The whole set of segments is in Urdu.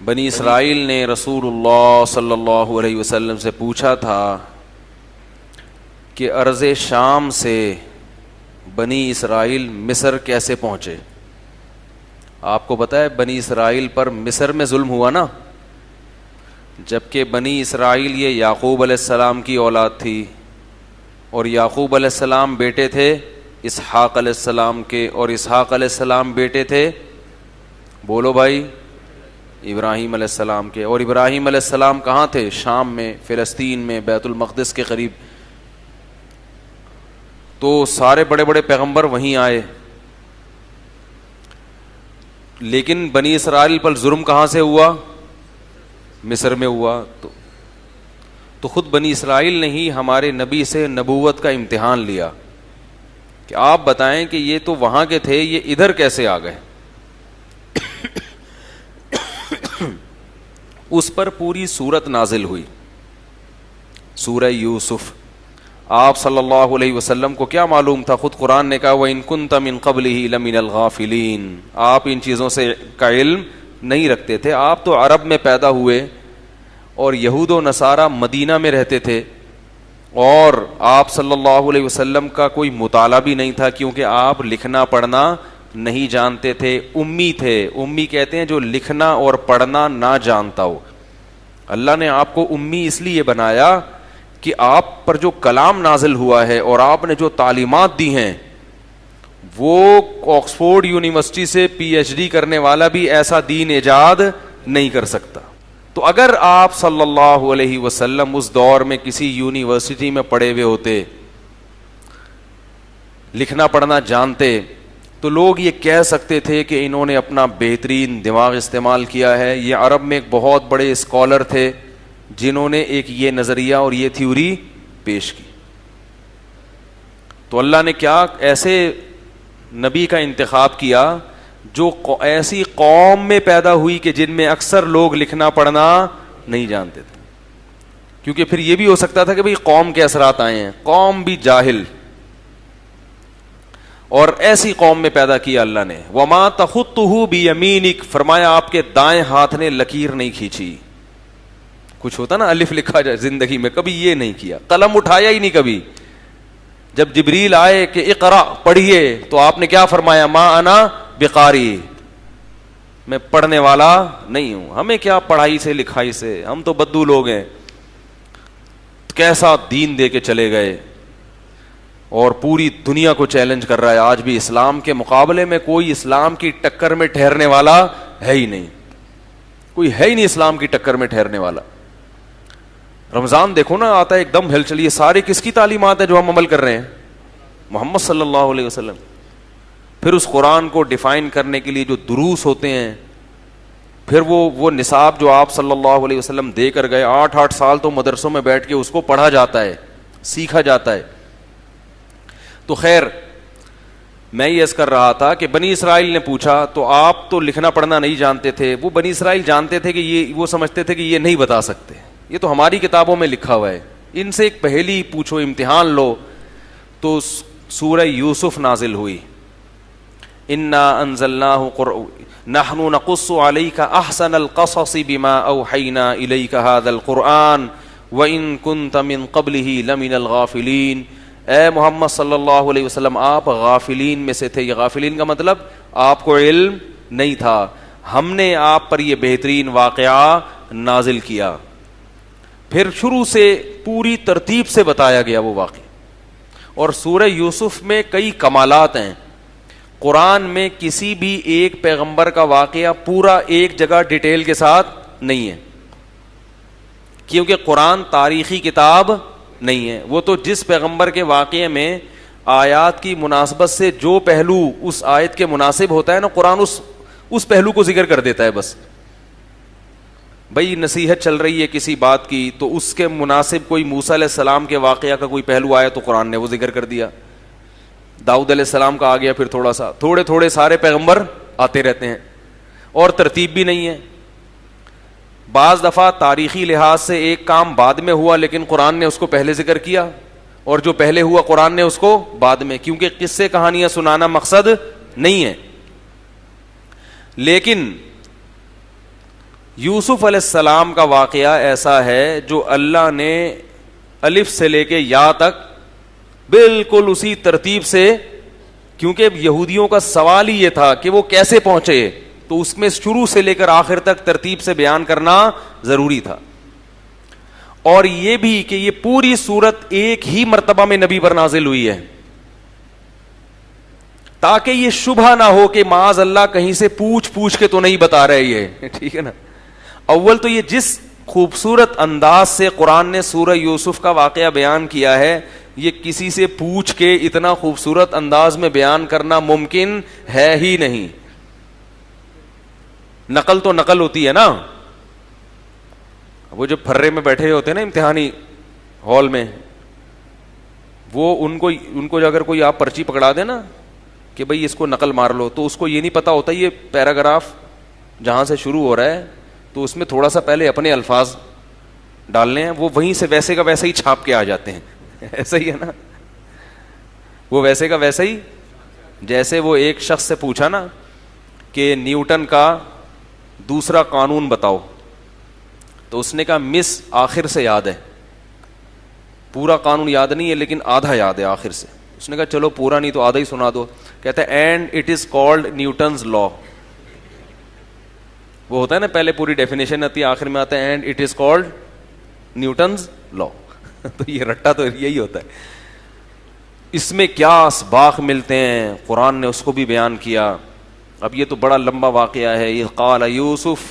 بنی اسرائیل نے رسول اللہ صلی اللہ علیہ وسلم سے پوچھا تھا کہ ارض شام سے بنی اسرائیل مصر کیسے پہنچے. آپ کو پتہ ہے بنی اسرائیل پر مصر میں ظلم ہوا نا, جبکہ بنی اسرائیل یہ یعقوب علیہ السلام کی اولاد تھی, اور یعقوب علیہ السلام بیٹے تھے اسحاق علیہ السلام کے, اور اسحاق علیہ السلام بیٹے تھے, بولو بھائی, ابراہیم علیہ السلام کے. اور ابراہیم علیہ السلام کہاں تھے؟ شام میں, فلسطین میں, بیت المقدس کے قریب. تو سارے بڑے بڑے پیغمبر وہیں آئے, لیکن بنی اسرائیل پر ظلم کہاں سے ہوا؟ مصر میں ہوا. تو خود بنی اسرائیل نے ہی ہمارے نبی سے نبوت کا امتحان لیا کہ آپ بتائیں کہ یہ تو وہاں کے تھے, یہ ادھر کیسے آ گئے. اس پر پوری سورت نازل ہوئی, سورہ یوسف. آپ صلی اللہ علیہ وسلم کو کیا معلوم تھا؟ خود قرآن نے کہا وَإِن كُنْتَ مِن قَبْلِهِ لَمِنَ الْغَافِلِينَ. آپ ان چیزوں سے کا علم نہیں رکھتے تھے. آپ تو عرب میں پیدا ہوئے اور یہود و نصارہ مدینہ میں رہتے تھے, اور آپ صلی اللہ علیہ وسلم کا کوئی مطالعہ بھی نہیں تھا, کیونکہ آپ لکھنا پڑھنا نہیں جانتے تھے, امی تھے. امی کہتے ہیں جو لکھنا اور پڑھنا نہ جانتا ہو. اللہ نے آپ کو امی اس لیے بنایا کہ آپ پر جو کلام نازل ہوا ہے اور آپ نے جو تعلیمات دی ہیں, وہ آکسفورڈ یونیورسٹی سے پی ایچ ڈی کرنے والا بھی ایسا دین ایجاد نہیں کر سکتا. تو اگر آپ صلی اللہ علیہ وسلم اس دور میں کسی یونیورسٹی میں پڑھے ہوئے ہوتے, لکھنا پڑھنا جانتے, تو لوگ یہ کہہ سکتے تھے کہ انہوں نے اپنا بہترین دماغ استعمال کیا ہے. یہ عرب میں ایک بہت بڑے اسکالر تھے جنہوں نے ایک یہ نظریہ اور یہ تھیوری پیش کی. تو اللہ نے کیا ایسے نبی کا انتخاب کیا جو ایسی قوم میں پیدا ہوئی کہ جن میں اکثر لوگ لکھنا پڑھنا نہیں جانتے تھے, کیونکہ پھر یہ بھی ہو سکتا تھا کہ بھئی قوم کے اثرات آئے ہیں, قوم بھی جاہل, اور ایسی قوم میں پیدا کیا اللہ نے. وَمَا تَخُطُّهُ بِيَمِينِكَ, فرمایا آپ کے دائیں ہاتھ نے لکیر نہیں کھینچی. کچھ ہوتا نا الف لکھا جائے زندگی میں, کبھی یہ نہیں کیا, قلم اٹھایا ہی نہیں کبھی. جب جبریل آئے کہ اقرا پڑھیے, تو آپ نے کیا فرمایا؟ ما انا بقاری, میں پڑھنے والا نہیں ہوں, ہمیں کیا پڑھائی سے لکھائی سے, ہم تو بدو لوگ ہیں. کیسا دین دے کے چلے گئے, اور پوری دنیا کو چیلنج کر رہا ہے. آج بھی اسلام کے مقابلے میں کوئی اسلام کی ٹکر میں ٹھہرنے والا ہے ہی نہیں, کوئی ہے ہی نہیں اسلام کی ٹکر میں ٹھہرنے والا. رمضان دیکھو نا آتا ہے ایک دم ہل چلی. سارے کس کی تعلیمات ہیں جو ہم عمل کر رہے ہیں؟ محمد صلی اللہ علیہ وسلم. پھر اس قرآن کو ڈیفائن کرنے کے لیے جو دروس ہوتے ہیں, پھر وہ نصاب جو آپ صلی اللہ علیہ وسلم دے کر گئے, 8 سال تو مدرسوں میں بیٹھ کے اس کو پڑھا جاتا ہے, سیکھا جاتا ہے. تو خیر, میں یہ عرض کر رہا تھا کہ بنی اسرائیل نے پوچھا, تو آپ تو لکھنا پڑھنا نہیں جانتے تھے. وہ بنی اسرائیل جانتے تھے کہ یہ, وہ سمجھتے تھے کہ یہ نہیں بتا سکتے, یہ تو ہماری کتابوں میں لکھا ہوا ہے, ان سے ایک پہلی پوچھو, امتحان لو. تو سورہ یوسف نازل ہوئی. انا انزلناہ نحن نقص علیک احسن القصص بما اوحینا الیک ھذا القرآن وان کنت من قبلہ لمن الغافلین. اے محمد صلی اللہ علیہ وسلم, آپ غافلین میں سے تھے. یہ غافلین کا مطلب آپ کو علم نہیں تھا, ہم نے آپ پر یہ بہترین واقعہ نازل کیا. پھر شروع سے پوری ترتیب سے بتایا گیا وہ واقعہ. اور سورہ یوسف میں کئی کمالات ہیں. قرآن میں کسی بھی ایک پیغمبر کا واقعہ پورا ایک جگہ ڈیٹیل کے ساتھ نہیں ہے, کیونکہ قرآن تاریخی کتاب نہیں ہے. وہ تو جس پیغمبر کے واقعے میں آیات کی مناسبت سے جو پہلو اس آیت کے مناسب ہوتا ہے نا, قرآن اس پہلو کو ذکر کر دیتا ہے بس. بھئی نصیحت چل رہی ہے کسی بات کی, تو اس کے مناسب کوئی موسیٰ علیہ السلام کے واقعہ کا کوئی پہلو آیا تو قرآن نے وہ ذکر کر دیا. داؤد علیہ السلام کا آ گیا, پھر تھوڑا سا, تھوڑے تھوڑے سارے پیغمبر آتے رہتے ہیں, اور ترتیب بھی نہیں ہے. بعض دفعہ تاریخی لحاظ سے ایک کام بعد میں ہوا لیکن قرآن نے اس کو پہلے ذکر کیا, اور جو پہلے ہوا قرآن نے اس کو بعد میں, کیونکہ قصے کہانیاں سنانا مقصد نہیں ہے. لیکن یوسف علیہ السلام کا واقعہ ایسا ہے جو اللہ نے الف سے لے کے یا تک بالکل اسی ترتیب سے، کیونکہ یہودیوں کا سوال ہی یہ تھا کہ وہ کیسے پہنچے، تو اس میں شروع سے لے کر آخر تک ترتیب سے بیان کرنا ضروری تھا. اور یہ بھی کہ یہ پوری سورت ایک ہی مرتبہ میں نبی پر نازل ہوئی ہے، تاکہ یہ شبہ نہ ہو کہ معاذ اللہ کہیں سے پوچھ کے تو نہیں بتا رہے یہ. ٹھیک ہے نا. اول تو یہ جس خوبصورت انداز سے قرآن نے سورہ یوسف کا واقعہ بیان کیا ہے، یہ کسی سے پوچھ کے اتنا خوبصورت انداز میں بیان کرنا ممکن ہے ہی نہیں. نقل تو نقل ہوتی ہے نا. وہ جو پھرے میں بیٹھے ہوتے ہیں نا امتحانی ہال میں، وہ ان کو اگر کوئی آپ پرچی پکڑا دے نا کہ بھئی اس کو نقل مار لو، تو اس کو یہ نہیں پتا ہوتا یہ پیراگراف جہاں سے شروع ہو رہا ہے تو اس میں تھوڑا سا پہلے اپنے الفاظ ڈالنے ہیں، وہ وہیں سے ویسے کا ویسے ہی چھاپ کے آ جاتے ہیں. ایسا ہی ہے نا. وہ ویسے کا ویسا ہی، جیسے وہ ایک شخص سے پوچھا نا کہ نیوٹن کا دوسرا قانون بتاؤ، تو اس نے کہا مس آخر سے یاد ہے، پورا قانون یاد نہیں ہے لیکن آدھا یاد ہے آخر سے. اس نے کہا چلو پورا نہیں تو آدھا ہی سنا دو. کہتا ہے and it is called Newton's law. وہ ہوتا ہے نا پہلے پوری ڈیفینیشن آتی ہے، آخر میں آتا ہے and it is called Newton's law. تو یہ رٹا تو یہی ہوتا ہے. اس میں کیا اسباق ملتے ہیں قرآن نے اس کو بھی بیان کیا. اب یہ تو بڑا لمبا واقعہ ہے. یہ قال یوسف،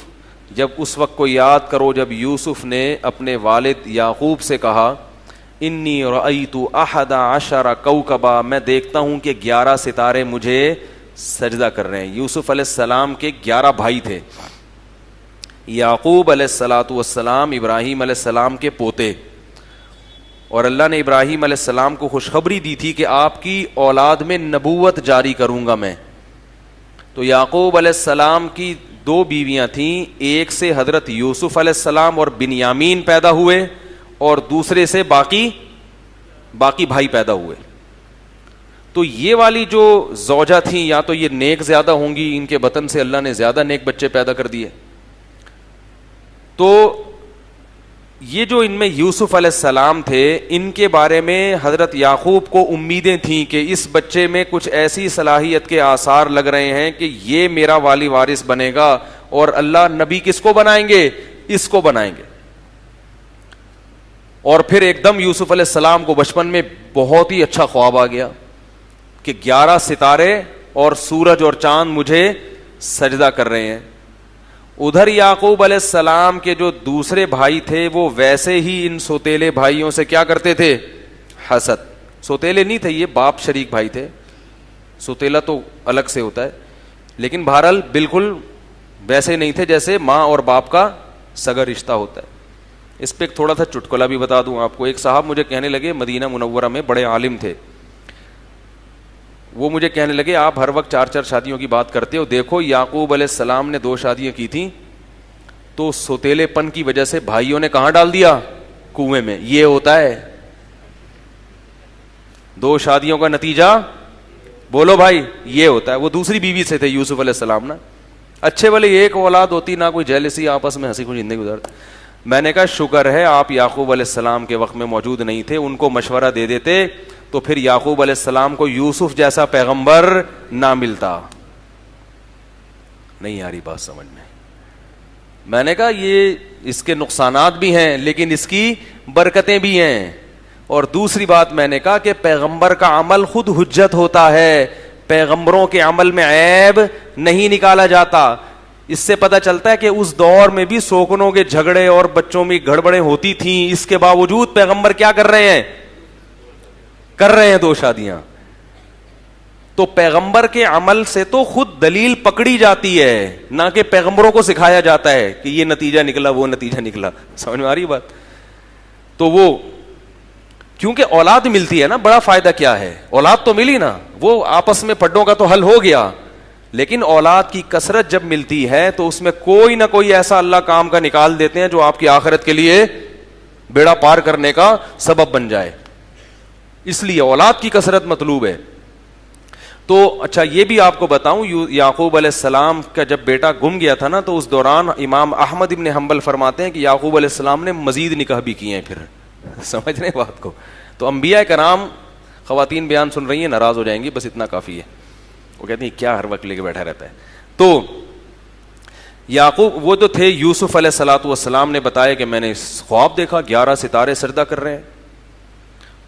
جب اس وقت کو یاد کرو جب یوسف نے اپنے والد یعقوب سے کہا انی رأیت احد عشر کوکبا، میں دیکھتا ہوں کہ 11 ستارے مجھے سجدہ کر رہے ہیں. یوسف علیہ السلام کے 11 بھائی تھے. یعقوب علیہ الصلاۃ والسلام ابراہیم علیہ السلام کے پوتے، اور اللہ نے ابراہیم علیہ السلام کو خوشخبری دی تھی کہ آپ کی اولاد میں نبوت جاری کروں گا میں. تو یعقوب علیہ السلام کی 2 بیویاں تھیں، ایک سے حضرت یوسف علیہ السلام اور بنیامین پیدا ہوئے، اور دوسرے سے باقی بھائی پیدا ہوئے. تو یہ والی جو زوجہ تھیں یا تو یہ نیک زیادہ ہوں گی، ان کے بطن سے اللہ نے زیادہ نیک بچے پیدا کر دیے. تو یہ جو ان میں یوسف علیہ السلام تھے، ان کے بارے میں حضرت یعقوب کو امیدیں تھیں کہ اس بچے میں کچھ ایسی صلاحیت کے آثار لگ رہے ہیں کہ یہ میرا والی وارث بنے گا، اور اللہ نبی کس کو بنائیں گے؟ اس کو بنائیں گے. اور پھر ایک دم یوسف علیہ السلام کو بچپن میں بہت ہی اچھا خواب آ گیا کہ 11 ستارے اور سورج اور چاند مجھے سجدہ کر رہے ہیں. ادھر یعقوب علیہ السلام کے جو دوسرے بھائی تھے وہ ویسے ہی ان سوتیلے بھائیوں سے کیا کرتے تھے؟ حسد. سوتیلے نہیں تھے یہ، باپ شریک بھائی تھے. سوتیلا تو الگ سے ہوتا ہے، لیکن بہرحال بالکل ویسے نہیں تھے جیسے ماں اور باپ کا سگا رشتہ ہوتا ہے. اس پہ ایک تھوڑا سا چٹکلا بھی بتا دوں آپ کو. ایک صاحب مجھے کہنے لگے، مدینہ منورہ میں بڑے عالم تھے، وہ مجھے کہنے لگے آپ ہر وقت 4 شادیوں کی بات کرتے ہو، دیکھو یعقوب علیہ السلام نے 2 شادیاں کی تھیں تو سوتیلے پن کی وجہ سے بھائیوں نے کہاں ڈال دیا؟ کنویں میں. یہ ہوتا ہے 2 شادیوں کا نتیجہ، بولو بھائی یہ ہوتا ہے. وہ دوسری بیوی سے تھے یوسف علیہ السلام نا، اچھے والے ایک اولاد ہوتی، نہ کوئی جیلسی، آپس میں ہنسی خوشی زندگی گزارتے. میں نے کہا شکر ہے آپ یعقوب علیہ السلام کے وقت میں موجود نہیں تھے، ان کو مشورہ دے دیتے تو پھر یعقوب علیہ السلام کو یوسف جیسا پیغمبر نہ ملتا. نہیں آ رہی بات سمجھ میں؟ میں نے کہا یہ اس کے نقصانات بھی ہیں لیکن اس کی برکتیں بھی ہیں. اور دوسری بات میں نے کہا کہ پیغمبر کا عمل خود حجت ہوتا ہے، پیغمبروں کے عمل میں عیب نہیں نکالا جاتا. اس سے پتہ چلتا ہے کہ اس دور میں بھی سوکنوں کے جھگڑے اور بچوں میں گڑبڑیں ہوتی تھیں، اس کے باوجود پیغمبر کیا کر رہے ہیں؟ 2 شادیاں. تو پیغمبر کے عمل سے تو خود دلیل پکڑی جاتی ہے، نہ کہ پیغمبروں کو سکھایا جاتا ہے کہ یہ نتیجہ نکلا وہ نتیجہ نکلا. سمجھ میں آ رہی بات؟ تو وہ کیونکہ اولاد ملتی ہے نا، بڑا فائدہ کیا ہے؟ اولاد تو ملی نا، وہ آپس میں پڈوں کا تو حل ہو گیا، لیکن اولاد کی کثرت جب ملتی ہے تو اس میں کوئی نہ کوئی ایسا اللہ کام کا نکال دیتے ہیں جو آپ کی آخرت کے لیے بیڑا پار کرنے کا سبب بن جائے. اس لیے اولاد کی کثرت مطلوب ہے. تو اچھا یہ بھی آپ کو بتاؤں, یعقوب علیہ السلام کا جب بیٹا گم گیا تھا نا, تو اس دوران امام احمد ابن حنبل فرماتے ہیں کہ یعقوب علیہ السلام نے مزید نکاح بھی کیے ہیں. پھر سمجھ رہے ہیں بات کو؟ تو انبیاء کرام, خواتین بیان سن رہی ہیں ناراض ہو جائیں گی, بس اتنا کافی ہے. وہ کہتی ہیں کیا ہر وقت لے کے بیٹھا رہتا ہے. تو یعقوب وہ جو تھے, یوسف علیہ الصلوۃ والسلام نے بتایا کہ میں نے خواب دیکھا 11 ستارے سجدہ کر رہے ہیں.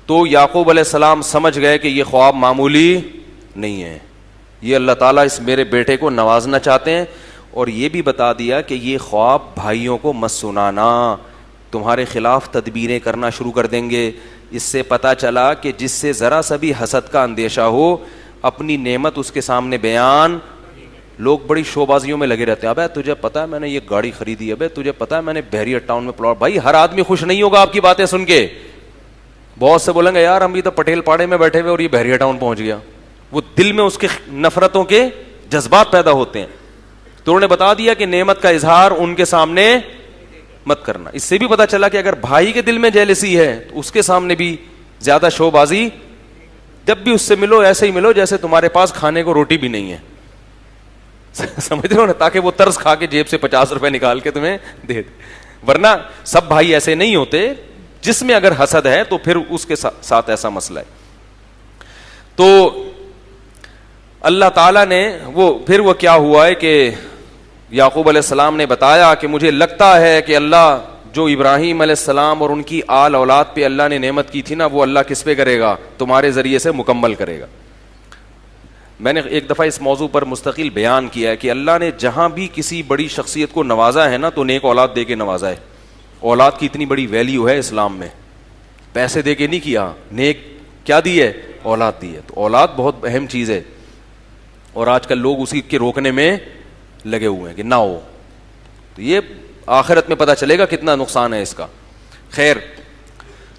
تو یعقوب علیہ السلام سمجھ گئے کہ یہ خواب معمولی نہیں ہے, یہ اللہ تعالیٰ اس میرے بیٹے کو نوازنا چاہتے ہیں. اور یہ بھی بتا دیا کہ یہ خواب بھائیوں کو مت سنانا, تمہارے خلاف تدبیریں کرنا شروع کر دیں گے. اس سے پتہ چلا کہ جس سے ذرا سا بھی حسد کا اندیشہ ہو, اپنی نعمت اس کے سامنے بیان. لوگ بڑی شو بازیوں میں لگے رہتے ہیں, ابے تجھے پتا ہے میں نے یہ گاڑی خریدی, ابے تجھے پتا ہے میں نے بحریہ ٹاؤن میں پلاٹ. بھائی ہر آدمی خوش نہیں ہوگا آپ کی باتیں سن کے. بہت سے بولیں گے یار ہم بھی تو پٹیل پاڑے میں بیٹھے ہوئے اور یہ بحریہ ٹاؤن پہنچ گیا. وہ دل میں اس کے نفرتوں کے جذبات پیدا ہوتے ہیں. تو انہوں نے بتا دیا کہ نعمت کا اظہار ان کے سامنے مت کرنا. اس سے بھی پتا چلا کہ اگر بھائی کے دل میں جیلسی ہے تو اس کے سامنے بھی زیادہ شو بازی, جب بھی اس سے ملو ایسے ہی ملو جیسے تمہارے پاس کھانے کو روٹی بھی نہیں ہے. سمجھ رہے ہو نا, تاکہ وہ طرز کھا کے جیب سے 50 روپے نکال کے تمہیں دے دے. ورنہ سب بھائی ایسے نہیں ہوتے. جس میں اگر حسد ہے تو پھر اس کے ساتھ ایسا مسئلہ ہے. تو اللہ تعالیٰ نے وہ کیا ہوا ہے کہ یعقوب علیہ السلام نے بتایا کہ مجھے لگتا ہے کہ اللہ جو ابراہیم علیہ السلام اور ان کی آل اولاد پہ اللہ نے نعمت کی تھی نا, وہ اللہ کس پہ کرے گا؟ تمہارے ذریعے سے مکمل کرے گا. میں نے ایک دفعہ اس موضوع پر مستقل بیان کیا ہے کہ اللہ نے جہاں بھی کسی بڑی شخصیت کو نوازا ہے نا, تو نیک اولاد دے کے نوازا ہے. اولاد کی اتنی بڑی ویلیو ہے اسلام میں, پیسے دے کے نہیں کیا, نیک کیا دی ہے؟ اولاد دی ہے. تو اولاد بہت اہم چیز ہے, اور آج کل لوگ اسی کے روکنے میں لگے ہوئے ہیں کہ نہ ہو. تو یہ آخرت میں پتہ چلے گا کتنا نقصان ہے اس کا. خیر,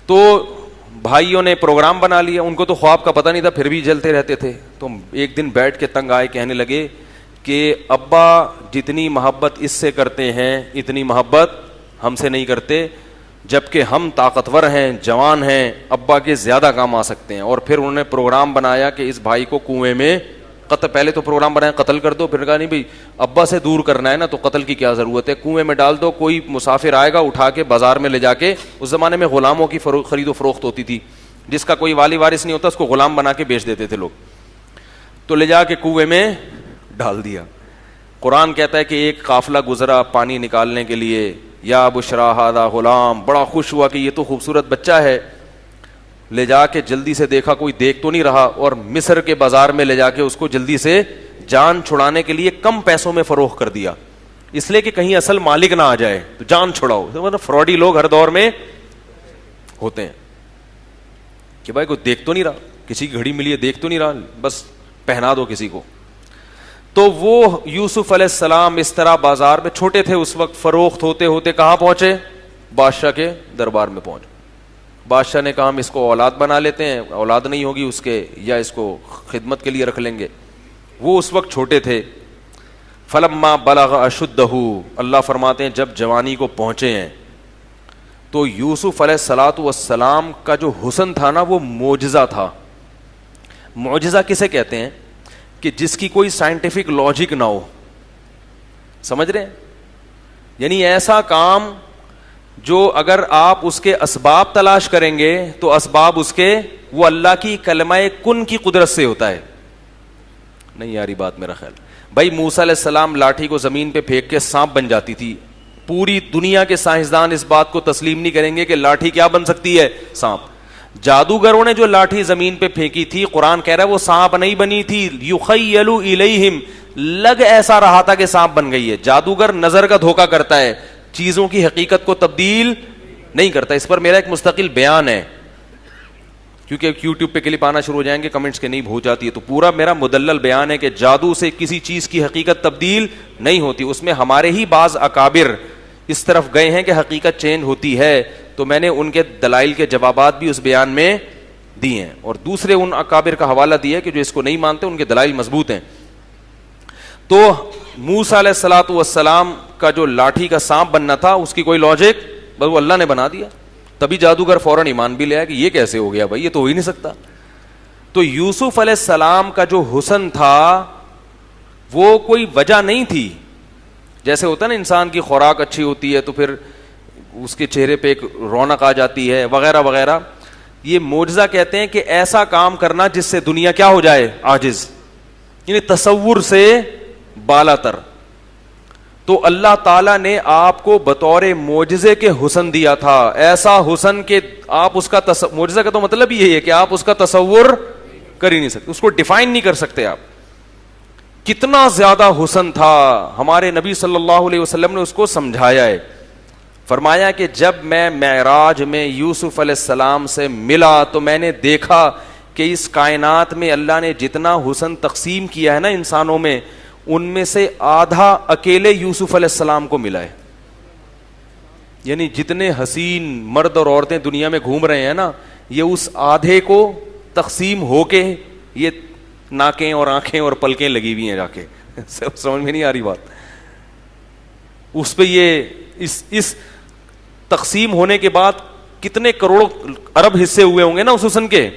تو بھائیوں نے پروگرام بنا لیا, ان کو تو خواب کا پتہ نہیں تھا پھر بھی جلتے رہتے تھے. تو ایک دن بیٹھ کے تنگ آئے, کہنے لگے کہ ابا جتنی محبت اس سے کرتے ہیں اتنی محبت ہم سے نہیں کرتے, جبکہ ہم طاقتور ہیں, جوان ہیں, ابا کے زیادہ کام آ سکتے ہیں. اور پھر انہوں نے پروگرام بنایا کہ اس بھائی کو کنویں میں قتل, پہلے تو پروگرام بنایا قتل کر دو, پھر کہا نہیں بھائی ابا سے دور کرنا ہے نا تو قتل کی کیا ضرورت ہے, کنویں میں ڈال دو, کوئی مسافر آئے گا اٹھا کے بازار میں لے جا کے. اس زمانے میں غلاموں کی خرید و فروخت ہوتی تھی, جس کا کوئی والی وارث نہیں ہوتا اس کو غلام بنا کے بیچ دیتے تھے لوگ. تو لے جا کے کنویں میں ڈال دیا. قرآن کہتا ہے کہ ایک قافلہ گزرا پانی نکالنے کے لیے, یا بشرا ھذا غلام, بڑا خوش ہوا کہ یہ تو خوبصورت بچہ ہے. لے جا کے جلدی سے دیکھا کوئی دیکھ تو نہیں رہا, اور مصر کے بازار میں لے جا کے اس کو جلدی سے جان چھڑانے کے لیے کم پیسوں میں فروخت کر دیا, اس لیے کہ کہیں اصل مالک نہ آ جائے تو جان چھڑاؤ. مطلب فراڈی لوگ ہر دور میں ہوتے ہیں کہ بھائی کوئی دیکھ تو نہیں رہا, کسی کی گھڑی ملی ہے دیکھ تو نہیں رہا, بس پہنا دو کسی کو. تو وہ یوسف علیہ السلام اس طرح بازار میں, چھوٹے تھے اس وقت, فروخت ہوتے ہوتے کہاں پہنچے؟ بادشاہ کے دربار میں پہنچے. بادشاہ نے کہا ہم اس کو اولاد بنا لیتے ہیں, اولاد نہیں ہوگی اس کے, یا اس کو خدمت کے لیے رکھ لیں گے. وہ اس وقت چھوٹے تھے. فلما بلغ اشدہ, اللہ فرماتے ہیں جب جوانی کو پہنچے ہیں تو یوسف علیہ الصلوۃ والسلام کا جو حسن تھا نا وہ معجزہ تھا. معجزہ کسے کہتے ہیں؟ کہ جس کی کوئی سائنٹیفک لاجک نہ ہو. سمجھ رہے ہیں؟ یعنی ایسا کام جو اگر آپ اس کے اسباب تلاش کریں گے تو اسباب اس کے وہ اللہ کی کلمہ کن کی قدرت سے ہوتا ہے. نہیں یاری بات میرا خیال. بھائی موسیٰ علیہ السلام لاٹھی کو زمین پہ پھینک کے سانپ بن جاتی تھی. پوری دنیا کے سائنسدان اس بات کو تسلیم نہیں کریں گے کہ لاٹھی کیا بن سکتی ہے؟ سانپ. جادوگروں نے جو لاٹھی زمین پہ پھینکی تھی, قرآن کہہ رہا ہے وہ سانپ نہیں بنی تھی. یخیل الیہم, لگ ایسا رہا تھا کہ سانپ بن گئی ہے. جادوگر نظر کا دھوکہ کرتا ہے, چیزوں کی حقیقت کو تبدیل نہیں کرتا. اس پر میرا ایک مستقل بیان ہے, کیونکہ یوٹیوب پہ کلپ آنا شروع ہو جائیں گے, کمنٹس کے نہیں ہو جاتی ہے, تو پورا میرا مدلل بیان ہے کہ جادو سے کسی چیز کی حقیقت تبدیل نہیں ہوتی. اس میں ہمارے ہی بعض اکابر اس طرف گئے ہیں کہ حقیقت چینج ہوتی ہے, تو میں نے ان کے دلائل کے جوابات بھی اس بیان میں دیے ہیں, اور دوسرے ان اکابر کا حوالہ دیا کہ جو اس کو نہیں مانتے ان کے دلائل مضبوط ہیں. تو موسیٰ علیہ الصلوۃ والسلام کا جو لاٹھی کا سانپ بننا تھا اس کی کوئی لاجک, بس وہ اللہ نے بنا دیا. تبھی جادوگر فوراً ایمان بھی لے آیا کہ یہ کیسے ہو گیا بھائی, یہ تو ہو ہی نہیں سکتا. تو یوسف علیہ السلام کا جو حسن تھا وہ کوئی وجہ نہیں تھی. جیسے ہوتا ہے نا انسان کی خوراک اچھی ہوتی ہے تو پھر اس کے چہرے پہ ایک رونق آ جاتی ہے وغیرہ وغیرہ. یہ معجزہ کہتے ہیں کہ ایسا کام کرنا جس سے دنیا کیا ہو جائے, عاجز, یعنی تصور سے بالا تر. تو اللہ تعالیٰ نے آپ کو بطور معجزے کے حسن دیا تھا, ایسا حسن کہ آپ اس کا معجزہ کا تو مطلب یہی ہے کہ آپ اس کا تصور کر ہی نہیں سکتے, اس کو ڈیفائن نہیں کر سکتے آپ. کتنا زیادہ حسن تھا, ہمارے نبی صلی اللہ علیہ وسلم نے اس کو سمجھایا ہے. فرمایا کہ جب میں معراج میں یوسف علیہ السلام سے ملا تو میں نے دیکھا کہ اس کائنات میں اللہ نے جتنا حسن تقسیم کیا ہے نا انسانوں میں, ان میں سے آدھا اکیلے یوسف علیہ السلام کو ملا ہے. یعنی جتنے حسین مرد اور عورتیں دنیا میں گھوم رہے ہیں نا, یہ اس آدھے کو تقسیم ہو کے یہ ناکیں اور آنکھیں اور پلکیں لگی ہوئی ہیں جا کے. سمجھ میں نہیں آ رہی بات. اس پہ یہ اس تقسیم ہونے کے بعد کتنے کروڑوں ارب حصے ہوئے ہوں گے نا اس حسن کے.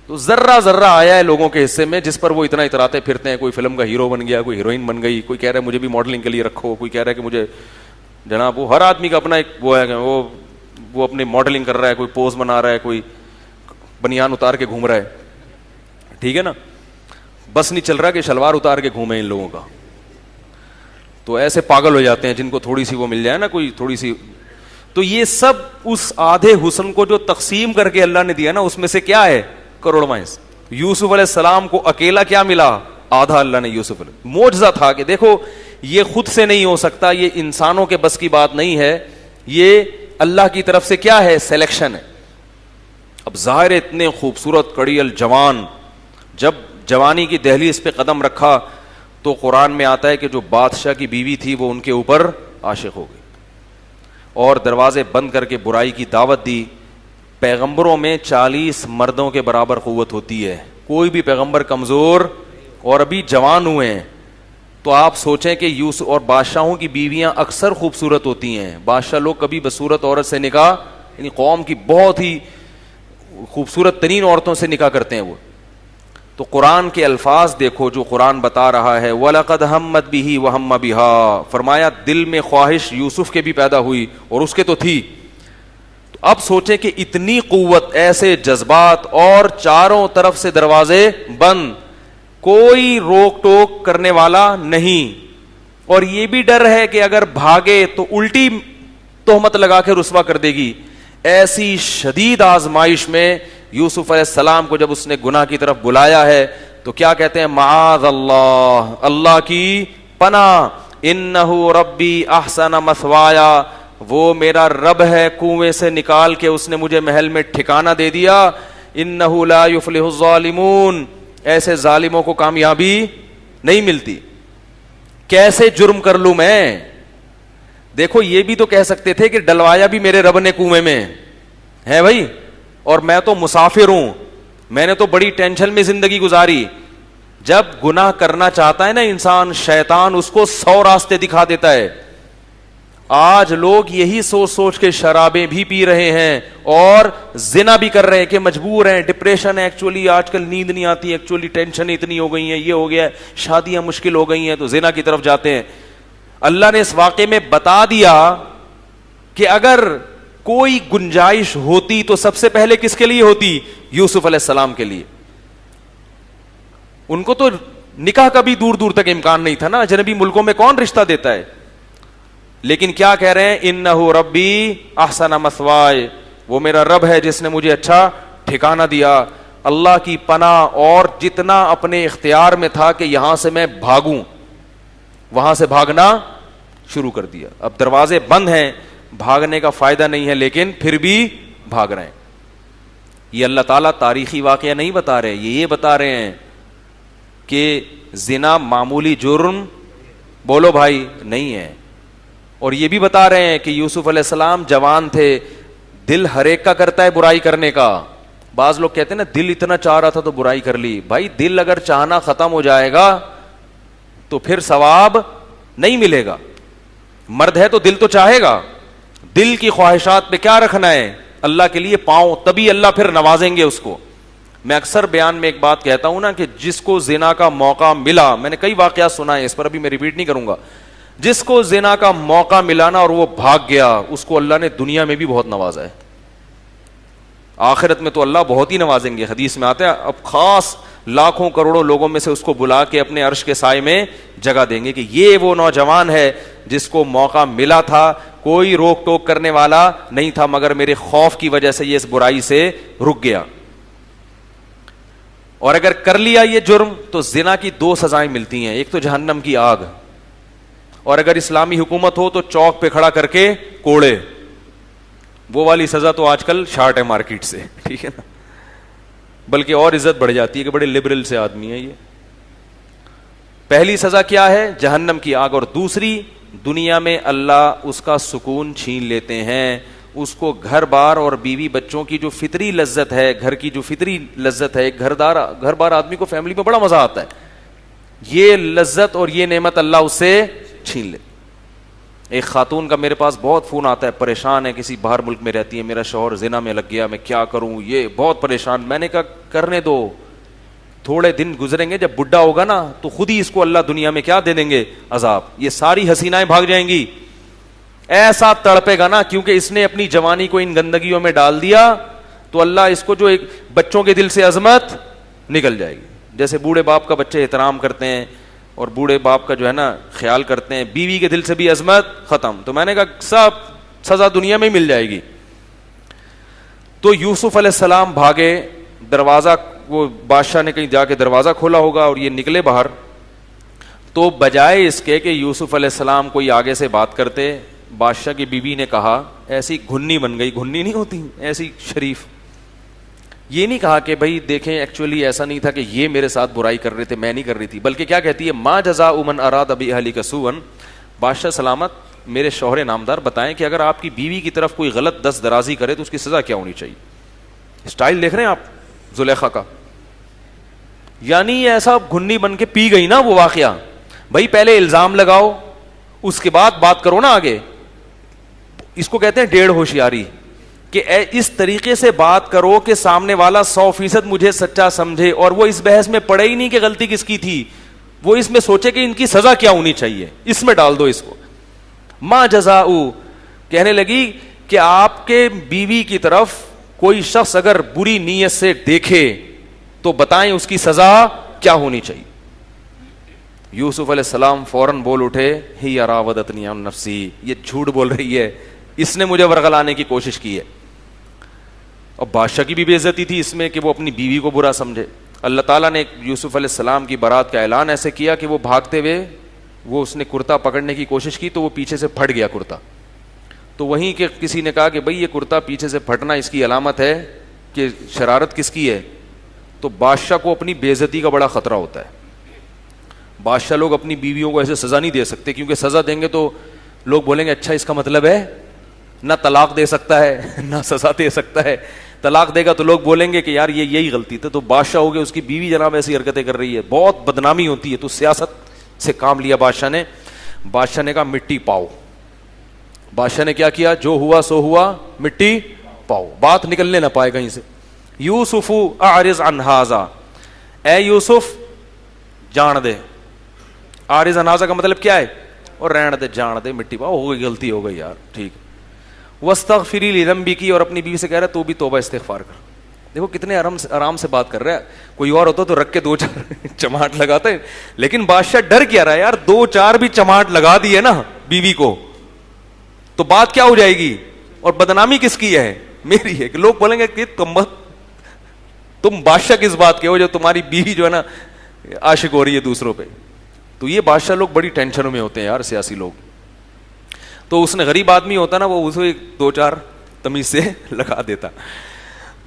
تو ذرہ ذرہ آیا ہے لوگوں کے حصے میں جس پر وہ اتنا اتراتے پھرتے ہیں. کوئی فلم کا ہیرو بن گیا, کوئی ہیروئن بن گئی, کوئی کہہ رہا ہے مجھے بھی ماڈلنگ کے لیے رکھو, کوئی کہہ رہا ہے کہ مجھے جناب, وہ ہر آدمی کا اپنا ایک وہ ہے کہ وہ اپنی ماڈلنگ کر رہا ہے, کوئی پوز بنا رہا ہے, کوئی بنیان اتار کے گھوم رہا ہے. ٹھیک ہے نا, بس نہیں چل رہا کہ شلوار اتار کے گھومے ان لوگوں کا. تو ایسے پاگل ہو جاتے ہیں جن کو تھوڑی سی وہ مل جائے نا, کوئی تھوڑی سی. تو یہ سب اس آدھے حسن کو جو تقسیم کر کے اللہ نے دیا نا, اس میں سے کیا ہے کروڑواں حصہ. یوسف علیہ السلام کو اکیلا کیا ملا, آدھا اللہ نے یوسف علیہ. معجزہ تھا کہ دیکھو یہ خود سے نہیں ہو سکتا, یہ انسانوں کے بس کی بات نہیں ہے, یہ اللہ کی طرف سے کیا ہے, سلیکشن ہے. اب ظاہر اتنے خوبصورت کڑی الجوان, جب جوانی کی دہلیز پہ قدم رکھا تو قرآن میں آتا ہے کہ جو بادشاہ کی بیوی تھی وہ ان کے اوپر عاشق ہو گئی اور دروازے بند کر کے برائی کی دعوت دی. پیغمبروں میں 40 مردوں کے برابر قوت ہوتی ہے, کوئی بھی پیغمبر کمزور, اور ابھی جوان ہوئے ہیں. تو آپ سوچیں کہ یوسف, اور بادشاہوں کی بیویاں اکثر خوبصورت ہوتی ہیں. بادشاہ لوگ کبھی بصورت عورت سے نکاح, یعنی قوم کی بہت ہی خوبصورت ترین عورتوں سے نکاح کرتے ہیں وہ. تو قرآن کے الفاظ دیکھو جو قرآن بتا رہا ہے, وَلَقَدْ هَمَّتْ بِهِ وَهَمَّ بِهَا. فرمایا دل میں خواہش یوسف کے بھی پیدا ہوئی اور اس کے تو تھی. تو اب سوچیں کہ اتنی قوت, ایسے جذبات, اور چاروں طرف سے دروازے بند, کوئی روک ٹوک کرنے والا نہیں. اور یہ بھی ڈر ہے کہ اگر بھاگے تو الٹی تہمت لگا کے رسوا کر دے گی. ایسی شدید آزمائش میں یوسف علیہ السلام کو جب اس نے گناہ کی طرف بلایا ہے تو کیا کہتے ہیں, معاذ اللہ, اللہ کی پناہ, انہ ربی احسن مثوایا, وہ میرا رب ہے, کنویں سے نکال کے اس نے مجھے محل میں ٹھکانہ دے دیا. انہ لا یفلح الظالمون, ایسے ظالموں کو کامیابی نہیں ملتی. کیسے جرم کر لوں میں. دیکھو یہ بھی تو کہہ سکتے تھے کہ ڈلوایا بھی میرے رب نے کنویں میں ہے بھائی, اور میں تو مسافر ہوں, میں نے تو بڑی ٹینشن میں زندگی گزاری. جب گناہ کرنا چاہتا ہے نا انسان, شیطان اس کو 100 راستے دکھا دیتا ہے. آج لوگ یہی سوچ سوچ کے شرابیں بھی پی رہے ہیں اور زنا بھی کر رہے ہیں کہ مجبور ہیں, ڈپریشن ہے, ایکچولی آج کل نیند نہیں آتی, ایکچولی ٹینشن اتنی ہو گئی ہیں, یہ ہو گیا ہے, شادیاں مشکل ہو گئی ہیں, تو زنا کی طرف جاتے ہیں. اللہ نے اس واقعے میں بتا دیا کہ اگر کوئی گنجائش ہوتی تو سب سے پہلے کس کے لیے ہوتی, یوسف علیہ السلام کے لیے. ان کو تو نکاح کا بھی دور دور تک امکان نہیں تھا نا, اجنبی ملکوں میں کون رشتہ دیتا ہے. لیکن کیا کہہ رہے ہیں, انہ ربی احسن مثوائے, وہ میرا رب ہے جس نے مجھے اچھا ٹھکانہ دیا. اللہ کی پناہ, اور جتنا اپنے اختیار میں تھا کہ یہاں سے میں بھاگوں, وہاں سے بھاگنا شروع کر دیا. اب دروازے بند ہیں, بھاگنے کا فائدہ نہیں ہے, لیکن پھر بھی بھاگ رہے ہیں. یہ اللہ تعالیٰ تاریخی واقعہ نہیں بتا رہے, یہ بتا رہے ہیں کہ زنا معمولی جرم بولو بھائی نہیں ہے. اور یہ بھی بتا رہے ہیں کہ یوسف علیہ السلام جوان تھے, دل ہر ایک کا کرتا ہے برائی کرنے کا. بعض لوگ کہتے ہیں نا دل اتنا چاہ رہا تھا تو برائی کر لی. بھائی دل اگر چاہنا ختم ہو جائے گا تو پھر ثواب نہیں ملے گا. مرد ہے تو دل تو چاہے گا, دل کی خواہشات پہ کیا رکھنا ہے, اللہ کے لیے پاؤں, تبھی اللہ پھر نوازیں گے اس کو. میں اکثر بیان میں ایک بات کہتا ہوں نا کہ جس کو زنا کا موقع ملا, میں نے کئی واقعات سنا ہے اس پر, ابھی میں ریپیٹ نہیں کروں گا, جس کو زنا کا موقع ملا نا اور وہ بھاگ گیا, اس کو اللہ نے دنیا میں بھی بہت نوازا ہے, آخرت میں تو اللہ بہت ہی نوازیں گے. حدیث میں آتا ہے اب خاص لاکھوں کروڑوں لوگوں میں سے اس کو بلا کے اپنے عرش کے سائے میں جگہ دیں گے کہ یہ وہ نوجوان ہے جس کو موقع ملا تھا, کوئی روک ٹوک کرنے والا نہیں تھا, مگر میرے خوف کی وجہ سے یہ اس برائی سے رک گیا. اور اگر کر لیا یہ جرم تو زنا کی 2 سزائیں ملتی ہیں, ایک تو جہنم کی آگ, اور اگر اسلامی حکومت ہو تو چوک پہ کھڑا کر کے کوڑے. وہ والی سزا تو آج کل شارٹ ہے مارکیٹ سے, ٹھیک ہے نا, بلکہ اور عزت بڑھ جاتی ہے کہ بڑے لبرل سے آدمی ہے یہ. پہلی سزا کیا ہے؟ جہنم کی آگ. اور دوسری, دنیا میں اللہ اس کا سکون چھین لیتے ہیں, اس کو گھر بار اور بیوی بچوں کی جو فطری لذت ہے, گھر کی جو فطری لذت ہے, گھر بار آدمی کو فیملی میں بڑا مزہ آتا ہے, یہ لذت اور یہ نعمت اللہ اس سے چھین لے. ایک خاتون کا میرے پاس بہت فون آتا ہے, پریشان ہے, کسی باہر ملک میں رہتی ہے, میرا شوہر زنا میں لگ گیا, میں کیا کروں, یہ بہت پریشان. میں نے کہا کرنے دو, تھوڑے دن گزریں گے, جب بڈھا ہوگا نا تو خود ہی اس کو اللہ دنیا میں کیا دے دیں گے, عذاب. یہ ساری حسینائیں بھاگ جائیں گی, ایسا تڑپے گا نا, کیونکہ اس نے اپنی جوانی کو ان گندگیوں میں ڈال دیا, تو اللہ اس کو جو ایک بچوں کے دل سے عظمت نکل جائے گی. جیسے بوڑھے باپ کا بچے احترام کرتے ہیں اور بوڑھے باپ کا جو ہے نا خیال کرتے ہیں, بیوی کے دل سے بھی عظمت ختم. تو میں نے کہا سب سزا دنیا میں ہی مل جائے گی. تو یوسف علیہ السلام بھاگے, دروازہ, وہ بادشاہ نے کہیں جا کے دروازہ کھولا ہوگا اور یہ نکلے باہر. تو بجائے اس کے کہ یوسف علیہ السلام کوئی آگے سے بات کرتے, بادشاہ کی بیوی نے کہا, ایسی گھنی بن گئی, گھنی نہیں ہوتی ایسی شریف, یہ نہیں کہا کہ بھائی دیکھیں ایکچولی ایسا نہیں تھا کہ یہ میرے ساتھ برائی کر رہے تھے, میں نہیں کر رہی تھی, بلکہ کیا کہتی ہے, ما جزاء من اراد باہلک سوءا, بادشاہ سلامت میرے شوہر نامدار بتائیں کہ اگر آپ کی بیوی کی طرف کوئی غلط دست درازی کرے تو اس کی سزا کیا ہونی چاہیے. اسٹائل دیکھ رہے ہیں آپ زلیخا کا, یعنی ایسا گھنی بن کے پی گئی نا وہ واقعہ. بھائی پہلے الزام لگاؤ, اس کے بعد بات کرو نا آگے. اس کو کہتے ہیں 1.5 ہوشیاری, کہ اس طریقے سے بات کرو کہ سامنے والا 100% مجھے سچا سمجھے, اور وہ اس بحث میں پڑے ہی نہیں کہ غلطی کس کی تھی, وہ اس میں سوچے کہ ان کی سزا کیا ہونی چاہیے, اس میں ڈال دو اس کو. ما جزاء, کہنے لگی کہ آپ کے بیوی کی طرف کوئی شخص اگر بری نیت سے دیکھے تو بتائیں اس کی سزا کیا ہونی چاہیے. یوسف علیہ السلام فوراً بول اٹھے, ہی راودتنی عن نفسی, یہ جھوٹ بول رہی ہے, اس نے مجھے ورغلانے کی کوشش کی ہے. اور بادشاہ کی بھی بے عزتی تھی اس میں کہ وہ اپنی بیوی کو برا سمجھے. اللہ تعالیٰ نے یوسف علیہ السلام کی برات کا اعلان ایسے کیا کہ وہ بھاگتے ہوئے, وہ اس نے کرتا پکڑنے کی کوشش کی تو وہ پیچھے سے پھٹ گیا کرتا. تو وہیں کہ کسی نے کہا کہ بھئی یہ کرتا پیچھے سے پھٹنا اس کی علامت ہے کہ شرارت کس کی ہے. تو بادشاہ کو اپنی بے عزتی کا بڑا خطرہ ہوتا ہے. بادشاہ لوگ اپنی بیویوں کو ایسے سزا نہیں دے سکتے, کیونکہ سزا دیں گے تو لوگ بولیں گے اچھا اس کا مطلب ہے نہ طلاق دے سکتا ہے نہ سزا دے سکتا ہے. طلاق دے گا تو لوگ بولیں گے کہ یار یہ یہی غلطی تھی. تو بادشاہ ہو گیا, اس کی بیوی جناب ایسی حرکتیں کر رہی ہے, بہت بدنامی ہوتی ہے. تو سیاست سے کام لیا بادشاہ نے کہا مٹی پاؤ. بادشاہ نے کیا کیا, جو ہوا سو ہوا, مٹی پاؤ, بات نکلنے نہ پائے کہیں سے. یوسف اعرض عن ھذا, اے یوسف جان دے. اعرض عن ھذا کا مطلب کیا ہے, اور رہن دے, جان دے, مٹی پاؤ, ہو گئی غلطی ہو گئی یار, ٹھیک. واستغفری لذنبک, اور اپنی بیوی سے کہہ رہا ہے تو بھی توبہ استغفار کر. دیکھو کتنے آرام سے بات کر رہا ہے. کوئی اور ہوتا تو رکھ کے 2-4 چماٹ لگاتے ہیں, لیکن بادشاہ ڈر کیا رہا ہے یار, 2-4 بھی چماٹ لگا دی ہے نا بیوی کو تو بات کیا ہو جائے گی, اور بدنامی کس کی ہے, میری ہے. کہ لوگ بولیں گے کہ تم بادشاہ کس بات کے ہو جو تمہاری بیوی جو ہے نا عاشق ہو رہی ہے دوسروں پہ. تو یہ بادشاہ لوگ بڑی ٹینشنوں میں ہوتے ہیں یار, سیاسی لوگ. تو اس نے غریب آدمی ہوتا نا, وہ اسے 2-4 تمیز سے لگا دیتا.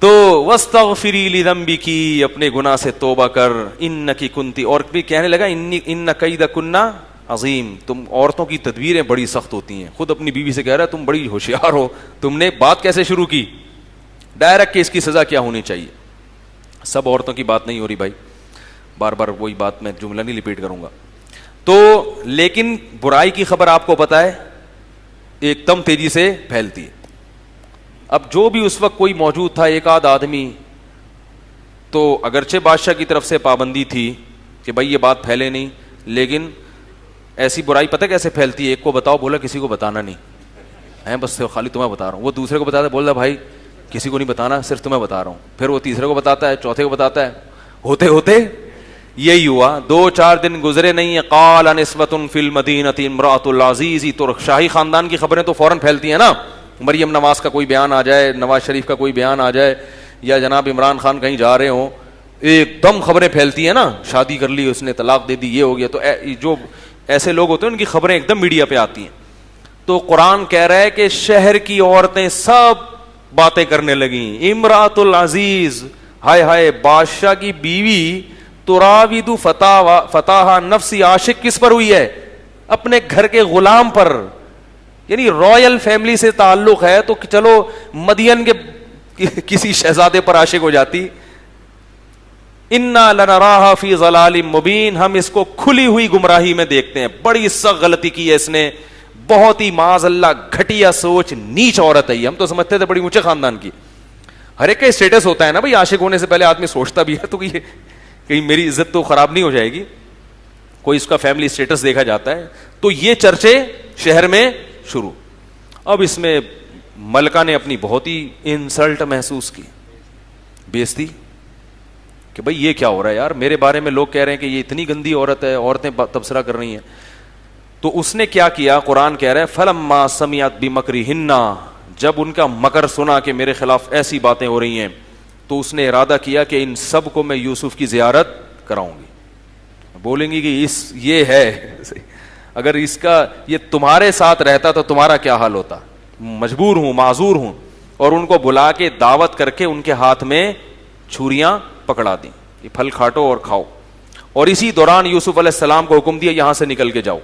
تو واستغفری لذنبک, اپنے گناہ سے توبہ کر, انکی کنتی, اور بھی کہنے لگا ان کیدکن عظیم, تم عورتوں کی تدبیریں بڑی سخت ہوتی ہیں. خود اپنی بیوی سے کہہ رہا ہے تم بڑی ہوشیار ہو, تم نے بات کیسے شروع کی ڈائریکٹ کہ اس کی سزا کیا ہونی چاہیے. سب عورتوں کی بات نہیں ہو رہی بھائی, بار بار وہی بات میں جملہ نہیں ریپیٹ کروں گا. تو لیکن برائی کی خبر آپ کو پتا ہے ایک دم تیزی سے پھیلتی ہے. اب جو بھی اس وقت کوئی موجود تھا, ایک آدھ آدمی تو اگرچہ بادشاہ کی طرف سے پابندی تھی کہ بھائی یہ بات پھیلے نہیں, لیکن ایسی برائی پتہ کیسے پھیلتی ہے, ایک کو بتاؤ, بولا کسی کو بتانا نہیں ہے, بس خالی تمہیں بتا رہا ہوں. وہ دوسرے کو بتاتا ہے, بولتا بھائی کسی کو نہیں بتانا, صرف تمہیں بتا رہا ہوں. پھر وہ تیسرے کو بتاتا ہے, چوتھے کو بتاتا ہے, ہوتے ہوتے یہی ہوا. 2-4 دن گزرے نہیں, قال نسوۃ فی المدینۃ امرأۃ العزیز. تو شاہی خاندان کی خبریں تو فوراً پھیلتی ہیں نا, مریم نواز کا کوئی بیان آ جائے, نواز شریف کا کوئی بیان آ جائے, یا جناب عمران خان کہیں جا رہے ہوں, ایک دم خبریں پھیلتی ہیں نا, شادی کر لی اس نے, طلاق دے دی, یہ ہو گیا. تو جو ایسے لوگ ہوتے ہیں ان کی خبریں ایک دم میڈیا پہ آتی ہیں. تو قرآن کہہ رہا ہے کہ شہر کی عورتیں سب باتیں کرنے لگیں. امرأۃ العزیز, ہائے ہائے, بادشاہ کی بیوی, تراود فتاحا نفسی, عاشق کس پر ہوئی ہے؟ اپنے گھر کے غلام پر. یعنی رائل فیملی سے تعلق ہے تو چلو مدین کے کسی شہزادے پر عاشق ہو جاتی. انا لنراھا فی ضلال مبین, ہم اس کو کھلی ہوئی گمراہی میں دیکھتے ہیں. بڑی سخت غلطی کی ہے اس نے, بہت ہی معاذ اللہ گھٹیا سوچ, نیچ عورت ہے یہ. ہم تو سمجھتے تھے بڑی اونچے خاندان کی. ہر ایک کا اسٹیٹس ہوتا ہے نا بھائی, عاشق ہونے سے پہلے آدمی سوچتا بھی ہے تو یہ کہیں میری عزت تو خراب نہیں ہو جائے گی, کوئی اس کا فیملی اسٹیٹس دیکھا جاتا ہے. تو یہ چرچے شہر میں شروع. اب اس میں ملکہ نے اپنی بہت ہی انسلٹ محسوس کی, بےزتی, کہ بھائی یہ کیا ہو رہا ہے یار, میرے بارے میں لوگ کہہ رہے ہیں کہ یہ اتنی گندی عورت ہے, عورتیں تبصرہ کر رہی ہیں. تو اس نے کیا کیا, قرآن کہہ رہا ہے فلما سمعت بمکرہن, جب ان کا مکر سنا کہ میرے خلاف ایسی باتیں ہو رہی ہیں, تو اس نے ارادہ کیا کہ ان سب کو میں یوسف کی زیارت کراؤں گی. بولیں گی کہ یہ ہے, اگر اس کا یہ تمہارے ساتھ رہتا تو تمہارا کیا حال ہوتا, مجبور ہوں, معذور ہوں. اور ان کو بلا کے دعوت کر کے ان کے ہاتھ میں چھریاں پکڑا دیں, یہ پھل کھاٹو اور کھاؤ. اور اسی دوران یوسف علیہ السلام کو حکم دیا یہاں سے نکل کے جاؤ.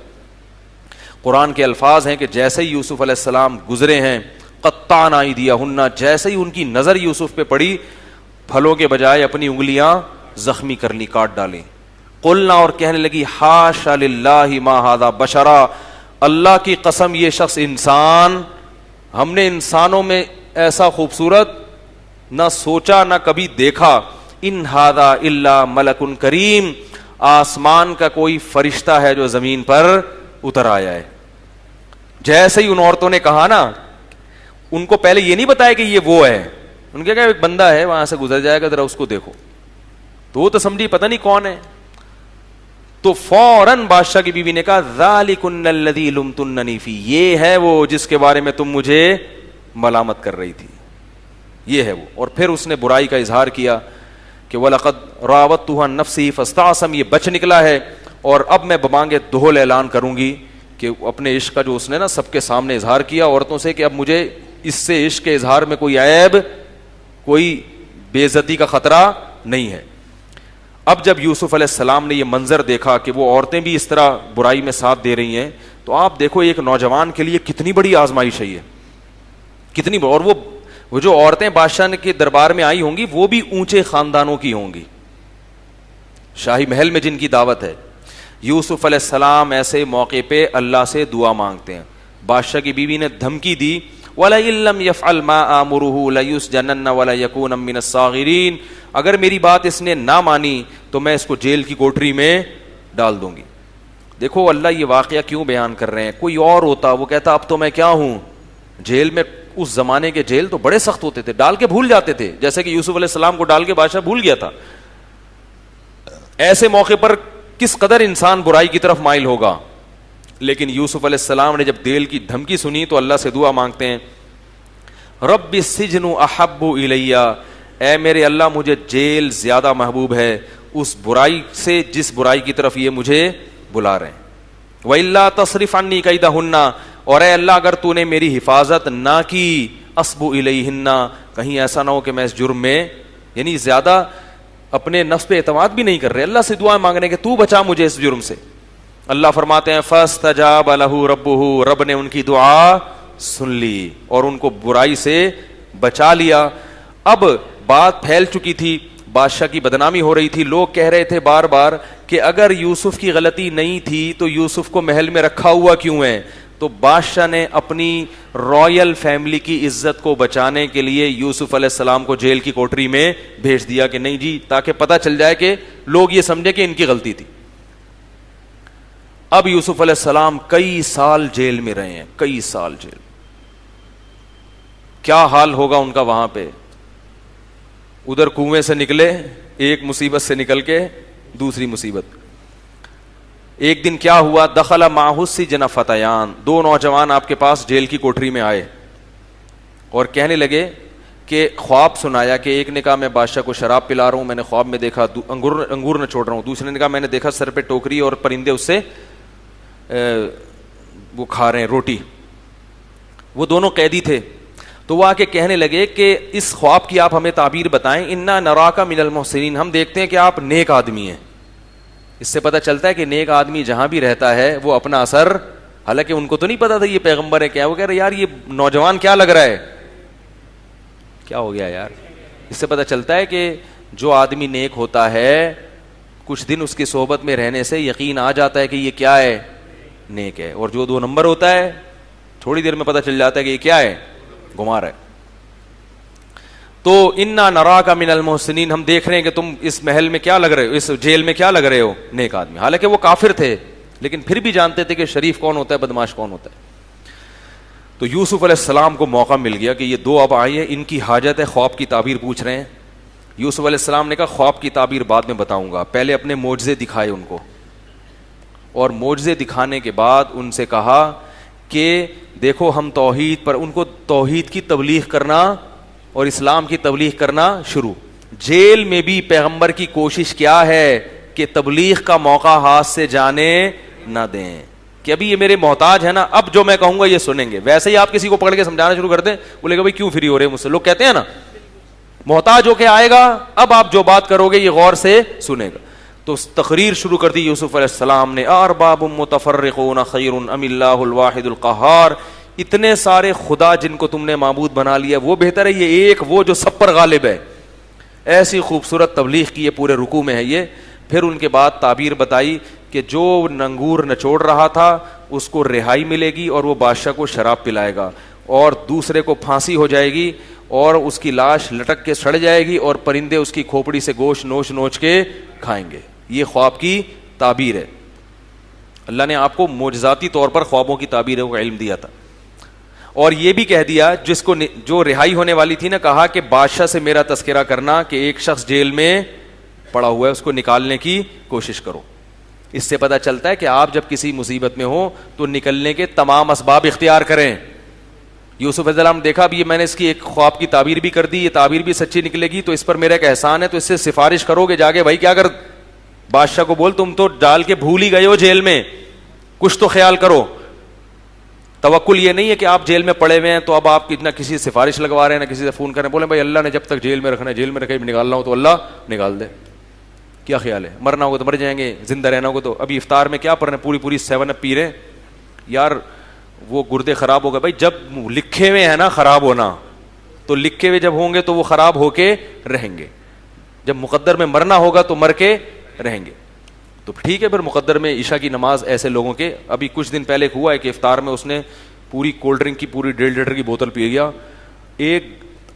قرآن کے الفاظ ہیں کہ جیسے ہی یوسف علیہ السلام گزرے ہیں, قطعنا ایدیہن, جیسے ہی ان کی نظر یوسف پہ پڑی, پھلوں کے بجائے اپنی انگلیاں زخمی کر لی, کاٹ ڈالیں. قلنا, اور کہنے لگی, حاشا للہ ما ھذا بشرا, اللہ کی قسم یہ شخص انسان, ہم نے انسانوں میں ایسا خوبصورت نہ سوچا نہ کبھی دیکھا. ان ھذا الا ملک کریم, آسمان کا کوئی فرشتہ ہے جو زمین پر اتر آیا ہے. جیسے ہی ان عورتوں نے کہا نا, ان کو پہلے یہ نہیں بتایا کہ یہ وہ ہے, ان کے کہا ایک بندہ ہے وہاں سے گزر جائے گا, ذرا اس کو دیکھو. تو وہ تو سمجھی پتہ نہیں کون ہے. تو فوراً بادشاہ کی بیوی نے کہا ذالکن الذی لمتننی فی, یہ ہے وہ جس کے بارے میں تم مجھے ملامت کر رہی تھی, یہ ہے وہ. اور پھر اس نے برائی کا اظہار کیا کہ وَلَقَدْ رَاوَدتُّهُ عَن نَفْسِهِ فَاسْتَعْصَمَ, یہ بچ نکلا ہے, اور اب میں بمانگے دہل اعلان کروں گی کہ اپنے عشق کا جو اس نے نا سب کے سامنے اظہار کیا عورتوں سے, کہ اب مجھے اس سے عشق کے اظہار میں کوئی عیب, کوئی بے عزتی کا خطرہ نہیں ہے. اب جب یوسف علیہ السلام نے یہ منظر دیکھا کہ وہ عورتیں بھی اس طرح برائی میں ساتھ دے رہی ہیں, تو آپ دیکھو ایک نوجوان کے لیے کتنی بڑی آزمائش ہے یہ, کتنی. اور وہ جو عورتیں بادشاہ کے دربار میں آئی ہوں گی وہ بھی اونچے خاندانوں کی ہوں گی, شاہی محل میں جن کی دعوت ہے. یوسف علیہ السلام ایسے موقع پہ اللہ سے دعا مانگتے ہیں. بادشاہ کی بیوی نے دھمکی دی وَلَئِن لَّمْ يَفْعَلْ مَا آمُرُهُ لَيُسْجَنَنَّ وَلَيَكُونَ مِنَ الصَّاغِرِينَ, اگر میری بات اس نے نہ مانی تو میں اس کو جیل کی کوٹری میں ڈال دوں گی. دیکھو اللہ یہ واقعہ کیوں بیان کر رہے ہیں, کوئی اور ہوتا وہ کہتا اب تو میں کیا ہوں جیل میں. اس زمانے کے جیل تو بڑے سخت ہوتے تھے, ڈال کے بھول جاتے تھے, جیسے کہ یوسف علیہ السلام کو ڈال کے بادشاہ بھول گیا تھا. ایسے موقع پر کس قدر انسان برائی کی طرف مائل ہوگا. لیکن یوسف علیہ السلام نے جب جیل کی دھمکی سنی تو اللہ سے دعا مانگتے ہیں رب السجن احب الی, اے میرے اللہ مجھے جیل زیادہ محبوب ہے اس برائی سے جس برائی کی طرف یہ مجھے بلا رہے ہیں. وَإِلَّا تَصْرِفْ عَنِّي كَيْدَهُنَّ, اور اے اللہ اگر تو نے میری حفاظت نہ کی, اصبو الیہن, کہیں ایسا نہ ہو کہ میں اس جرم میں, یعنی زیادہ اپنے نفس پہ اعتماد بھی نہیں کر رہے, اللہ سے دعا مانگ رہے ہیں کہ تو بچا مجھے اس جرم سے. اللہ فرماتے ہیں فَاسْتَجَابَ لَهُ رَبُّهُ, رب نے ان کی دعا سن لی اور ان کو برائی سے بچا لیا. اب بات پھیل چکی تھی, بادشاہ کی بدنامی ہو رہی تھی, لوگ کہہ رہے تھے بار بار کہ اگر یوسف کی غلطی نہیں تھی تو یوسف کو محل میں رکھا ہوا کیوں ہے. تو تو بادشاہ نے اپنی رائل فیملی کی عزت کو بچانے کے لیے یوسف علیہ السلام کو جیل کی کوٹری میں بھیج دیا کہ نہیں جی، تاکہ پتہ چل جائے کہ لوگ یہ سمجھے کہ ان کی غلطی تھی. اب یوسف علیہ السلام کئی سال جیل میں رہے ہیں، کئی سال جیل. کیا حال ہوگا ان کا وہاں پہ. ادھر کنویں سے نکلے، ایک مصیبت سے نکل کے دوسری مصیبت. ایک دن کیا ہوا، دخل معہ السجن فتیان، دو نوجوان آپ کے پاس جیل کی کوٹری میں آئے اور کہنے لگے کہ خواب سنایا کہ ایک نے کہا میں بادشاہ کو شراب پلا رہا ہوں، میں نے خواب میں دیکھا انگور نچوڑ رہا ہوں. دوسرے نے کہا میں نے دیکھا سر پہ ٹوکری اور پرندے اس سے وہ کھا رہے ہیں روٹی. وہ دونوں قیدی تھے. تو وہ آ کے کہنے لگے کہ اس خواب کی آپ ہمیں تعبیر بتائیں. انا نراک من المحسنین، ہم دیکھتے ہیں کہ آپ نیک آدمی ہیں. اس سے پتہ چلتا ہے کہ نیک آدمی جہاں بھی رہتا ہے وہ اپنا اثر، حالانکہ ان کو تو نہیں پتا تھا یہ پیغمبر ہے کیا. وہ کہہ رہے یار یہ نوجوان کیا لگ رہا ہے، کیا ہو گیا یار. اس سے پتہ چلتا ہے کہ جو آدمی نیک ہوتا ہے کچھ دن اس کی صحبت میں رہنے سے یقین آ جاتا ہے کہ یہ کیا ہے، نیک ہے. اور جو 2 نمبر ہوتا ہے تھوڑی دیر میں پتہ چل جاتا ہے کہ یہ کیا ہے، گھما رہا ہے. تو انا نراک من المحسنین، ہم دیکھ رہے ہیں کہ تم اس محل میں کیا لگ رہے ہو، اس جیل میں کیا لگ رہے ہو، نیک آدمی. حالانکہ وہ کافر تھے لیکن پھر بھی جانتے تھے کہ شریف کون ہوتا ہے، بدماش کون ہوتا ہے. تو یوسف علیہ السلام کو موقع مل گیا کہ یہ 2 اب آئے ہیں، ان کی حاجت ہے، خواب کی تعبیر پوچھ رہے ہیں. یوسف علیہ السلام نے کہا خواب کی تعبیر بعد میں بتاؤں گا، پہلے اپنے معجزے دکھائے ان کو. اور معجزے دکھانے کے بعد ان سے کہا کہ دیکھو ہم توحید پر، ان کو توحید کی تبلیغ کرنا اور اسلام کی تبلیغ کرنا شروع. جیل میں بھی پیغمبر کی کوشش کیا ہے کہ تبلیغ کا موقع ہاتھ سے جانے نہ دیں، کہ ابھی یہ میرے محتاج ہے نا، اب جو میں کہوں گا یہ سنیں گے. ویسے ہی آپ کسی کو پکڑ کے سمجھانا شروع کر دیں، بولے گا بھائی کیوں فری ہو رہے ہیں مجھ سے. لوگ کہتے ہیں نا محتاج ہو کے آئے گا، اب آپ جو بات کرو گے یہ غور سے سنے گا. تو تقریر شروع کر دی یوسف علیہ السلام نے. ارباب متفرقون خیر ام اللہ الواحد القہار، اتنے سارے خدا جن کو تم نے معبود بنا لیا وہ بہتر ہے یہ ایک وہ جو سب پر غالب ہے. ایسی خوبصورت تبلیغ کی ہے، پورے رکوع میں ہے یہ. پھر ان کے بعد تعبیر بتائی کہ جو انگور نچوڑ رہا تھا اس کو رہائی ملے گی اور وہ بادشاہ کو شراب پلائے گا، اور دوسرے کو پھانسی ہو جائے گی اور اس کی لاش لٹک کے سڑ جائے گی اور پرندے اس کی کھوپڑی سے گوشت نوچ نوچ کے کھائیں گے. یہ خواب کی تعبیر ہے. اللہ نے آپ کو معجزاتی طور پر خوابوں کی تعبیروں کا علم دیا تھا. اور یہ بھی کہہ دیا جس کو جو رہائی ہونے والی تھی نا، کہا کہ بادشاہ سے میرا تذکرہ کرنا کہ ایک شخص جیل میں پڑا ہوا ہے اس کو نکالنے کی کوشش کرو. اس سے پتہ چلتا ہے کہ آپ جب کسی مصیبت میں ہو تو نکلنے کے تمام اسباب اختیار کریں. یوسف علیہ السلام دیکھا اب یہ میں نے اس کی ایک خواب کی تعبیر بھی کر دی، یہ تعبیر بھی سچی نکلے گی تو اس پر میرا ایک احسان ہے، تو اس سے سفارش کرو گے جا کے بھائی کیا کر بادشاہ کو بول تم تو ڈال کے بھول ہی گئے ہو جیل میں، کچھ تو خیال کرو. توکل یہ نہیں ہے کہ آپ جیل میں پڑے ہوئے ہیں تو اب آپ نہ کسی سفارش لگوا رہے ہیں نہ کسی سے فون کریں، بولیں بھائی اللہ نے جب تک جیل میں رکھنا ہے جیل میں رکھے، نکالنا ہو تو اللہ نکال دے. کیا خیال ہے، مرنا ہوگا تو مر جائیں گے، زندہ رہنا ہوگا تو. ابھی افطار میں کیا پڑھ رہے ہیں، پوری 7 اپ پی رہے ہیں یار، وہ گردے خراب ہو گئے. بھائی جب لکھے ہوئے ہیں نا خراب ہونا، تو لکھے ہوئے جب ہوں گے تو وہ خراب ہو کے رہیں گے. جب مقدر میں مرنا ہوگا تو مر کے رہیں گے. تو ٹھیک ہے پھر مقدر میں عشاء کی نماز ایسے لوگوں کے. ابھی کچھ دن پہلے ہوا ہے کہ افطار میں اس نے پوری کولڈ ڈرنک کی پوری 1.5 لیٹر کی بوتل پی گیا، ایک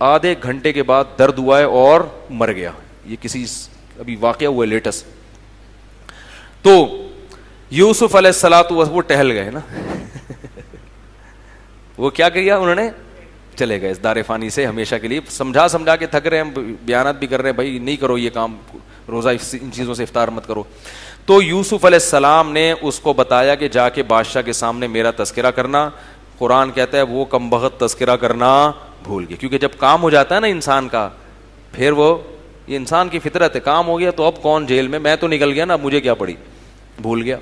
آدھے گھنٹے کے بعد درد ہوا ہے اور مر گیا. یہ کسی ابھی واقعہ ہوا ہے لیٹسٹ. تو یوسف علیہ السلام وہ ٹہل گئے نا وہ کیا کیا انہوں نے، چلے گئے اس دار فانی سے ہمیشہ کے لیے. سمجھا کے تھک رہے ہیں، بیانات بھی کر رہے ہیں بھائی نہیں کرو یہ کام، روزہ ان چیزوں سے افطار مت کرو. تو یوسف علیہ السلام نے اس کو بتایا کہ جا کے بادشاہ کے سامنے میرا تذکرہ کرنا. قرآن کہتا ہے وہ کم بخت تذکرہ کرنا بھول گئے، کیونکہ جب کام ہو جاتا ہے نا انسان کا پھر وہ، یہ انسان کی فطرت ہے، کام ہو گیا تو اب کون جیل میں تو نکل گیا نا، مجھے کیا پڑی، بھول گیا.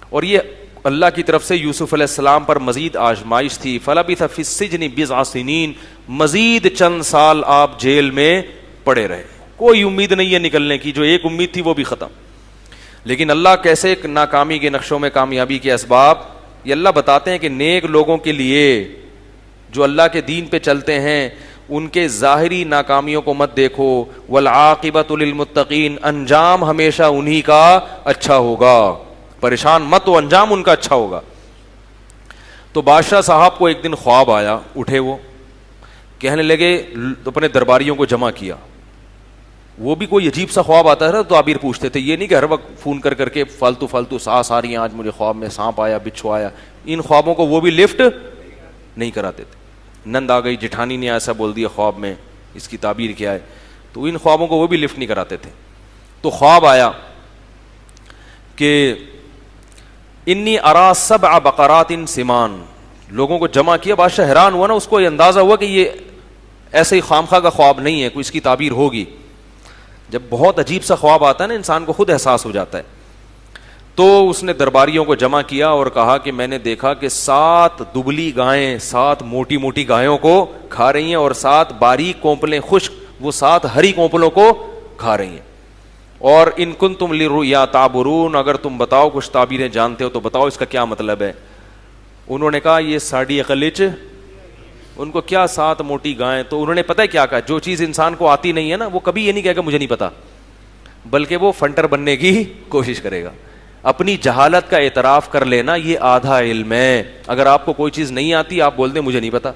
اور یہ اللہ کی طرف سے یوسف علیہ السلام پر مزید آزمائش تھی. فلبث فی السجن بضع سنین، مزید چند سال آپ جیل میں پڑے رہے. کوئی امید نہیں ہے نکلنے کی، جو ایک امید تھی وہ بھی ختم. لیکن اللہ کیسے ناکامی کے نقشوں میں کامیابی کے اسباب یہ اللہ بتاتے ہیں کہ نیک لوگوں کے لیے جو اللہ کے دین پہ چلتے ہیں ان کے ظاہری ناکامیوں کو مت دیکھو. والعاقبۃ للمتقین، انجام ہمیشہ انہی کا اچھا ہوگا. پریشان مت ہو، انجام ان کا اچھا ہوگا. تو بادشاہ صاحب کو ایک دن خواب آیا, اٹھے وہ, کہنے لگے, اپنے درباریوں کو جمع کیا. وہ بھی کوئی عجیب سا خواب آتا ہے تو تعبیر پوچھتے تھے, یہ نہیں کہ ہر وقت فون کر کر کے فالتو سانس آ رہی ہیں, آج مجھے خواب میں سانپ آیا, بچھو آیا. ان خوابوں کو وہ بھی لفٹ نہیں کراتے تھے. نند آ گئی, جٹھانی نے ایسا بول دیا خواب میں, اس کی تعبیر کیا ہے, تو ان خوابوں کو وہ بھی لفٹ نہیں کراتے تھے. تو خواب آیا کہ انی ارا سبع بقرات سمان. لوگوں کو جمع کیا, بادشاہ حیران ہوا نا, اس کو یہ اندازہ ہوا کہ یہ ایسے ہی خامخواہ کا خواب نہیں ہے, کوئی اس کی تعبیر ہوگی. جب بہت عجیب سا خواب آتا ہے نا, انسان کو خود احساس ہو جاتا ہے. تو اس نے درباریوں کو جمع کیا اور کہا کہ میں نے دیکھا کہ 7 دبلی گائیں 7 موٹی موٹی گایوں کو کھا رہی ہیں, اور 7 باریک کونپلیں خشک وہ 7 ہری کونپلوں کو کھا رہی ہیں. اور ان کنتم للرؤیا تعبرون, اگر تم بتاؤ کچھ تعبیریں جانتے ہو تو بتاؤ اس کا کیا مطلب ہے. انہوں نے کہا یہ ساڑی عقلچ, ان کو کیا 7 موٹی گائیں. تو انہوں نے پتہ ہے کیا کہا, جو چیز انسان کو آتی نہیں ہے نا, وہ کبھی یہ نہیں کہے گا مجھے نہیں پتا, بلکہ وہ فنٹر بننے کی کوشش کرے گا. اپنی جہالت کا اعتراف کر لینا یہ آدھا علم ہے. اگر آپ کو کوئی چیز نہیں آتی آپ بول دیں مجھے نہیں پتا,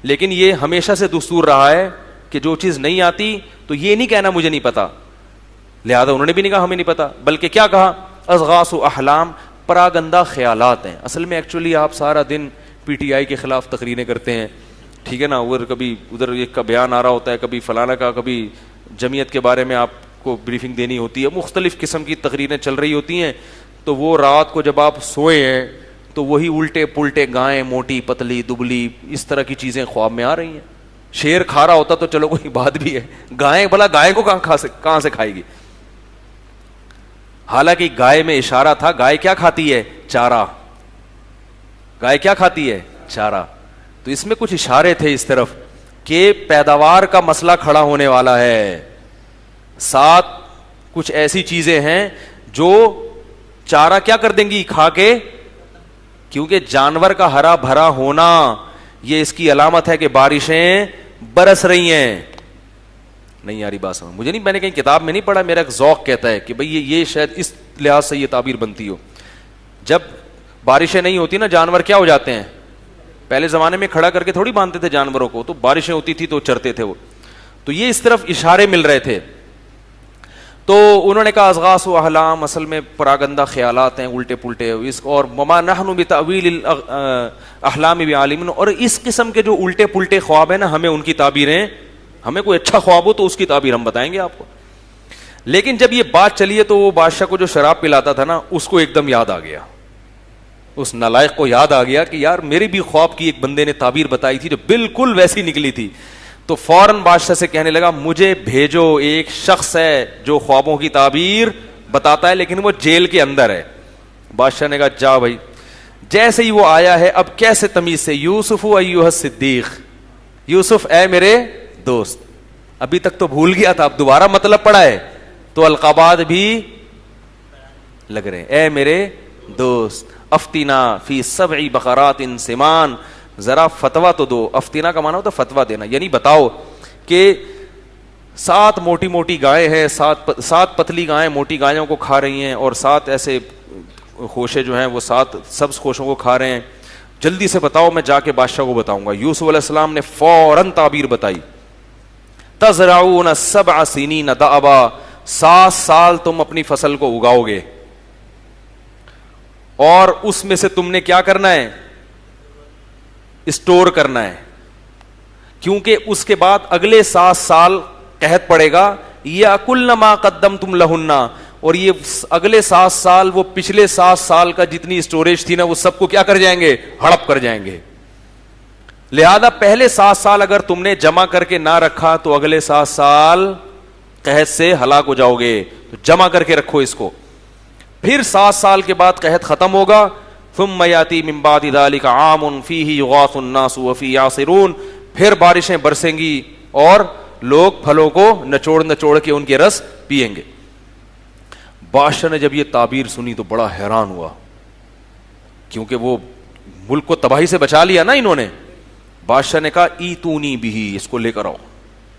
لیکن یہ ہمیشہ سے دستور رہا ہے کہ جو چیز نہیں آتی تو یہ نہیں کہنا مجھے نہیں پتا. لہذا انہوں نے بھی نہیں کہا ہمیں نہیں پتا, بلکہ کیا کہا, اضغاث احلام, پراگندہ خیالات ہیں. اصل میں ایکچولی آپ سارا دن پی ٹی آئی کے خلاف تقریریں کرتے ہیں, ٹھیک ہے نا, ادھر کبھی ادھر ایک کا بیان آ رہا ہوتا ہے, کبھی فلانا کا, کبھی جمعیت کے بارے میں آپ کو بریفنگ دینی ہوتی ہے, مختلف قسم کی تقریریں چل رہی ہوتی ہیں. تو وہ رات کو جب آپ سوئے ہیں تو وہی الٹے پلٹے گائیں, موٹی پتلی دبلی, اس طرح کی چیزیں خواب میں آ رہی ہیں. شیر کھا رہا ہوتا تو چلو کوئی بات بھی ہے, گائیں بھلا گائے کو کہاں سے کھائے گی. حالانکہ گائے میں اشارہ تھا, گائے کیا کھاتی ہے, چارہ. گائے کیا کھاتی ہے, چارہ. تو اس میں کچھ اشارے تھے اس طرف کہ پیداوار کا مسئلہ کھڑا ہونے والا ہے. 7 کچھ ایسی چیزیں ہیں جو چارہ کیا کر دیں گی, کھا کے, کیونکہ جانور کا ہرا بھرا ہونا یہ اس کی علامت ہے کہ بارشیں برس رہی ہیں. نہیں یاری بات سمجھ, مجھے نہیں, میں نے کہیں کتاب میں نہیں پڑھا, میرا ایک ذوق کہتا ہے کہ بھئی یہ شاید اس لحاظ سے یہ تعبیر بنتی ہو. جب بارشیں نہیں ہوتی نا, جانور کیا ہو جاتے ہیں, پہلے زمانے میں کھڑا کر کے تھوڑی باندھتے تھے جانوروں کو, تو بارشیں ہوتی تھی تو چرتے تھے وہ. تو یہ اس طرف اشارے مل رہے تھے. تو انہوں نے کہا اضغاث و احلام, اصل میں پراگندہ خیالات ہیں الٹے پلٹے, اس اور وما نحن بتاویل الاحلام بعالمین, اور اس قسم کے جو الٹے پلٹے خواب ہیں نا, ہمیں ان کی تعبیریں, ہمیں کوئی اچھا خواب ہو تو اس کی تعبیر ہم بتائیں گے آپ کو. لیکن جب یہ بات چلی ہے تو وہ بادشاہ کو جو شراب پلاتا تھا نا, اس کو ایک دم یاد آ گیا, اس نالائق کو یاد آ گیا کہ یار میری بھی خواب کی ایک بندے نے تعبیر بتائی تھی جو بالکل ویسی نکلی تھی. تو فوراً بادشاہ سے کہنے لگا مجھے بھیجو, ایک شخص ہے جو خوابوں کی تعبیر بتاتا ہے لیکن وہ جیل کے اندر ہے. بادشاہ نے کہا جا بھائی. جیسے ہی وہ آیا ہے, اب کیسے تمیز سے, یوسف ایھا الصدیق, یوسف اے میرے دوست. ابھی تک تو بھول گیا تھا, اب دوبارہ مطلب پڑا ہے تو القابات بھی لگ رہے, اے میرے دوست, افتینا فی 7 بقرات سمان, ذرا فتوا تو دو. افتینا کا معنی ہوتا ہے فتوا دینا, یعنی بتاؤ کہ 7 موٹی موٹی گائیں ہیں, 7 پتلی گائیں موٹی گایوں کو کھا رہی ہیں, اور 7 ایسے خوشے جو ہیں وہ 7 سبز خوشوں کو کھا رہے ہیں, جلدی سے بتاؤ, میں جا کے بادشاہ کو بتاؤں گا. یوسف علیہ السلام نے فوراً تعبیر بتائی, تزرعون 7 سنین دأبا, 7 سال تم اپنی فصل کو اگاؤ گے, اور اس میں سے تم نے کیا کرنا ہے, اسٹور کرنا ہے, کیونکہ اس کے بعد اگلے 7 سال قحط پڑے گا. یاکلن ما قدمتم لہن, اور یہ اگلے 7 سال وہ پچھلے 7 سال کا جتنی اسٹوریج تھی نا وہ سب کو کیا کر جائیں گے, ہڑپ کر جائیں گے. لہذا پہلے 7 سال اگر تم نے جمع کر کے نہ رکھا تو اگلے 7 سال قحط سے ہلاک ہو جاؤ گے, تو جمع کر کے رکھو اس کو. پھر 7 سال کے بعد قحط ختم ہوگا. ثم یاتی من بعد ذلک عام فیہ یغاث الناس وفیہ یعصرون, پھر بارشیں برسیں گی اور لوگ پھلوں کو نچوڑ نچوڑ کے ان کے رس پیئیں گے. بادشاہ نے جب یہ تعبیر سنی تو بڑا حیران ہوا, کیونکہ وہ ملک کو تباہی سے بچا لیا نا انہوں نے. بادشاہ نے کہا ایتونی بھی, اس کو لے کر آؤ,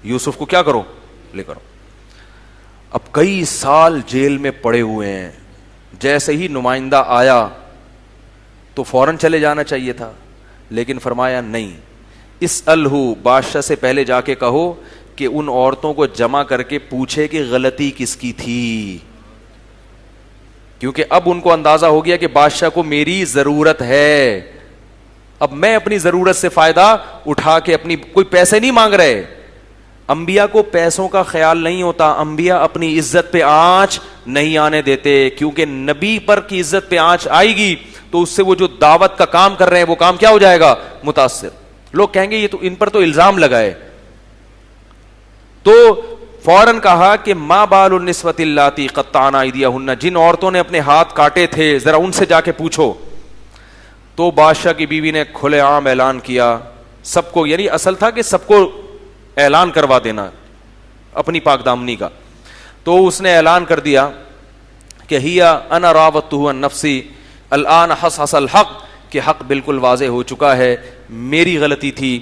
یوسف کو کیا کرو, لے کر آؤ. اب کئی سال جیل میں پڑے ہوئے ہیں, جیسے ہی نمائندہ آیا تو فوراً چلے جانا چاہیے تھا، لیکن فرمایا نہیں، اسألہ، بادشاہ سے پہلے جا کے کہو کہ ان عورتوں کو جمع کر کے پوچھے کہ غلطی کس کی تھی، کیونکہ اب ان کو اندازہ ہو گیا کہ بادشاہ کو میری ضرورت ہے، اب میں اپنی ضرورت سے فائدہ اٹھا کے اپنی، کوئی پیسے نہیں مانگ رہے، انبیاء کو پیسوں کا خیال نہیں ہوتا، انبیاء اپنی عزت پہ آنچ نہیں آنے دیتے، کیونکہ نبی پر کی عزت پہ آنچ آئے گی تو اس سے وہ جو دعوت کا کام کر رہے ہیں وہ کام کیا ہو جائے گا؟ متاثر، لوگ کہیں گے یہ تو ان پر تو الزام لگائے، تو فوراً کہا کہ ما بال النسوۃ اللاتی قطعن ایدیہن، جن عورتوں نے اپنے ہاتھ کاٹے تھے ذرا ان سے جا کے پوچھو۔ تو بادشاہ کی بیوی نے کھلے عام اعلان کیا سب کو، یعنی اصل تھا کہ سب کو اعلان کروا دینا اپنی پاک دامنی کا، تو اس نے اعلان کر دیا کہ ہیا انا راودتہ عن نفسی الان حصحص الحق، کہ حق بالکل واضح ہو چکا ہے، میری غلطی تھی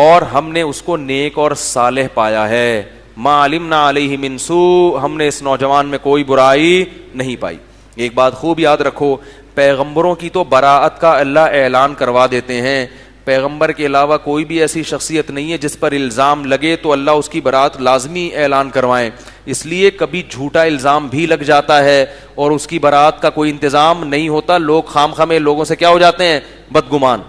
اور ہم نے اس کو نیک اور صالح پایا ہے، ما علمنا علیہ من سوء، ہم نے اس نوجوان میں کوئی برائی نہیں پائی۔ ایک بات خوب یاد رکھو، پیغمبروں کی تو براءت کا اللہ اعلان کروا دیتے ہیں، پیغمبر کے علاوہ کوئی بھی ایسی شخصیت نہیں ہے جس پر الزام لگے تو اللہ اس کی براءت لازمی اعلان کروائیں، اس لیے کبھی جھوٹا الزام بھی لگ جاتا ہے اور اس کی براءت کا کوئی انتظام نہیں ہوتا، لوگ خام خامے لوگوں سے کیا ہو جاتے ہیں؟ بدگمان۔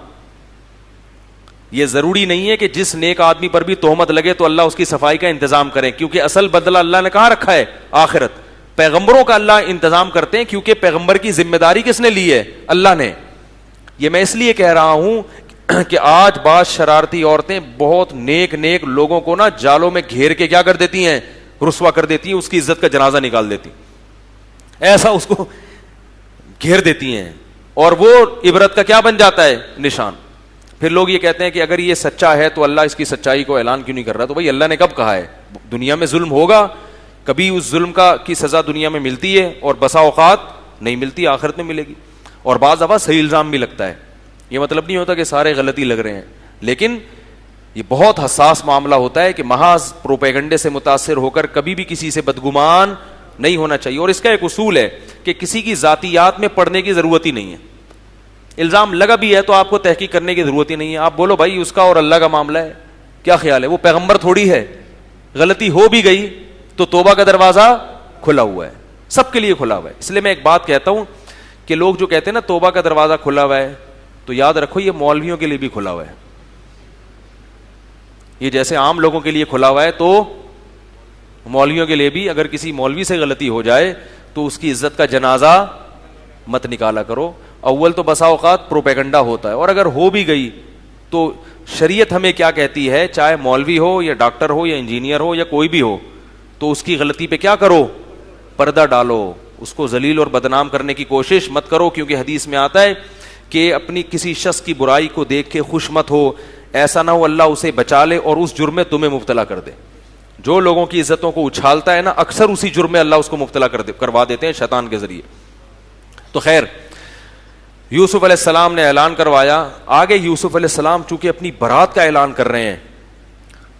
یہ ضروری نہیں ہے کہ جس نیک آدمی پر بھی تہمت لگے تو اللہ اس کی صفائی کا انتظام کرے، کیونکہ اصل بدلہ اللہ نے کہاں رکھا ہے؟ آخرت۔ پیغمبروں کا اللہ انتظام کرتے ہیں کیونکہ پیغمبر کی ذمہ داری کس نے لی ہے؟ اللہ نے۔ یہ میں اس لیے کہہ رہا ہوں کہ آج بعض شرارتی عورتیں بہت نیک لوگوں کو نا جالوں میں گھیر کے کیا کر دیتی ہیں؟ رسوا کر دیتی ہیں، اس کی عزت کا جنازہ نکال دیتی، ایسا اس کو گھیر دیتی ہیں، اور وہ عبرت کا کیا بن جاتا ہے؟ نشان۔ پھر لوگ یہ کہتے ہیں کہ اگر یہ سچا ہے تو اللہ اس کی سچائی کو اعلان کیوں نہیں کر رہا؟ تو بھائی اللہ نے کب کہا ہے؟ دنیا میں ظلم ہوگا، کبھی اس ظلم کی سزا دنیا میں ملتی ہے اور بسا اوقات نہیں ملتی، آخرت میں ملے گی، اور بعض دفعہ صحیح الزام بھی لگتا ہے۔ یہ مطلب نہیں ہوتا کہ سارے غلطی لگ رہے ہیں، لیکن یہ بہت حساس معاملہ ہوتا ہے کہ محض پروپیگنڈے سے متاثر ہو کر کبھی بھی کسی سے بدگمان نہیں ہونا چاہیے، اور اس کا ایک اصول ہے کہ کسی کی ذاتیات میں پڑھنے کی ضرورت ہی نہیں ہے، الزام لگا بھی ہے تو آپ کو تحقیق کرنے کی ضرورت ہی نہیں ہے، آپ بولو بھائی اس کا اور اللہ کا معاملہ ہے، کیا خیال ہے؟ وہ پیغمبر تھوڑی ہے، غلطی ہو بھی گئی تو توبہ کا دروازہ کھلا ہوا ہے، سب کے لیے کھلا ہوا ہے۔ اس لیے میں ایک بات کہتا ہوں کہ لوگ جو کہتے ہیں نا توبہ کا دروازہ کھلا ہوا ہے، تو یاد رکھو یہ مولویوں کے لیے بھی کھلا ہوا ہے، یہ جیسے عام لوگوں کے لیے کھلا ہوا ہے تو مولویوں کے لیے بھی، اگر کسی مولوی سے غلطی ہو جائے تو اس کی عزت کا جنازہ مت نکالا کرو، اول تو بسا اوقات پروپیگنڈا ہوتا ہے، اور اگر ہو بھی گئی تو شریعت ہمیں کیا کہتی ہے؟ چاہے مولوی ہو یا ڈاکٹر ہو یا انجینئر ہو یا کوئی بھی ہو، تو اس کی غلطی پہ کیا کرو؟ پردہ ڈالو، اس کو ذلیل اور بدنام کرنے کی کوشش مت کرو، کیونکہ حدیث میں آتا ہے کہ اپنی کسی شخص کی برائی کو دیکھ کے خوش مت ہو، ایسا نہ ہو اللہ اسے بچا لے اور اس جرم میں تمہیں مبتلا کر دے۔ جو لوگوں کی عزتوں کو اچھالتا ہے نا، اکثر اسی جرم میں اللہ اس کو مبتلا کروا دیتے ہیں شیطان کے ذریعے۔ تو خیر، یوسف علیہ السلام نے اعلان کروایا، آگے یوسف علیہ السلام چونکہ اپنی برات کا اعلان کر رہے ہیں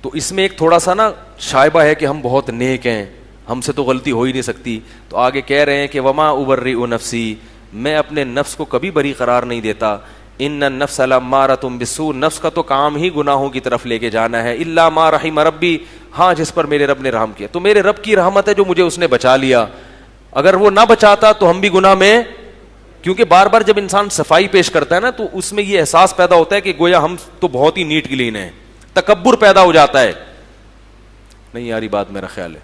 تو اس میں ایک تھوڑا سا نا شائبہ ہے کہ ہم بہت نیک ہیں، ہم سے تو غلطی ہو ہی نہیں سکتی، تو آگے کہہ رہے ہیں کہ وما ابرئ نفسی، میں اپنے نفس کو کبھی بری قرار نہیں دیتا، ان النفس لامارۃ بالسوء، نفس کا تو کام ہی گناہوں کی طرف لے کے جانا ہے، الا ما رحم ربی، ہاں جس پر میرے رب نے رحم کیا، تو میرے رب کی رحمت ہے جو مجھے اس نے بچا لیا، اگر وہ نہ بچاتا تو ہم بھی گناہ میں، کیونکہ بار بار جب انسان صفائی پیش کرتا ہے نا تو اس میں یہ احساس پیدا ہوتا ہے کہ گویا ہم تو بہت ہی نیٹ کلین ہیں، تکبر پیدا ہو جاتا ہے، نہیں یاری بات میرا خیال ہے۔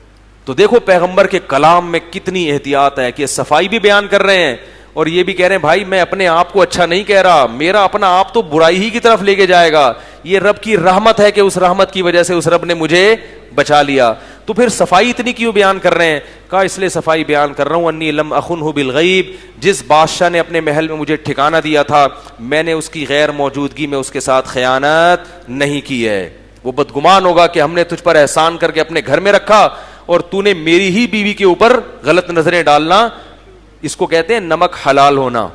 تو دیکھو پیغمبر کے کلام میں کتنی احتیاط ہے کہ صفائی بھی بیان کر رہے ہیں اور یہ بھی کہہ رہے ہیں بھائی میں اپنے آپ کو اچھا نہیں کہہ رہا، میرا اپنا آپ تو برائی ہی کی طرف لے کے جائے گا، یہ رب کی رحمت ہے کہ اس رحمت کی وجہ سے اس رب نے مجھے بچا لیا۔ تو پھر صفائی اتنی کیوں بیان کر رہے ہیں؟ کہا اس لیے صفائی بیان کر رہا ہوں انی لم اخنہ بالغیب، جس بادشاہ نے اپنے محل میں مجھے ٹھکانہ دیا تھا میں نے اس کی غیر موجودگی میں اس کے ساتھ خیانت نہیں کی ہے، وہ بدگمان ہوگا کہ ہم نے تجھ پر احسان کر کے اپنے گھر میں رکھا اور تو نے میری ہی بیوی کے اوپر غلط نظریں ڈالنا، اس کو کہتے ہیں نمک حلال ہونا۔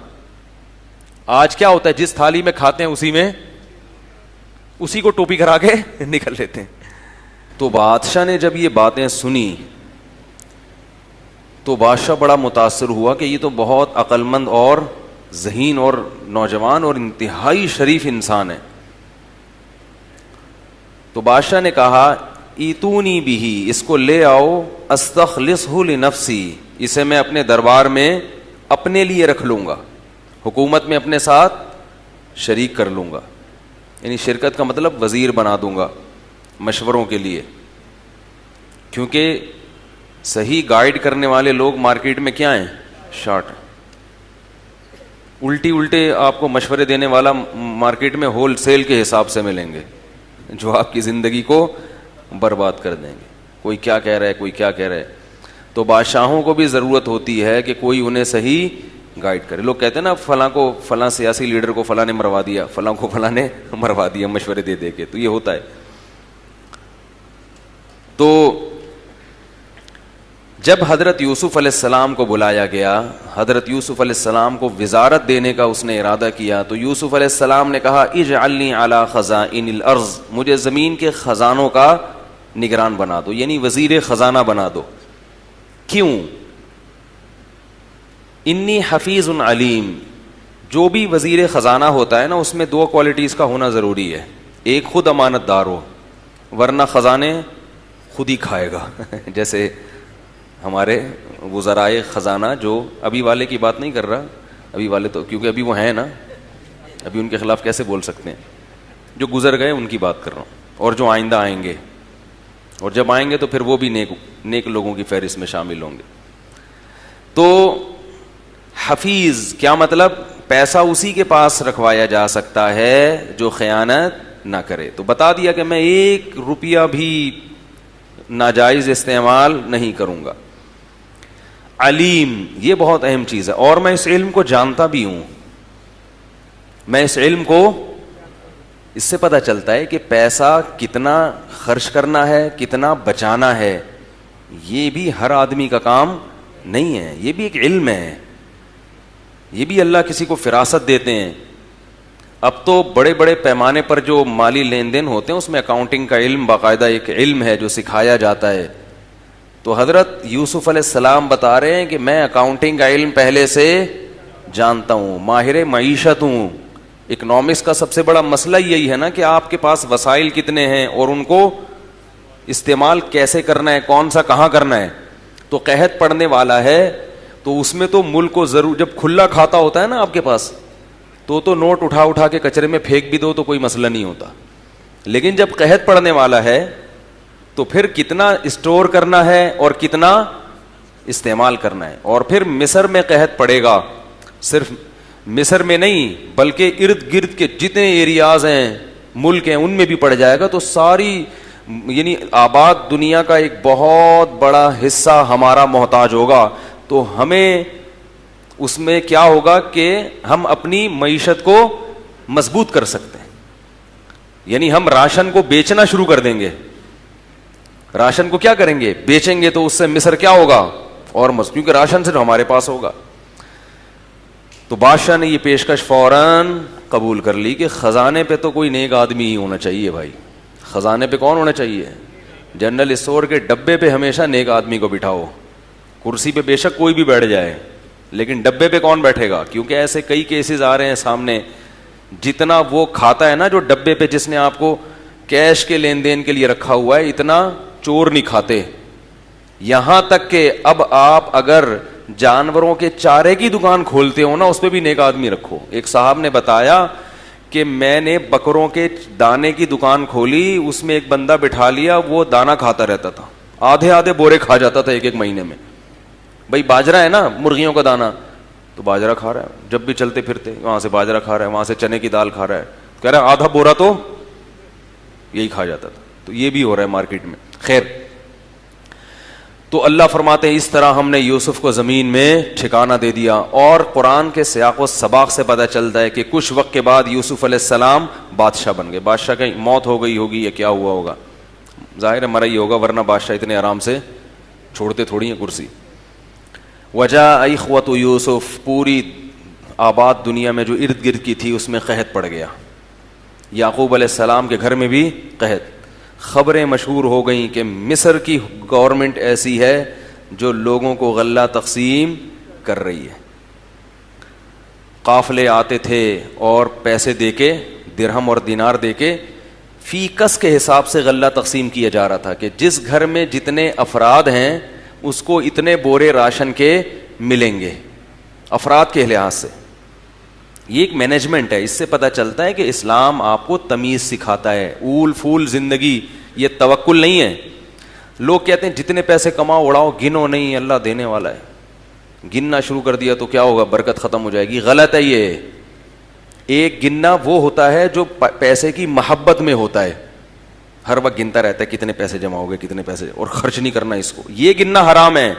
آج کیا ہوتا ہے جس تھالی میں کھاتے ہیں اسی کو ٹوپی کرا کے نکل لیتے ہیں۔ تو بادشاہ نے جب یہ باتیں سنی تو بادشاہ بڑا متاثر ہوا کہ یہ تو بہت عقل مند اور ذہین اور نوجوان اور انتہائی شریف انسان ہے. تو بادشاہ نے کہا ایتونی بھی، اس کو لے آؤ، استخلصہ لنفسی، اسے میں اپنے دربار میں اپنے لیے رکھ لوں گا، حکومت میں اپنے ساتھ شریک کر لوں گا. یعنی شرکت کا مطلب وزیر بنا دوں گا مشوروں کے لیے. کیونکہ صحیح گائیڈ کرنے والے لوگ مارکیٹ میں کیا ہیں؟ شارٹ. الٹے آپ کو مشورے دینے والا مارکیٹ میں ہول سیل کے حساب سے ملیں گے، جو آپ کی زندگی کو برباد کر دیں گے. کوئی کیا کہہ رہا ہے، کوئی کیا کہہ رہا ہے. تو بادشاہوں کو بھی ضرورت ہوتی ہے کہ کوئی انہیں صحیح گائیڈ کرے. لوگ کہتے ہیں نا فلاں کو، فلاں سیاسی لیڈر کو فلاں نے مروا دیا، فلاں کو فلاں نے مروا دیا مشورے دے دے کے. تو یہ ہوتا ہے. تو جب حضرت یوسف علیہ السلام کو بلایا گیا، حضرت یوسف علیہ السلام کو وزارت دینے کا اس نے ارادہ کیا، تو یوسف علیہ السلام نے کہا اجعلنی علی خزائن الارض، مجھے زمین کے خزانوں کا نگران بنا دو، یعنی وزیر خزانہ بنا دو. کیوں؟ انی حفیظ علیم. جو بھی وزیر خزانہ ہوتا ہے نا، اس میں دو کوالٹیز کا ہونا ضروری ہے. ایک خود امانت دار ہو، ورنہ خزانے خود ہی کھائے گا. جیسے ہمارے وزرائے خزانہ، جو ابھی والے کی بات نہیں کر رہا، ابھی والے تو کیونکہ ابھی وہ ہیں نا، ابھی ان کے خلاف کیسے بول سکتے ہیں. جو گزر گئے ان کی بات کر رہا ہوں، اور جو آئندہ آئیں گے، اور جب آئیں گے تو پھر وہ بھی نیک لوگوں کی فہرست میں شامل ہوں گے. تو حفیظ کیا مطلب؟ پیسہ اسی کے پاس رکھوایا جا سکتا ہے جو خیانت نہ کرے. تو بتا دیا کہ میں 1 روپیہ بھی ناجائز استعمال نہیں کروں گا. علیم، یہ بہت اہم چیز ہے. اور میں اس علم کو جانتا بھی ہوں. میں اس علم کو، اس سے پتہ چلتا ہے کہ پیسہ کتنا خرچ کرنا ہے، کتنا بچانا ہے. یہ بھی ہر آدمی کا کام نہیں ہے، یہ بھی ایک علم ہے. یہ بھی اللہ کسی کو فراست دیتے ہیں. اب تو بڑے بڑے پیمانے پر جو مالی لین دین ہوتے ہیں، اس میں اکاؤنٹنگ کا علم باقاعدہ ایک علم ہے جو سکھایا جاتا ہے. تو حضرت یوسف علیہ السلام بتا رہے ہیں کہ میں اکاؤنٹنگ کا علم پہلے سے جانتا ہوں، ماہر معیشت ہوں. اکنامکس کا سب سے بڑا مسئلہ یہی ہے نا کہ آپ کے پاس وسائل کتنے ہیں اور ان کو استعمال کیسے کرنا ہے، کون سا کہاں کرنا ہے. تو قحط پڑنے والا ہے تو اس میں تو ملک کو ضرور، جب کھلا کھاتا ہوتا ہے نا آپ کے پاس، تو نوٹ اٹھا کے کچرے میں پھینک بھی دو تو کوئی مسئلہ نہیں ہوتا. لیکن جب قحط پڑنے والا ہے تو پھر کتنا اسٹور کرنا ہے اور کتنا استعمال کرنا ہے. اور پھر مصر میں قحط پڑے گا، صرف مصر میں نہیں بلکہ ارد گرد کے جتنے ایریاز ہیں، ملک ہیں، ان میں بھی پڑ جائے گا. تو ساری یعنی آباد دنیا کا ایک بہت بڑا حصہ ہمارا محتاج ہوگا. تو ہمیں اس میں کیا ہوگا کہ ہم اپنی معیشت کو مضبوط کر سکتے ہیں. یعنی ہم راشن کو بیچنا شروع کر دیں گے. راشن کو کیا کریں گے؟ بیچیں گے. تو اس سے مصر کیا ہوگا؟ اور کیونکہ راشن سے ہمارے پاس ہوگا. تو بادشاہ نے یہ پیشکش فوراً قبول کر لی کہ خزانے پہ تو کوئی نیک آدمی ہی ہونا چاہیے. بھائی خزانے پہ کون ہونا چاہیے؟ جنرل اسٹور کے ڈبے پہ ہمیشہ نیک آدمی کو بٹھاؤ. کرسی پہ بے شک کوئی بھی بیٹھ جائے، لیکن ڈبے پہ کون بیٹھے گا؟ کیونکہ ایسے کئی کیسز آ رہے ہیں سامنے. جتنا وہ کھاتا ہے نا جو ڈبے پہ، جس نے آپ کو کیش کے لین دین کے لیے رکھا ہوا ہے، اتنا چور نہیں کھاتے. یہاں تک کہ اب آپ اگر جانوروں کے چارے کی دکان کھولتے ہو نا، اس پہ بھی نیک آدمی رکھو. ایک صاحب نے بتایا کہ میں نے بکروں کے دانے کی دکان کھولی، اس میں ایک بندہ بٹھا لیا، وہ دانا کھاتا رہتا تھا، آدھے بورے کھا جاتا تھا ایک مہینے میں. بھائی باجرہ ہے نا مرغیوں کا دانا، تو باجرہ کھا رہا ہے، جب بھی چلتے پھرتے وہاں سے باجرہ کھا رہا ہے، وہاں سے چنے کی دال کھا رہا ہے. کہہ رہا ہے آدھا بورا تو یہی کھا جاتا تھا. تو یہ بھی ہو رہا ہے مارکیٹ میں. خیر، تو اللہ فرماتے ہیں اس طرح ہم نے یوسف کو زمین میں ٹھکانہ دے دیا. اور قرآن کے سیاق و سباق سے پتہ چلتا ہے کہ کچھ وقت کے بعد یوسف علیہ السلام بادشاہ بن گئے. بادشاہ کی موت ہو گئی ہوگی یا کیا ہوا ہوگا، ظاہر ہے مرا ہی ہوگا، ورنہ بادشاہ اتنے آرام سے چھوڑتے تھوڑی ہیں کرسی. وجاء اخوۃ یوسف، پوری آباد دنیا میں جو ارد گرد کی تھی اس میں قحط پڑ گیا. یعقوب علیہ السلام کے گھر میں بھی قحط. خبریں مشہور ہو گئیں کہ مصر کی گورنمنٹ ایسی ہے جو لوگوں کو غلہ تقسیم کر رہی ہے. قافلے آتے تھے اور پیسے دے کے, درہم اور دینار دے کے فی کس کے حساب سے غلہ تقسیم کیا جا رہا تھا کہ جس گھر میں جتنے افراد ہیں اس کو اتنے بورے راشن کے ملیں گے, افراد کے لحاظ سے. یہ ایک مینجمنٹ ہے. اس سے پتہ چلتا ہے کہ اسلام آپ کو تمیز سکھاتا ہے. اول پھول زندگی یہ توکل نہیں ہے. لوگ کہتے ہیں جتنے پیسے کماؤ اڑاؤ, گنو نہیں, اللہ دینے والا ہے. گننا شروع کر دیا تو کیا ہوگا, برکت ختم ہو جائے گی. غلط ہے یہ. ایک گننا وہ ہوتا ہے جو پیسے کی محبت میں ہوتا ہے, ہر وقت گنتا رہتا ہے کتنے پیسے جمع ہو گئے کتنے پیسے, اور خرچ نہیں کرنا اس کو. یہ گننا حرام ہے.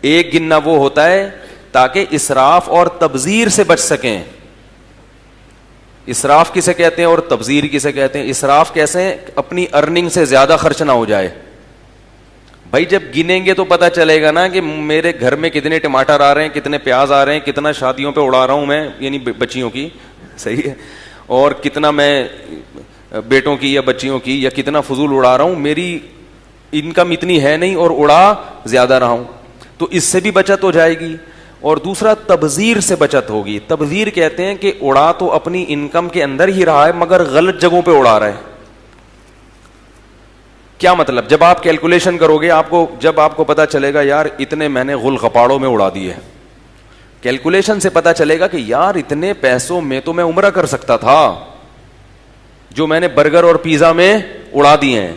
ایک گننا وہ ہوتا ہے تاکہ اسراف اور تبذیر سے بچ سکیں. اسراف کسے کہتے ہیں اور تبذیر کسے کہتے ہیں؟ اسراف کیسے؟ اپنی ارننگ سے زیادہ خرچ نہ ہو جائے. بھائی جب گنیں گے تو پتہ چلے گا نا کہ میرے گھر میں کتنے ٹماٹر آ رہے ہیں, کتنے پیاز آ رہے ہیں, کتنا شادیوں پہ اڑا رہا ہوں میں, یعنی بچیوں کی, صحیح ہے, اور کتنا میں بیٹوں کی یا بچیوں کی یا کتنا فضول اڑا رہا ہوں. میری انکم اتنی ہے نہیں اور اڑا زیادہ رہا ہوں, تو اس سے بھی بچت ہو جائے گی. اور دوسرا تبذیر سے بچت ہوگی. تبذیر کہتے ہیں کہ اڑا تو اپنی انکم کے اندر ہی رہا ہے مگر غلط جگہوں پہ اڑا رہا ہے. کیا مطلب؟ جب آپ کیلکولیشن کرو گے, جب آپ کو پتا چلے گا یار اتنے میں نے غل غپاڑوں میں اڑا دیے, کیلکولیشن سے پتا چلے گا کہ یار اتنے پیسوں میں تو میں عمرہ کر سکتا تھا جو میں نے برگر اور پیزا میں اڑا دیے ہیں.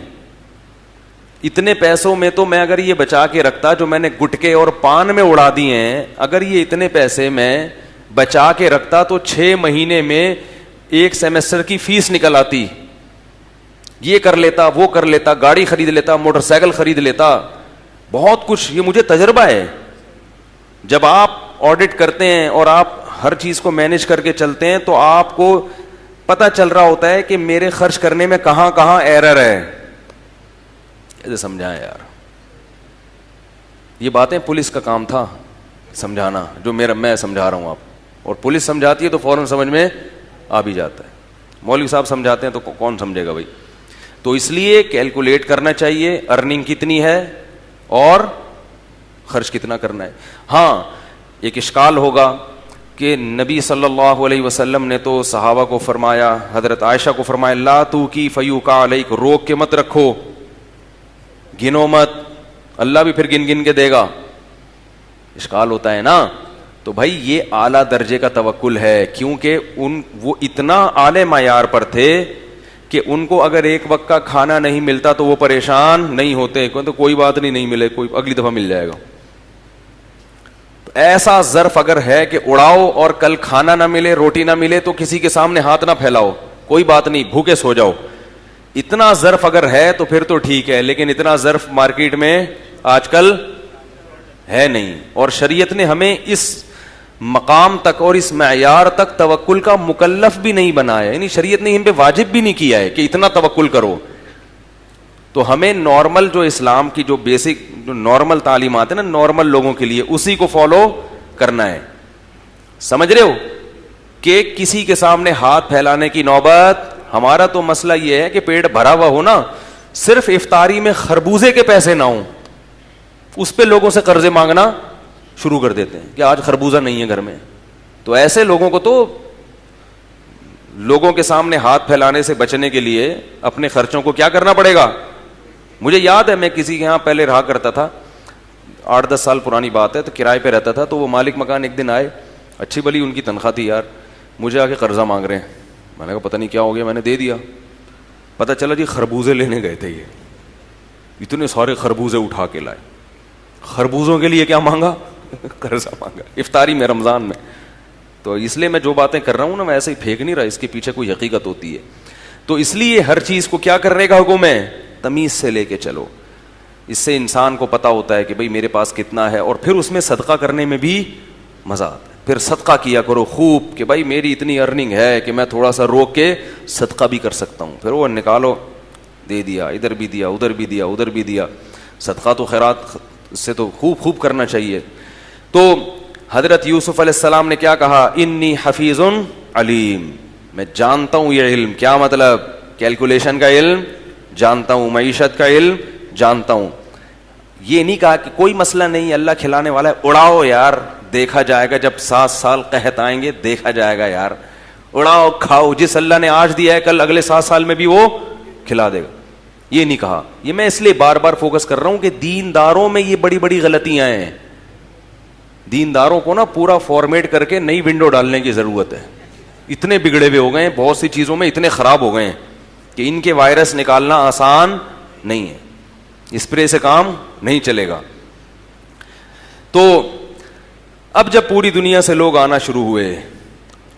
اتنے پیسوں میں تو میں اگر یہ بچا کے رکھتا جو میں نے گٹکے اور پان میں اڑا دیے ہیں, اگر یہ اتنے پیسے میں بچا کے رکھتا تو 6 مہینے میں ایک سیمسٹر کی فیس نکل آتی. یہ کر لیتا, وہ کر لیتا, گاڑی خرید لیتا, موٹر سائیکل خرید لیتا, بہت کچھ. یہ مجھے تجربہ ہے. جب آپ آڈٹ کرتے ہیں اور آپ ہر چیز کو مینیج کر کے چلتے ہیں تو آپ کو پتہ چل رہا ہوتا ہے کہ میرے خرچ کرنے میں کہاں کہاں ایرر ہے. ایسے سمجھائیں یار, یہ باتیں پولیس کا کام تھا سمجھانا, جو میں سمجھا رہا ہوں آپ, اور پولیس سمجھاتی ہے تو فوراً سمجھ میں آ بھی جاتا ہے. مولوی صاحب سمجھاتے ہیں تو کون سمجھے گا بھائی. تو اس لیے کیلکولیٹ کرنا چاہیے ارننگ کتنی ہے اور خرچ کتنا کرنا ہے. ہاں ایک اشکال ہوگا کہ نبی صلی اللہ علیہ وسلم نے تو صحابہ کو فرمایا, حضرت عائشہ کو فرمایا, لا تو کی فیوقع علیک, روک کے مت رکھو, گنو مت, اللہ بھی پھر گن گن کے دے گا. اشکال ہوتا ہے نا. تو بھائی یہ اعلیٰ درجے کا توکل ہے, کیونکہ وہ اتنا اعلی معیار پر تھے کہ ان کو اگر ایک وقت کا کھانا نہیں ملتا تو وہ پریشان نہیں ہوتے, تو کوئی بات نہیں ملے, کوئی اگلی دفعہ مل جائے گا. تو ایسا ظرف اگر ہے کہ اڑاؤ اور کل کھانا نہ ملے, روٹی نہ ملے, تو کسی کے سامنے ہاتھ نہ پھیلاؤ, کوئی بات نہیں, بھوکے سو جاؤ. اتنا ظرف اگر ہے تو پھر تو ٹھیک ہے, لیکن اتنا ظرف مارکیٹ میں آج کل ہے نہیں. اور شریعت نے ہمیں اس مقام تک اور اس معیار تک توکل کا مکلف بھی نہیں بنایا, یعنی شریعت نے ہم پہ واجب بھی نہیں کیا ہے کہ اتنا توکل کرو. تو ہمیں نارمل جو اسلام کی جو بیسک جو نارمل تعلیمات ہیں نا نارمل لوگوں کے لیے, اسی کو فالو کرنا ہے. سمجھ رہے ہو کہ کسی کے سامنے ہاتھ پھیلانے کی نوبت. ہمارا تو مسئلہ یہ ہے کہ پیٹ بھرا ہوا ہو نا, صرف افطاری میں خربوزے کے پیسے نہ ہوں, اس پہ لوگوں سے قرضے مانگنا شروع کر دیتے ہیں کہ آج خربوزہ نہیں ہے گھر میں. تو ایسے لوگوں کو تو لوگوں کے سامنے ہاتھ پھیلانے سے بچنے کے لیے اپنے خرچوں کو کیا کرنا پڑے گا. مجھے یاد ہے میں کسی کے یہاں پہلے رہا کرتا تھا, 8-10 سال پرانی بات ہے, تو کرائے پہ رہتا تھا. تو وہ مالک مکان ایک دن آئے, اچھی بلی ان کی تنخواہ تھی یار, مجھے آ کے قرضہ مانگ رہے ہیں. میں نے کہا پتہ نہیں کیا ہو گیا, میں نے دے دیا. پتہ چلا جی خربوزے لینے گئے تھے, یہ اتنے سارے خربوزے اٹھا کے لائے. خربوزوں کے لیے کیا مانگا؟ قرضہ مانگا افطاری میں, رمضان میں. تو اس لیے میں جو باتیں کر رہا ہوں نا میں ایسے ہی پھینک نہیں رہا, اس کے پیچھے کوئی حقیقت ہوتی ہے. تو اس لیے ہر چیز کو کیا کرنے کا حکم ہے, تمیز سے لے کے چلو. اس سے انسان کو پتا ہوتا ہے کہ بھئی میرے پاس کتنا ہے, اور پھر اس میں صدقہ کرنے میں بھی مزہ آتا ہے. پھر صدقہ کیا کرو خوب کہ بھائی میری اتنی ارننگ ہے کہ میں تھوڑا سا روک کے صدقہ بھی کر سکتا ہوں. پھر وہ نکالو, دے دیا, ادھر بھی دیا, ادھر بھی دیا, ادھر بھی دیا. صدقہ تو خیرات سے تو خوب کرنا چاہیے. تو حضرت یوسف علیہ السلام نے کیا کہا, انی حفیظ علیم, میں جانتا ہوں یہ علم. کیا مطلب؟ کیلکولیشن کا علم جانتا ہوں, معیشت کا علم جانتا ہوں. یہ نہیں کہا کہ کوئی مسئلہ نہیں, اللہ کھلانے والا ہے, اڑاؤ یار, دیکھا جائے گا جب 7 سال قحط آئیں گے, دیکھا جائے گا یار, اڑاؤ کھاؤ, جس اللہ نے آج دیا ہے کل اگلے 7 سال میں بھی وہ کھلا دے گا. یہ نہیں کہا. یہ میں اس لیے بار بار فوکس کر رہا ہوں کہ دینداروں میں یہ بڑی بڑی غلطیاں ہیں. دینداروں کو نا پورا فارمیٹ کر کے نئی ونڈو ڈالنے کی ضرورت ہے. اتنے بگڑے ہوئے ہو گئے ہیں, بہت سی چیزوں میں اتنے خراب ہو گئے ہیں کہ ان کے وائرس نکالنا آسان نہیں ہے. اسپرے سے کام نہیں چلے گا. تو اب جب پوری دنیا سے لوگ آنا شروع ہوئے,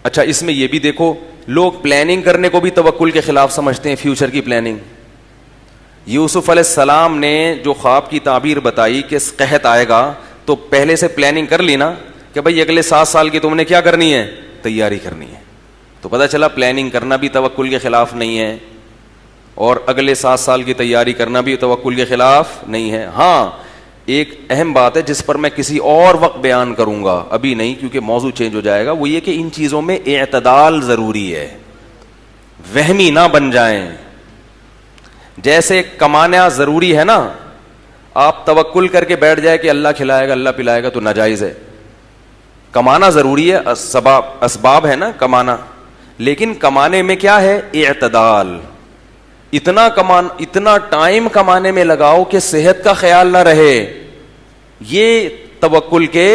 اچھا اس میں یہ بھی دیکھو, لوگ پلاننگ کرنے کو بھی توکل کے خلاف سمجھتے ہیں, فیوچر کی پلاننگ. یوسف علیہ السلام نے جو خواب کی تعبیر بتائی کہ قحط آئے گا, تو پہلے سے پلاننگ کر لی نا کہ بھائی اگلے 7 سال کی تم نے کیا کرنی ہے, تیاری کرنی ہے. تو پتہ چلا پلاننگ کرنا بھی توکل کے خلاف نہیں ہے, اور اگلے 7 سال کی تیاری کرنا بھی توکل کے خلاف نہیں ہے. ہاں ایک اہم بات ہے جس پر میں کسی اور وقت بیان کروں گا, ابھی نہیں کیونکہ موضوع چینج ہو جائے گا, وہ یہ کہ ان چیزوں میں اعتدال ضروری ہے, وہمی نہ بن جائیں. جیسے کمانا ضروری ہے نا, آپ توکل کر کے بیٹھ جائے کہ اللہ کھلائے گا اللہ پلائے گا تو ناجائز ہے. کمانا ضروری ہے, اسباب ہے نا کمانا, لیکن کمانے میں کیا ہے, اعتدال. اتنا ٹائم کمانے میں لگاؤ کہ صحت کا خیال نہ رہے, یہ توکل کے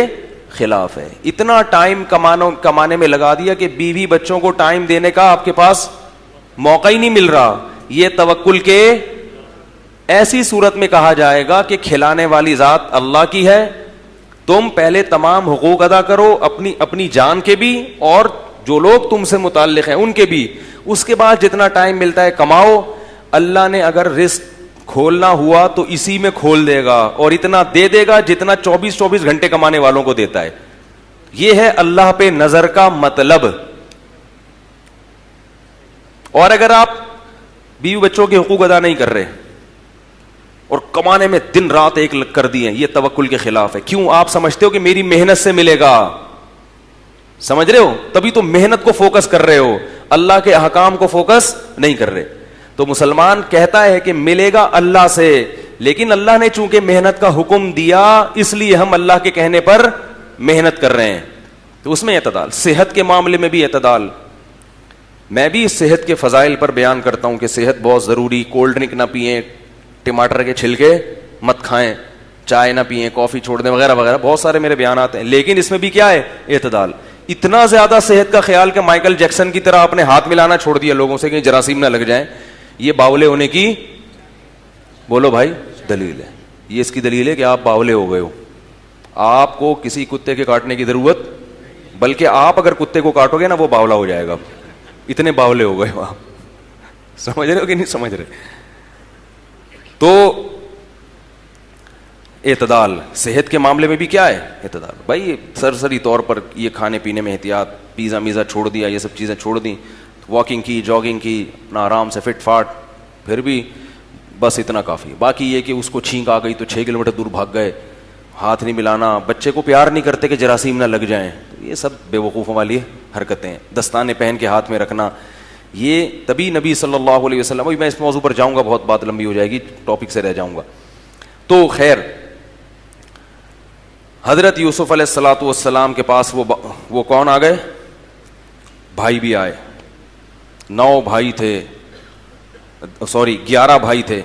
خلاف ہے. اتنا ٹائم کمانے میں لگا دیا کہ بیوی بچوں کو ٹائم دینے کا آپ کے پاس موقع ہی نہیں مل رہا, یہ توکل کے. ایسی صورت میں کہا جائے گا کہ کھلانے والی ذات اللہ کی ہے, تم پہلے تمام حقوق ادا کرو, اپنی جان کے بھی اور جو لوگ تم سے متعلق ہیں ان کے بھی, اس کے بعد جتنا ٹائم ملتا ہے کماؤ. اللہ نے اگر رزق کھولنا ہوا تو اسی میں کھول دے گا, اور اتنا دے دے گا جتنا 24 گھنٹے کمانے والوں کو دیتا ہے. یہ ہے اللہ پہ نظر کا مطلب. اور اگر آپ بیوی بچوں کے حقوق ادا نہیں کر رہے اور کمانے میں دن رات ایک لگ کر دیے, یہ توکل کے خلاف ہے. کیوں؟ آپ سمجھتے ہو کہ میری محنت سے ملے گا, سمجھ رہے ہو, تبھی تو محنت کو فوکس کر رہے ہو, اللہ کے احکام کو فوکس نہیں کر رہے. تو مسلمان کہتا ہے کہ ملے گا اللہ سے, لیکن اللہ نے چونکہ محنت کا حکم دیا اس لیے ہم اللہ کے کہنے پر محنت کر رہے ہیں. تو اس میں اعتدال. صحت کے معاملے میں بھی اعتدال. میں بھی صحت کے فضائل پر بیان کرتا ہوں کہ صحت بہت ضروری. کولڈ ڈرنک نہ پئیں, ٹماٹر کے چھلکے مت کھائیں, چائے نہ پئیں, کافی چھوڑ دیں, وغیرہ وغیرہ, بہت سارے میرے بیانات ہیں. لیکن اس میں بھی کیا ہے, اعتدال. اتنا زیادہ صحت کا خیال کہ مائیکل جیکسن کی طرح آپ نے ہاتھ ملانا چھوڑ دیا لوگوں سے کہ جراثیم نہ لگ جائیں, یہ باولے ہونے کی, بولو بھائی, دلیل ہے. یہ اس کی دلیل ہے کہ آپ باولے ہو گئے ہو. آپ کو کسی کتے کے کاٹنے کی ضرورت, بلکہ آپ اگر کتے کو کاٹو گے نا وہ باولا ہو جائے گا. اتنے باولے ہو گئے ہو آپ. سمجھ رہے ہو کہ نہیں سمجھ رہے؟ تو اعتدال. صحت کے معاملے میں بھی کیا ہے, اعتدال. بھائی سرسری طور پر یہ کھانے پینے میں احتیاط, پیزا میزا چھوڑ دیا, یہ سب چیزیں چھوڑ دیں, واکنگ کی, جاگنگ کی, اپنا آرام سے فٹ فاٹ, پھر بھی بس اتنا کافی. باقی یہ کہ اس کو چھینک آ گئی تو 6 کلومیٹر دور بھاگ گئے, ہاتھ نہیں ملانا, بچے کو پیار نہیں کرتے کہ جراثیم نہ لگ جائیں, یہ سب بے وقوفوں والی حرکتیں. دستانے پہن کے ہاتھ میں رکھنا, یہ تبھی نبی صلی اللہ علیہ وسلم. میں اس موضوع پر جاؤں گا, بہت بات لمبی ہو جائے گی, ٹاپک سے رہ جاؤں گا. تو خیر, حضرت یوسف علیہ الصلوۃ والسلام کے پاس وہ کون آ گئے, بھائی بھی آئے. 9 بھائی تھے, 11 بھائی تھے,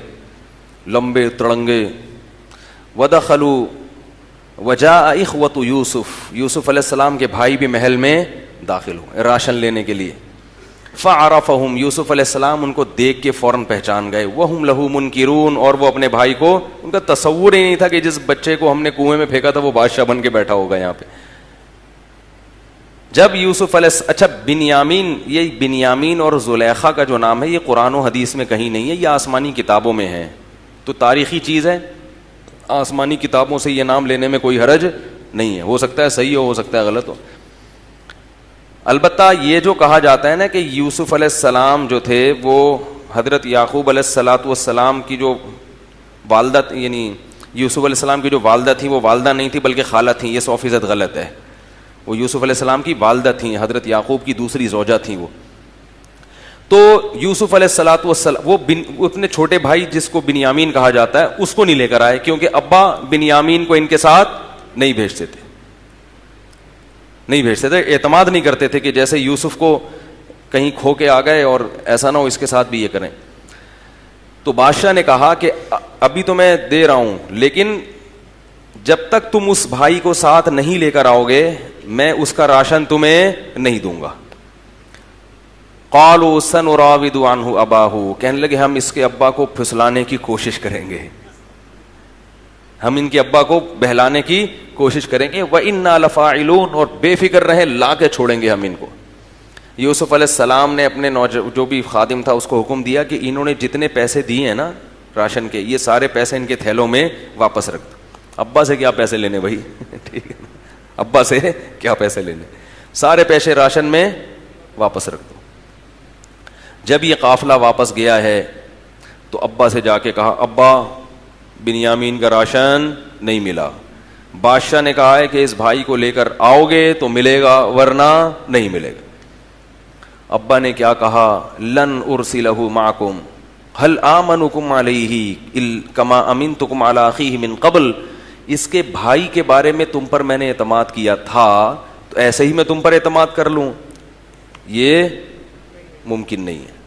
لمبے تڑنگے. ودخلوا وجاء اخوۃ یوسف, یوسف علیہ السلام کے بھائی بھی محل میں داخل ہوئے راشن لینے کے لیے. فعرفہم, یوسف علیہ السلام ان کو دیکھ کے فوراً پہچان گئے. وہم لہ منکرون, اور وہ اپنے بھائی کو, ان کا تصور ہی نہیں تھا کہ جس بچے کو ہم نے کنویں میں پھینکا تھا وہ بادشاہ بن کے بیٹھا ہوگا یہاں پہ. جب یوسف علیہ اچھا بنیامین, یہ بنیامین اور زلیخا کا جو نام ہے یہ قرآن و حدیث میں کہیں نہیں ہے, یہ آسمانی کتابوں میں ہے. تو تاریخی چیز ہے, آسمانی کتابوں سے یہ نام لینے میں کوئی حرج نہیں ہے. ہو سکتا ہے صحیح ہو سکتا ہے غلط ہو. البتہ یہ جو کہا جاتا ہے نا کہ یوسف علیہ السلام جو تھے وہ حضرت یعقوب علیہ الصلوۃ والسلام کی جو والدہ, یعنی یوسف علیہ السلام کی جو والدہ تھیں وہ والدہ نہیں تھی بلکہ خالہ تھیں, یہ 100% غلط ہے. وہ یوسف علیہ السلام کی والدہ تھیں, حضرت یعقوب کی دوسری زوجہ تھیں وہ. تو یوسف علیہ الصلوۃ والسلام وہ اپنے چھوٹے بھائی جس کو بنیامین کہا جاتا ہے اس کو نہیں لے کر آئے, کیونکہ ابا بنیامین کو ان کے ساتھ نہیں بھیجتے تھے. نہیں بھیجتے تھے, اعتماد نہیں کرتے تھے کہ جیسے یوسف کو کہیں کھو کے آ گئے اور ایسا نہ ہو اس کے ساتھ بھی یہ کریں. تو بادشاہ نے کہا کہ ابھی تو میں دے رہا ہوں, لیکن جب تک تم اس بھائی کو ساتھ نہیں لے کر آؤ گے میں اس کا راشن تمہیں نہیں دوں گا. قالوا سنراود عنہ اباہ, کہنے لگے ہم اس کے ابا کو پھسلانے کی کوشش کریں گے, ہم ان کے ابا کو بہلانے کی کوشش کریں گے. وَإِنَّا لَفَاعِلُونَ, اور بے فکر رہیں, لا کے چھوڑیں گے ہم ان کو. یوسف علیہ السلام نے اپنے جو بھی خادم تھا اس کو حکم دیا کہ انہوں نے جتنے پیسے دیے ہیں نا راشن کے, یہ سارے پیسے ان کے تھیلوں میں واپس رکھ دو. ابا سے کیا پیسے لینے بھائی, ٹھیک ہے نا, ابا سے کیا پیسے لینے, سارے پیسے راشن میں واپس رکھ دو. جب یہ قافلہ واپس گیا ہے تو ابا سے جا کے کہا ابا بنیامین کا راشن نہیں ملا. بادشاہ نے کہا ہے کہ اس بھائی کو لے کر آؤ گے تو ملے گا ورنہ نہیں ملے گا. ابا نے کیا کہا, لن ارسلہ معکم هل آمنکم علیہ کما امنتکم علی اخیہ من قبل, اس کے بھائی کے بارے میں تم پر میں نے اعتماد کیا تھا تو ایسے ہی میں تم پر اعتماد کر لوں, یہ ممکن نہیں ہے.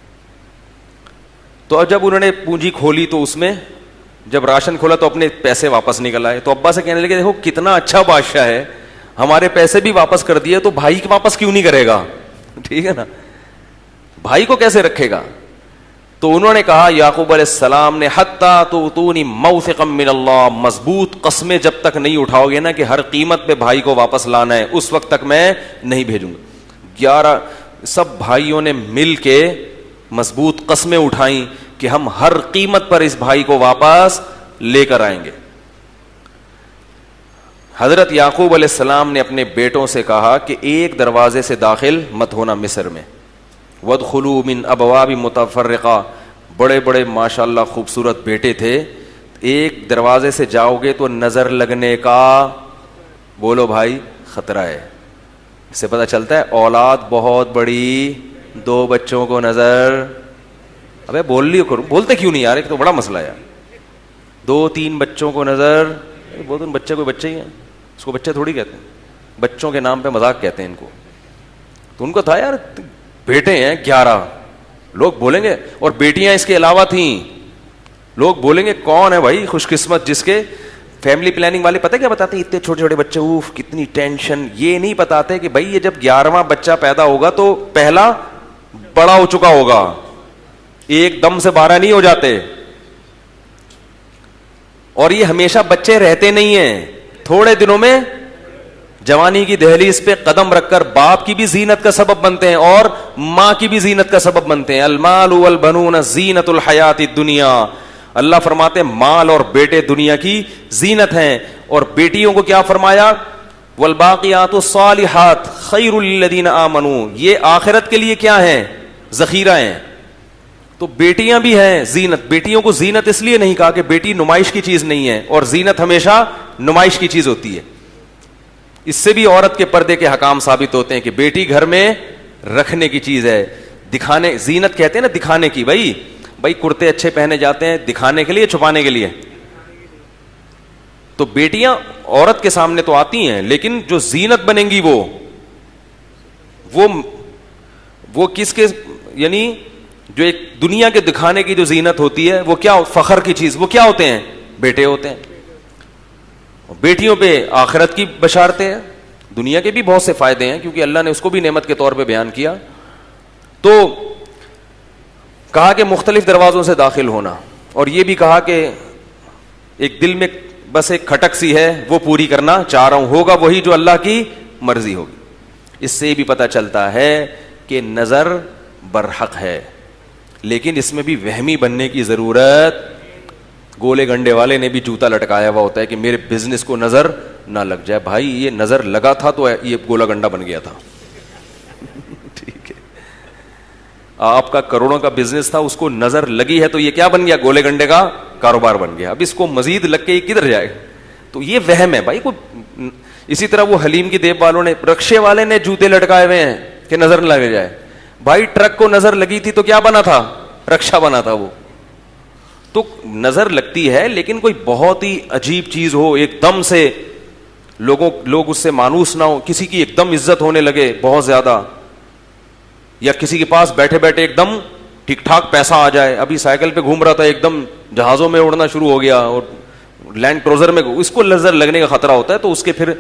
تو جب انہوں نے پونجی کھولی تو اس میں جب راشن کھولا تو اپنے پیسے واپس نکل آئے. تو ابا سے کہنے لگے دیکھو کتنا اچھا بادشاہ ہے, ہمارے پیسے بھی واپس کر دیے تو بھائی کے واپس کیوں نہیں کرے گا, ٹھیک ہے نا, بھائی کو کیسے رکھے گا. تو انہوں نے کہا یعقوب علیہ السلام نے حتیٰ تؤتونی موثقا من اللہ, مضبوط قسمیں جب تک نہیں اٹھاؤ گے نا کہ ہر قیمت پہ بھائی کو واپس لانا ہے اس وقت تک میں نہیں بھیجوں گا. 11 سب بھائیوں نے مل کے مضبوط قسمیں اٹھائیں کہ ہم ہر قیمت پر اس بھائی کو واپس لے کر آئیں گے. حضرت یعقوب علیہ السلام نے اپنے بیٹوں سے کہا کہ ایک دروازے سے داخل مت ہونا مصر میں, وادخلوا من ابواب متفرقہ, بڑے بڑے ماشاءاللہ خوبصورت بیٹے تھے, ایک دروازے سے جاؤ گے تو نظر لگنے کا بولو بھائی خطرہ ہے. اس سے پتہ چلتا ہے اولاد بہت بڑی, 2 بچوں کو نظر, ابے بول لی کرو, بولتے کیوں نہیں یار, ایک تو بڑا مسئلہ ہے. 2-3 بچوں کو نظر, بہت ان بچے کوئی بچے ہی ہیں, اس کو بچے تھوڑی کہتے ہیں, بچوں کے نام پہ مذاق کہتے ہیں ان کو. تو ان کو تھا یار بیٹے ہیں 11, لوگ بولیں گے, اور بیٹیاں اس کے علاوہ تھیں, لوگ بولیں گے کون ہے بھائی خوش قسمت جس کے فیملی پلاننگ والے پتہ کیا بتاتے ہیں, اتنے چھوٹے چھوٹے بچے, اوف کتنی ٹینشن. یہ نہیں بتاتے کہ بھائی یہ جب 11واں بچہ پیدا ہوگا تو پہلا بڑا ہو چکا ہوگا, ایک دم سے 12 نہیں ہو جاتے. اور یہ ہمیشہ بچے رہتے نہیں ہیں, تھوڑے دنوں میں جوانی کی دہلیز پہ قدم رکھ کر باپ کی بھی زینت کا سبب بنتے ہیں اور ماں کی بھی زینت کا سبب بنتے ہیں. المال والبنون زینت الحیات الدنیا, اللہ فرماتے ہیں مال اور بیٹے دنیا کی زینت ہیں. اور بیٹیوں کو کیا فرمایا, والباقیات الصالحات خیر للذین آمنوا, یہ آخرت کے لیے کیا ہیں, ذخیرہ ہیں. تو بیٹیاں بھی ہیں زینت. بیٹیوں کو زینت اس لیے نہیں کہا کہ بیٹی نمائش کی چیز نہیں ہے, اور زینت ہمیشہ نمائش کی چیز ہوتی ہے. اس سے بھی عورت کے پردے کے حکام ثابت ہوتے ہیں کہ بیٹی گھر میں رکھنے کی چیز ہے, دکھانے, زینت کہتے ہیں نا دکھانے کی. بھائی کرتے اچھے پہنے جاتے ہیں دکھانے کے لیے, چھپانے کے لیے. تو بیٹیاں عورت کے سامنے تو آتی ہیں, لیکن جو زینت بنیں گی وہ کس کے, یعنی جو ایک دنیا کے دکھانے کی جو زینت ہوتی ہے وہ کیا, فخر کی چیز, وہ کیا ہوتے ہیں, بیٹے ہوتے ہیں. بیٹیوں پہ آخرت کی بشارتیں ہیں, دنیا کے بھی بہت سے فائدے ہیں کیونکہ اللہ نے اس کو بھی نعمت کے طور پہ بیان کیا. تو کہا کہ مختلف دروازوں سے داخل ہونا, اور یہ بھی کہا کہ ایک دل میں بس ایک کھٹک سی ہے وہ پوری کرنا چاہ رہا ہوں, ہوگا وہی جو اللہ کی مرضی ہوگی. اس سے بھی پتہ چلتا ہے کہ نظر برحق ہے, لیکن اس میں بھی وہمی بننے کی ضرورت. گولے گنڈے والے نے بھی جوتا لٹکایا ہوا ہوتا ہے کہ میرے بزنس کو نظر نہ لگ جائے. بھائی یہ نظر لگا تھا تو یہ گولا گنڈا بن گیا تھا. ٹھیک ہے, آپ کا کروڑوں کا بزنس تھا, اس کو نظر لگی ہے تو یہ کیا بن گیا, گولے گنڈے کا کاروبار بن گیا. اب اس کو مزید لگ کے کدھر جائے, تو یہ وہم ہے بھائی. اسی طرح وہ حلیم کی دیب والوں نے, رکشے والے نے جوتے لٹکائے ہوئے ہیں کہ نظر نہ لگ جائے. بھائی ٹرک کو نظر لگی تھی تو کیا بنا تھا, رکشا بنا تھا. وہ تو نظر لگتی ہے لیکن کوئی بہت ہی عجیب چیز ہو ایک دم سے, لوگ اس سے مانوس نہ ہو, کسی کی ایک دم عزت ہونے لگے بہت زیادہ, یا کسی کے پاس بیٹھے بیٹھے ایک دم ٹھیک ٹھاک پیسہ آ جائے. ابھی سائیکل پہ گھوم رہا تھا, ایک دم جہازوں میں اڑنا شروع ہو گیا اور لینڈ کروزر میں, اس کو نظر لگنے کا خطرہ ہوتا ہے. تو اس کے پھر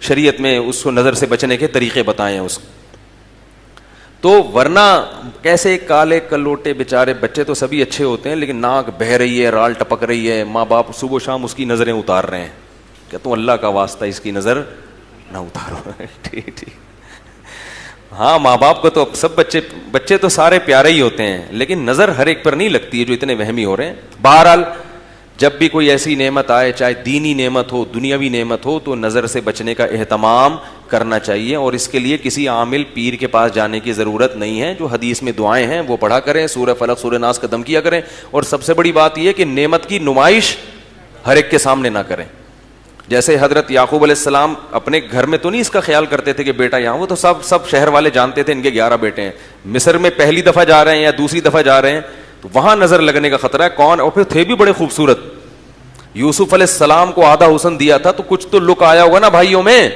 شریعت میں اس کو نظر سے بچنے کے طریقے بتائے ہیں اس کو. تو ورنہ کیسے کالے کلوٹے بیچارے بچے تو سبھی اچھے ہوتے ہیں, لیکن ناک بہہ رہی ہے, رال ٹپک رہی ہے, ماں باپ صبح و شام اس کی نظریں اتار رہے ہیں کہ تم اللہ کا واسطہ اس کی نظر نہ اتارو. ٹھیک. ہاں ماں باپ کو تو سب بچے تو سارے پیارے ہی ہوتے ہیں, لیکن نظر ہر ایک پر نہیں لگتی ہے جو اتنے وہمی ہو رہے ہیں. بہرحال جب بھی کوئی ایسی نعمت آئے, چاہے دینی نعمت ہو دنیاوی نعمت ہو, تو نظر سے بچنے کا اہتمام کرنا چاہیے. اور اس کے لیے کسی عامل پیر کے پاس جانے کی ضرورت نہیں ہے. جو حدیث میں دعائیں ہیں وہ پڑھا کریں, سورہ فلق سورہ ناس کا دم کیا کریں. اور سب سے بڑی بات یہ کہ نعمت کی نمائش ہر ایک کے سامنے نہ کریں. جیسے حضرت یعقوب علیہ السلام اپنے گھر میں تو نہیں اس کا خیال کرتے تھے کہ بیٹا یہاں, وہ تو سب شہر والے جانتے تھے ان کے 11 بیٹے ہیں. مصر میں پہلی دفعہ جا رہے ہیں یا دوسری دفعہ جا رہے ہیں تو وہاں نظر لگنے کا خطرہ ہے. کون, اور پھر تھے بھی بڑے خوبصورت. یوسف علیہ السلام کو آدھا حسن دیا تھا تو کچھ تو لک آیا ہوگا نا بھائیوں میں.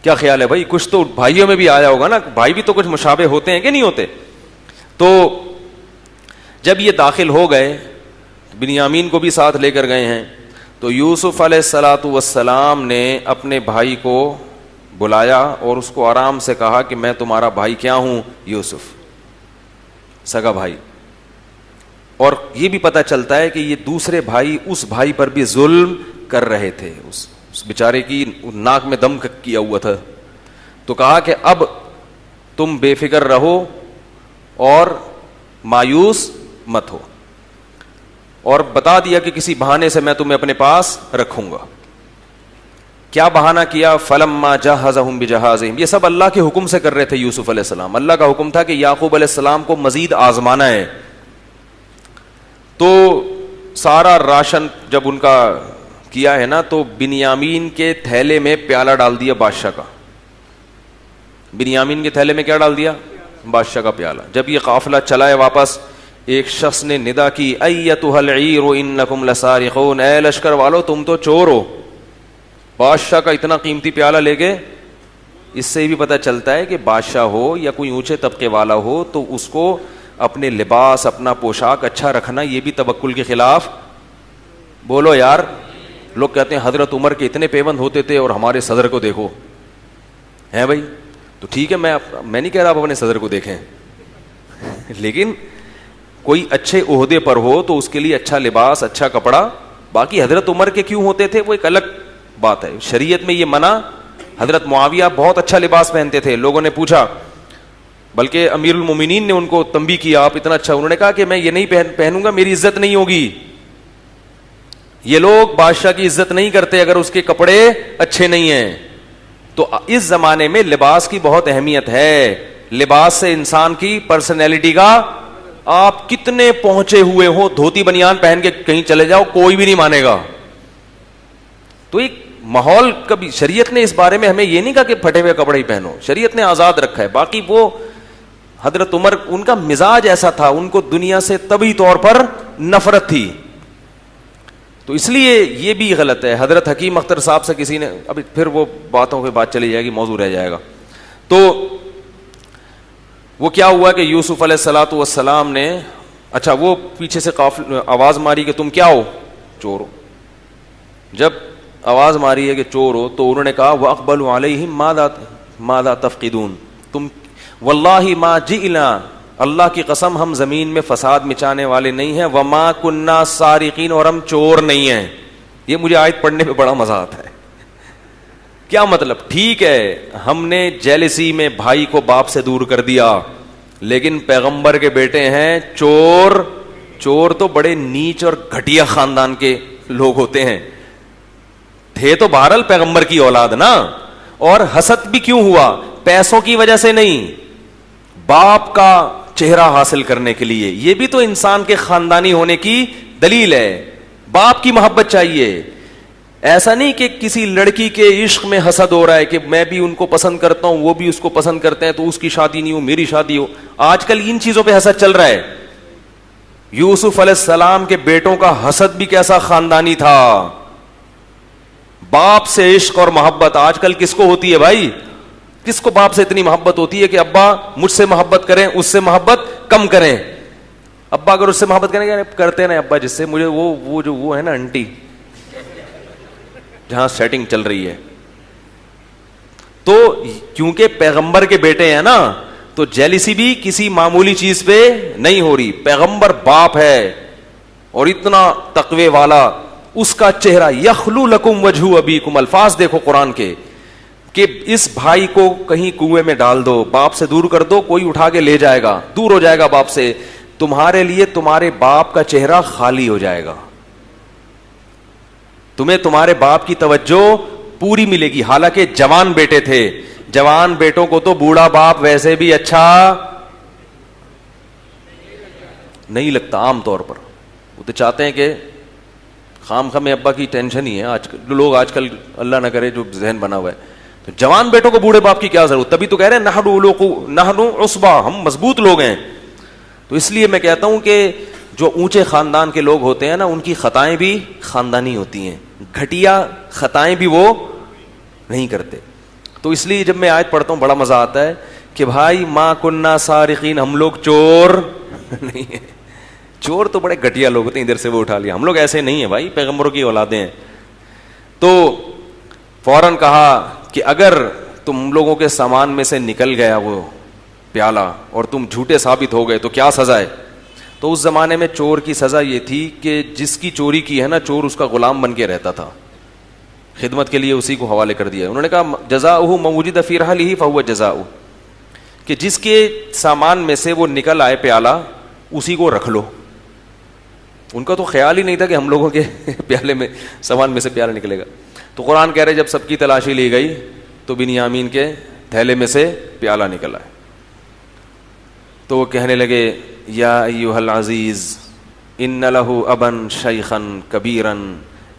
کیا خیال ہے بھائی, کچھ تو بھائیوں میں بھی آیا ہوگا نا. بھائی بھی تو کچھ مشابہ ہوتے ہیں کہ نہیں ہوتے. تو جب یہ داخل ہو گئے, بنیامین کو بھی ساتھ لے کر گئے ہیں, تو یوسف علیہ الصلاۃ والسلام نے اپنے بھائی کو بلایا اور اس کو آرام سے کہا کہ میں تمہارا بھائی کیا ہوں, یوسف, سگا بھائی. اور یہ بھی پتہ چلتا ہے کہ یہ دوسرے بھائی اس بھائی پر بھی ظلم کر رہے تھے. اس بیچارے کی ناک میں دم کیا ہوا تھا. تو کہا کہ اب تم بے فکر رہو اور مایوس مت ہو, اور بتا دیا کہ کسی بہانے سے میں تمہیں اپنے پاس رکھوں گا. کیا بہانہ کیا؟ فلما جہزہم بجہازہم. یہ سب اللہ کے حکم سے کر رہے تھے یوسف علیہ السلام. اللہ کا حکم تھا کہ یعقوب علیہ السلام کو مزید آزمانا ہے. تو سارا راشن جب ان کا کیا ہے نا, تو بنیامین کے تھیلے میں پیالہ ڈال دیا بادشاہ کا. بنیامین کے تھیلے میں کیا ڈال دیا؟ بادشاہ کا پیالہ. جب یہ قافلہ چلا ہے واپس, ایک شخص نے ندا کی, ایتھا العیر انکم لسارقون, اے لشکر والو تم تو چور ہو. بادشاہ کا اتنا قیمتی پیالہ لے گئے. اس سے بھی پتہ چلتا ہے کہ بادشاہ ہو یا کوئی اونچے طبقے والا ہو تو اس کو اپنے لباس, اپنا پوشاک اچھا رکھنا یہ بھی توکل کے خلاف. بولو یار. لوگ کہتے ہیں حضرت عمر کے اتنے پیوند ہوتے تھے اور ہمارے صدر کو دیکھو. ہیں بھائی, تو ٹھیک ہے, میں نہیں کہہ رہا آپ اپنے صدر کو دیکھیں, لیکن کوئی اچھے عہدے پر ہو تو اس کے لیے اچھا لباس, اچھا کپڑا. باقی حضرت عمر کے کیوں ہوتے تھے وہ ایک الگ بات ہے. شریعت میں یہ منع. حضرت معاویہ بہت اچھا لباس پہنتے تھے. لوگوں نے پوچھا, بلکہ امیر المومنین نے ان کو تنبیہ کیا, آپ اتنا اچھا. انہوں نے کہا کہ میں یہ نہیں پہنوں گا, میری عزت نہیں ہوگی. یہ لوگ بادشاہ کی عزت نہیں کرتے اگر اس کے کپڑے اچھے نہیں ہیں. تو اس زمانے میں لباس کی بہت اہمیت ہے. لباس سے انسان کی پرسنالٹی کا, آپ کتنے پہنچے ہوئے ہو, دھوتی بنیان پہن کے کہیں چلے جاؤ کوئی بھی نہیں مانے گا. تو ایک ماحول کبھی, شریعت نے اس بارے میں ہمیں یہ نہیں کہا کہ پھٹے ہوئے کپڑے ہی پہنو, شریعت نے آزاد رکھا ہے. باقی وہ حضرت عمر, ان کا مزاج ایسا تھا, ان کو دنیا سے طبعی طور پر نفرت تھی. تو اس لیے یہ بھی غلط ہے. حضرت حکیم اختر صاحب سے کسی نے, ابھی پھر وہ باتوں کی بات چلی جائے گی, موضوع رہ جائے گا. تو وہ کیا ہوا کہ یوسف علیہ الصلاۃ والسلام نے, اچھا وہ پیچھے سے آواز ماری کہ تم کیا ہو, چور ہو. جب آواز ماری ہے کہ چور ہو تو انہوں نے کہا وَأَقْبَلُوا عَلَيْهِمْ مَاذَا تَفْقِدُونَ, تم واللہ ما جئنا, اللہ کی قسم ہم زمین میں فساد مچانے والے نہیں ہیں, وما کننا سارقین, اور ہم چور نہیں ہیں. یہ مجھے آیت پڑھنے پہ بڑا مزہ آتا ہے. کیا مطلب؟ ٹھیک ہے ہم نے جیلسی میں بھائی کو باپ سے دور کر دیا, لیکن پیغمبر کے بیٹے ہیں چور. چور تو بڑے نیچ اور گھٹیا خاندان کے لوگ ہوتے ہیں. تھے تو بہرحال پیغمبر کی اولاد نا. اور حسد بھی کیوں ہوا؟ پیسوں کی وجہ سے نہیں, باپ کا چہرہ حاصل کرنے کے لیے. یہ بھی تو انسان کے خاندانی ہونے کی دلیل ہے. باپ کی محبت چاہیے. ایسا نہیں کہ کسی لڑکی کے عشق میں حسد ہو رہا ہے کہ میں بھی ان کو پسند کرتا ہوں, وہ بھی اس کو پسند کرتے ہیں, تو اس کی شادی نہیں ہو میری شادی ہو. آج کل ان چیزوں پہ حسد چل رہا ہے. یوسف علیہ السلام کے بیٹوں کا حسد بھی کیسا خاندانی تھا. باپ سے عشق اور محبت آج کل کس کو ہوتی ہے بھائی؟ کس کو باپ سے اتنی محبت ہوتی ہے کہ ابا مجھ سے محبت کریں, اس سے محبت کم کریں. ابا اگر اس سے محبت کریں کرتے نا ابا جس سے مجھے وہ جو وہ ہے نا انٹی جہاں سیٹنگ چل رہی ہے, تو کیونکہ پیغمبر کے بیٹے ہیں نا تو جیلیسی بھی کسی معمولی چیز پہ نہیں ہو رہی. پیغمبر باپ ہے اور اتنا تقوی والا, اس کا چہرہ یخلو لکم وجہ ابیکم, الفاظ دیکھو قرآن کے کہ اس بھائی کو کہیں کنویں میں ڈال دو, باپ سے دور کر دو, کوئی اٹھا کے لے جائے گا, دور ہو جائے گا باپ سے, تمہارے لیے تمہارے باپ کا چہرہ خالی ہو جائے گا, تمہیں تمہارے باپ کی توجہ پوری ملے گی. حالانکہ جوان بیٹے تھے, جوان بیٹوں کو تو بوڑھا باپ ویسے بھی اچھا نہیں لگتا عام طور پر. وہ تو چاہتے ہیں کہ خام خام ابا کی ٹینشن ہی ہے آج کل لوگ, آج کل اللہ نہ کرے جو ذہن بنا ہوا ہے. تو جوان بیٹوں کو بوڑھے باپ کی کیا ضرورت, تبھی تو کہہ رہے ہیں نحنو عصبہ, ہم مضبوط لوگ ہیں. تو اس لیے میں کہتا ہوں کہ جو اونچے خاندان کے لوگ ہوتے ہیں نا ان کی خطائیں بھی خاندانی ہوتی ہیں, گھٹیا خطائیں بھی وہ نہیں کرتے. تو اس لیے جب میں آیت پڑھتا ہوں بڑا مزہ آتا ہے کہ بھائی ما کننا سارقین, ہم لوگ چور نہیں ہیں. چور تو بڑے گھٹیا لوگ ہوتے ہیں, ادھر سے وہ اٹھا لیا, ہم لوگ ایسے نہیں ہیں بھائی, پیغمبروں کی اولادیں ہیں. تو فوراً کہا کہ اگر تم لوگوں کے سامان میں سے نکل گیا وہ پیالہ اور تم جھوٹے ثابت ہو گئے تو کیا سزا ہے. تو اس زمانے میں چور کی سزا یہ تھی کہ جس کی چوری کی ہے نا, چور اس کا غلام بن کے رہتا تھا, خدمت کے لیے اسی کو حوالے کر دیا. انہوں نے کہا جزاؤہ ما وجد فی رحلہ فہو جزاؤہ, کہ جس کے سامان میں سے وہ نکل آئے پیالہ اسی کو رکھ لو. ان کا تو خیال ہی نہیں تھا کہ ہم لوگوں کے پیالے میں سامان میں سے پیالہ نکلے گا. تو قرآن کہہ رہے جب سب کی تلاشی لی گئی تو بنیامین کے تھیلے میں سے پیالہ نکلا ہے. تو وہ کہنے لگے یا ایھا العزیز ان لہ ابا شیخا کبیرا,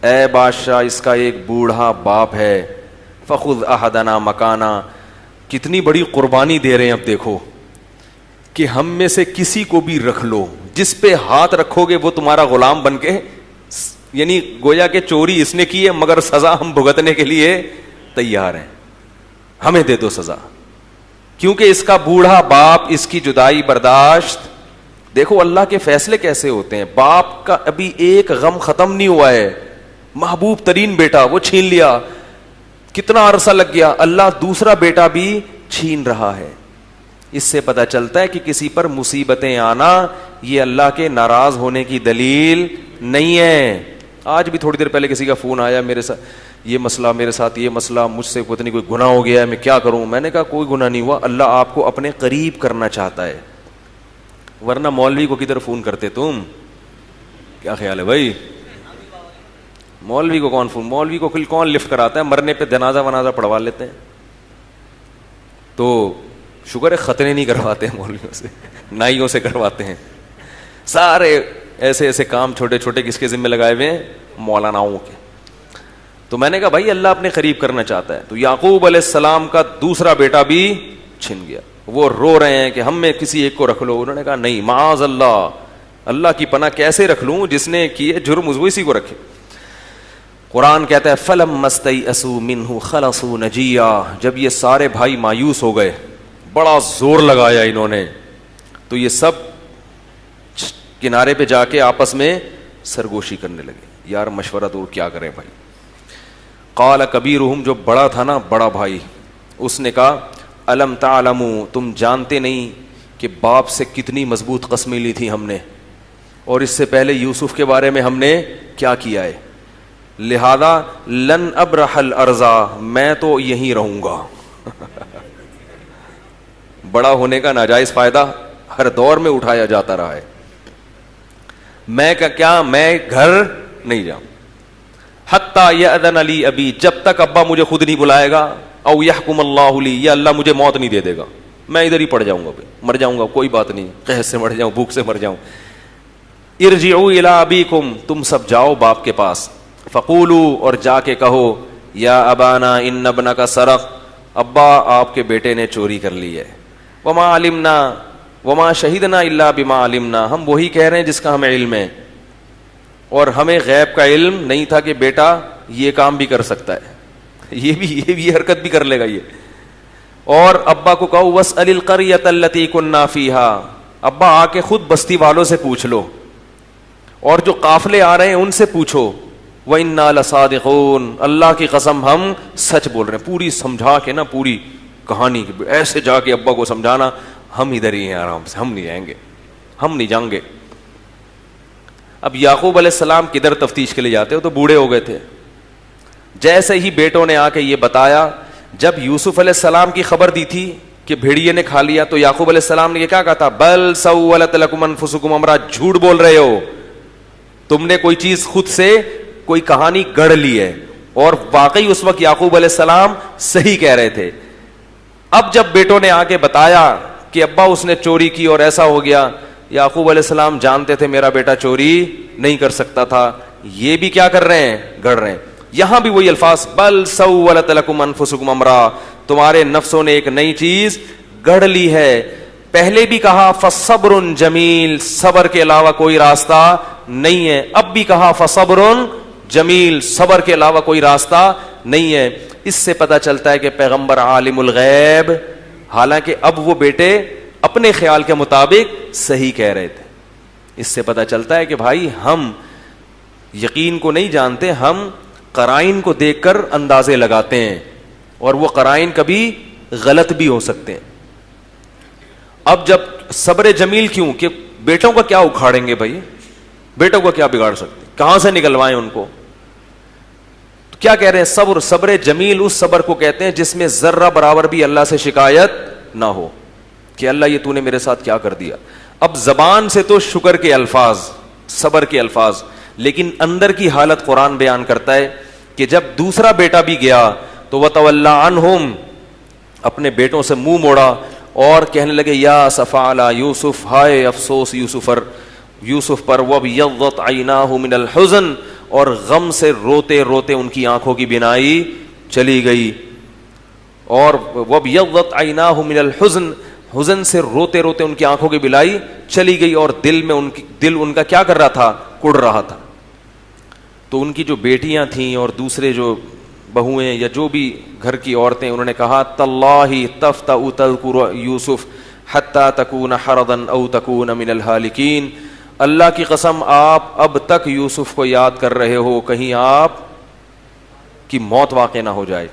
اے بادشاہ اس کا ایک بوڑھا باپ ہے, فخذ احدنا مکانا, کتنی بڑی قربانی دے رہے ہیں. اب دیکھو کہ ہم میں سے کسی کو بھی رکھ لو, جس پہ ہاتھ رکھو گے وہ تمہارا غلام بن کے, یعنی گویا کہ چوری اس نے کی ہے مگر سزا ہم بھگتنے کے لیے تیار ہیں, ہمیں دے دو سزا. کیونکہ اس کا بوڑھا باپ اس کی جدائی برداشت. دیکھو اللہ کے فیصلے کیسے ہوتے ہیں, باپ کا ابھی ایک غم ختم نہیں ہوا ہے, محبوب ترین بیٹا وہ چھین لیا, کتنا عرصہ لگ گیا, اللہ دوسرا بیٹا بھی چھین رہا ہے. اس سے پتہ چلتا ہے کہ کسی پر مصیبتیں آنا یہ اللہ کے ناراض ہونے کی دلیل نہیں ہے. آج بھی تھوڑی دیر پہلے کسی کا فون آیا, میرے ساتھ یہ مسئلہ, میرے ساتھ یہ مسئلہ, مجھ سے پتہ نہیں کوئی گناہ ہو گیا ہے, میں کیا کروں. میں نے کہا کوئی گناہ نہیں ہوا, اللہ آپ کو اپنے قریب کرنا چاہتا ہے, ورنہ مولوی کو کدھر فون کرتے تم, کیا خیال ہے بھائی؟ مولوی کو کون فون, مولوی کو کون لفٹ کراتا ہے, مرنے پہ جنازہ ونازہ پڑھوا لیتے ہیں. تو شکر ہے خطرے نہیں کرواتے ہیں مولویوں سے, نائیوں سے کرواتے ہیں. سارے ایسے ایسے کام چھوٹے چھوٹے کس کے ذمہ لگائے ہوئے ہیں, مولاناؤں کے. تو میں نے کہا بھائی اللہ اپنے قریب کرنا چاہتا ہے. تو یعقوب علیہ السلام کا دوسرا بیٹا بھی چھن گیا, وہ رو رہے ہیں کہ ہم میں کسی ایک کو رکھ لو. انہوں نے کہا نہیں, معاذ اللہ, اللہ کی پناہ, کیسے رکھ لوں, جس نے کیے جرم وہ اسی کو رکھے. قرآن کہتا ہے فلما استيئسوا منه خلصوا نجيا, جب یہ سارے بھائی مایوس ہو گئے, بڑا زور لگایا انہوں نے, تو یہ سب کنارے پہ جا کے آپس میں سرگوشی کرنے لگے, یار مشورہ دو کیا کریں بھائی. قال کبیرہم, جو بڑا تھا نا بڑا بھائی, اس نے کہا الم تعلموا, تم جانتے نہیں کہ باپ سے کتنی مضبوط قسمیں لی تھی ہم نے, اور اس سے پہلے یوسف کے بارے میں ہم نے کیا کیا ہے, لہذا لن ابرح الارض, میں تو یہیں رہوں گا. بڑا ہونے کا ناجائز فائدہ ہر دور میں اٹھایا جاتا رہا ہے. میں کیا میں گھر نہیں جاؤں, حتی یأذن لی ابی, جب تک ابا مجھے خود نہیں بلائے گا, او یحکم اللہ لی, یا اللہ مجھے موت نہیں دے دے گا, میں ادھر ہی پڑ جاؤں گا, مر جاؤں گا, کوئی بات نہیں, قحط سے مر جاؤں, بھوک سے مر جاؤں. ارجعوا الی ابیکم, تم سب جاؤ باپ کے پاس, فقولوا, اور جا کے کہو, یا ابانا ان ابنک سرق, ابا آپ کے بیٹے نے چوری کر لی ہے, وما علمنا وما شہدنا الا بما علمنا, ہم وہی کہہ رہے ہیں جس کا ہمیں علم ہے, اور ہمیں غیب کا علم نہیں تھا کہ بیٹا یہ کام بھی کر سکتا ہے, یہ حرکت بھی کر لے گا یہ. اور ابا کو کہو واسأل القریۃ التی کنا فیہا, ابا آ کے خود بستی والوں سے پوچھ لو, اور جو قافلے آ رہے ہیں ان سے پوچھو. وَإِنَّا لَصَادِقُونَ, اللہ کی قسم ہم سچ بول رہے ہیں. پوری سمجھا کے نا, پوری کہانی ایسے جا کے ابا کو سمجھانا, ہم ادھر ہی ہیں آرام سے, ہم نہیں جائیں گے, ہم نہیں جائیں گے. اب یعقوب علیہ السلام کدھر تفتیش کے لیے جاتے ہو, تو بوڑھے ہو گئے تھے. جیسے ہی بیٹوں نے آ کے یہ بتایا, جب یوسف علیہ السلام کی خبر دی تھی کہ بھیڑیے نے کھا لیا, تو یعقوب علیہ السلام نے یہ کیا کہا تھا, بل سولت لکم انفسکم امرا, جھوٹ بول رہے ہو, تم نے کوئی چیز خود سے کوئی کہانی گڑھ لی ہے. اور واقعی اس وقت یعقوب علیہ السلام صحیح کہہ رہے تھے. اب جب بیٹوں نے آ کے بتایا کہ ابا اس نے چوری کی اور ایسا ہو گیا, یعقوب علیہ السلام جانتے تھے میرا بیٹا چوری نہیں کر سکتا تھا, یہ بھی کیا کر رہے ہیں, گڑھ رہے ہیں. یہاں بھی وہی الفاظ, بل سولت لکم انفسکم امرا, تمہارے نفسوں نے ایک نئی چیز گڑھ لی ہے. پہلے بھی کہا فصبر جمیل, صبر کے علاوہ کوئی راستہ نہیں ہے. اب بھی کہا فصبر جمیل, صبر کے علاوہ کوئی راستہ نہیں ہے. اس سے پتہ چلتا ہے کہ پیغمبر عالم الغیب, حالانکہ اب وہ بیٹے اپنے خیال کے مطابق صحیح کہہ رہے تھے. اس سے پتہ چلتا ہے کہ بھائی ہم یقین کو نہیں جانتے, ہم قرائن کو دیکھ کر اندازے لگاتے ہیں, اور وہ قرائن کبھی غلط بھی ہو سکتے ہیں. اب جب صبر جمیل کیوں, کہ بیٹوں کا کیا اکھاڑیں گے بھائی, بیٹوں کو کیا بگاڑ سکتے, کہاں سے نکلوائیں ان کو. تو کیا کہہ رہے ہیں, صبر جمیل اس صبر کو کہتے ہیں جس میں ذرہ برابر بھی اللہ سے شکایت نہ ہو کہ اللہ یہ تو نے میرے ساتھ کیا کر دیا. اب زبان سے تو شکر کے الفاظ, صبر کے الفاظ, لیکن اندر کی حالت قرآن بیان کرتا ہے کہ جب دوسرا بیٹا بھی گیا تو وَتَوَلَّى عَنْهُمْ, اپنے بیٹوں سے منہ موڑا اور کہنے لگے یا اسفا علی یوسف, ہائے افسوس یوسف پر. وَابْيَضَّتْ عَيْنَاهُ مِنَ الْحُزْنِ, اور غم سے روتے روتے ان کی آنکھوں کی بینائی چلی گئی. اور وَابْيَضَّتْ عَيْنَاهُ مِنَ الْحُزْنِ, حزن سے روتے روتے ان کی آنکھوں کی بینائی چلی گئی, اور دل ان کا کیا کر رہا تھا, کڑ رہا تھا. تو ان کی جو بیٹیاں تھیں اور دوسرے جو بہویں یا جو بھی گھر کی عورتیں, انہوں نے کہا تاللہ تفتأ تذکر یوسف حتی تکون حرضا او تکون من الہالکین, اللہ کی قسم آپ اب تک یوسف کو یاد کر رہے ہو, کہیں آپ کی موت واقع نہ ہو جائے.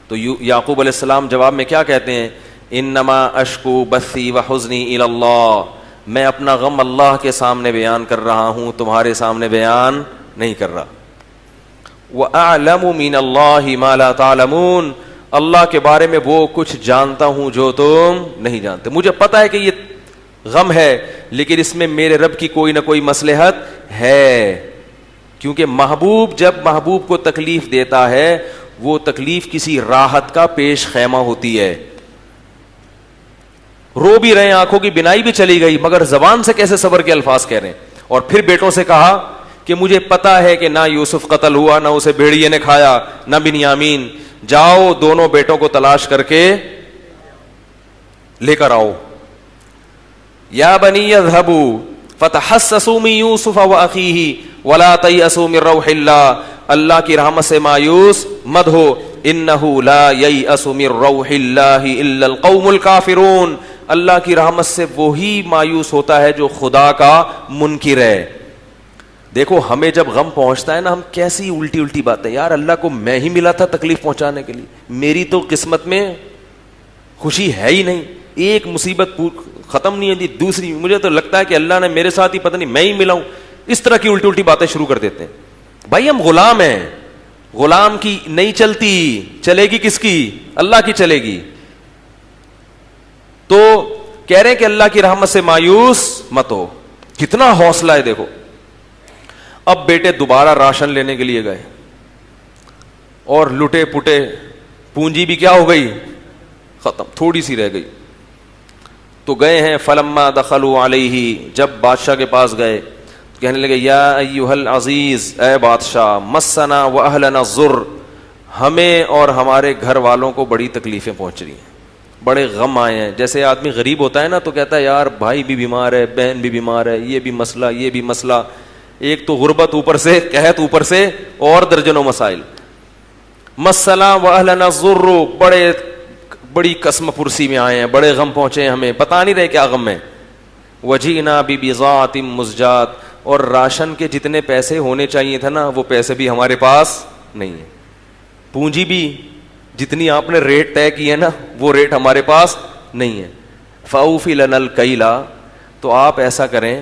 تو یعقوب علیہ السلام جواب میں کیا کہتے ہیں, انما اشکو بثی وحزنی الی اللہ, میں اپنا غم اللہ کے سامنے بیان کر رہا ہوں, تمہارے سامنے بیان نہیں کر رہا. وَأَعْلَمُ مِنَ اللَّهِ مَا لَا تَعْلَمُونَ, اللہ کے بارے میں وہ کچھ جانتا ہوں جو تم نہیں جانتے. مجھے پتا ہے کہ یہ غم ہے, لیکن اس میں میرے رب کی کوئی نہ کوئی مصلحت ہے, کیونکہ محبوب جب محبوب کو تکلیف دیتا ہے وہ تکلیف کسی راحت کا پیش خیمہ ہوتی ہے. رو بھی رہے ہیں, آنکھوں کی بینائی بھی چلی گئی, مگر زبان سے کیسے صبر کے الفاظ کہہ رہے ہیں. اور پھر بیٹوں سے کہا کہ مجھے پتا ہے کہ نہ یوسف قتل ہوا, نہ اسے بھیڑیے نے کھایا, نہ بنیامین, جاؤ دونوں بیٹوں کو تلاش کر کے لے کر آؤ. یا بنی اذهبوا فتحسسوا من یوسف واخیہ ولا تیأسوا من روح اللہ, اللہ کی رحمت سے مایوس مت ہو, انہ لا ییأس من روح اللہ الا القوم الکافرون, اللہ کی رحمت سے وہی مایوس ہوتا ہے جو خدا کا منکر ہے. دیکھو ہمیں جب غم پہنچتا ہے نا, ہم کیسی الٹی باتیں, یار اللہ کو میں ہی ملا تھا تکلیف پہنچانے کے لیے, میری تو قسمت میں خوشی ہے ہی نہیں, ایک مصیبت ختم نہیں ہوتی دوسری, مجھے تو لگتا ہے کہ اللہ نے میرے ساتھ ہی پتہ نہیں میں ہی ملا ہوں. اس طرح کی الٹی باتیں شروع کر دیتے ہیں. بھائی ہم غلام ہیں, غلام کی نہیں چلتی, چلے گی کس کی, اللہ کی چلے گی. تو کہہ رہے ہیں کہ اللہ کی رحمت سے مایوس مت ہو. کتنا حوصلہ ہے دیکھو. اب بیٹے دوبارہ راشن لینے کے لیے گئے اور لٹے پٹے, پونجی بھی کیا ہو گئی, ختم, تھوڑی سی رہ گئی. تو گئے ہیں, فلما دخلوا علیہ, جب بادشاہ کے پاس گئے کہنے لگے یا ایھا العزیز, اے بادشاہ, مسنا واہلنا الضر, ہمیں اور ہمارے گھر والوں کو بڑی تکلیفیں پہنچ رہی ہیں, بڑے غم آئے ہیں. جیسے آدمی غریب ہوتا ہے نا تو کہتا ہے یار بھائی بھی بیمار ہے, بہن بھی بیمار ہے, یہ بھی مسئلہ, یہ بھی مسئلہ. ایک تو غربت اوپر سے، قحط اوپر سے، اور درجنوں مسائل. مسئلہ واہلنا الضر، بڑی قسم پرسی میں آئے ہیں، بڑے غم پہنچے ہیں ہمیں، بتا نہیں رہے کیا غم ہے. وجینا ببضاعۃ مزجاۃ، اور راشن کے جتنے پیسے ہونے چاہیے تھے نا وہ پیسے بھی ہمارے پاس نہیں ہے. پونجی بھی جتنی آپ نے ریٹ طے کی ہے نا وہ ریٹ ہمارے پاس نہیں ہے. فاوفی لنا الکیل، تو آپ ایسا کریں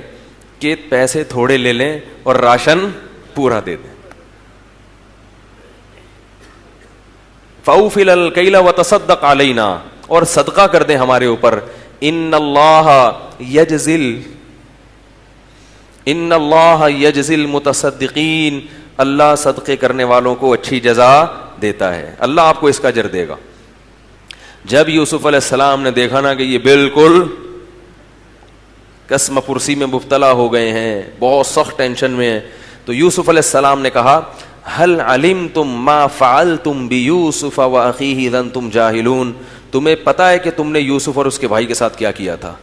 کہ پیسے تھوڑے لے لیں اور راشن پورا دے دیں. فاوفی لنا الکیل وتصدق علینا، اور صدقہ کر دیں ہمارے اوپر. ان اللہ یجزی المتصدقین، اللہ صدقے کرنے والوں کو اچھی جزا دیتا ہے، اللہ آپ کو اس کا اجر دے گا. جب یوسف علیہ السلام نے دیکھا نا کہ یہ بالکل قسم پرسی میں مبتلا ہو گئے ہیں، بہت سخت ٹینشن میں ہیں، تو یوسف علیہ السلام نے کہا هل علمتم ما فعلتم بیوسف واخیہ اذ انتم جاہلون، تمہیں پتا ہے کہ تم نے یوسف اور اس کے بھائی کے ساتھ کیا کیا تھا.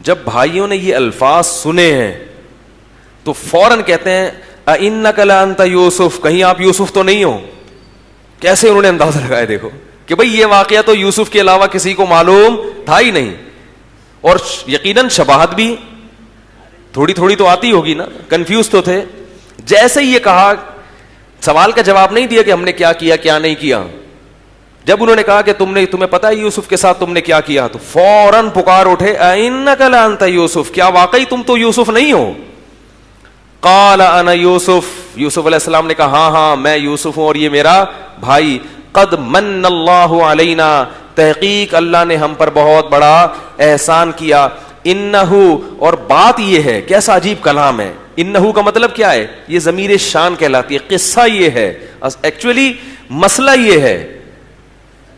جب بھائیوں نے یہ الفاظ سنے ہیں تو فوراً کہتے ہیں اِنَّكَ لَأَنْتَ یوسف، کہیں آپ یوسف تو نہیں ہو. کیسے انہوں نے اندازہ لگایا دیکھو کہ بھئی یہ واقعہ تو یوسف کے علاوہ کسی کو معلوم تھا ہی نہیں، اور یقیناً شباہت بھی تھوڑی تھوڑی تو آتی ہوگی نا، کنفیوز تو تھے. جیسے ہی یہ کہا، سوال کا جواب نہیں دیا کہ ہم نے کیا کیا کیا نہیں کیا. جب انہوں نے کہا کہ تمہیں پتا ہے یوسف کے ساتھ تم نے کیا کیا، تو فوراً پکار اٹھے اِنَّكَ لَأَنْتَ یوسف، کیا واقعی تم تو یوسف نہیں ہو. قال انا یوسف، یوسف علیہ السلام نے کہا ہاں میں یوسف ہوں اور یہ میرا بھائی. قد من اللہ علینا، تحقیق اللہ نے ہم پر بہت بڑا احسان کیا. انہو، اور بات یہ ہے، کیسا عجیب کلام ہے، انہو کا مطلب کیا ہے، یہ ضمیر شان کہلاتی ہے. قصہ یہ ہے، ایکچولی مسئلہ یہ ہے،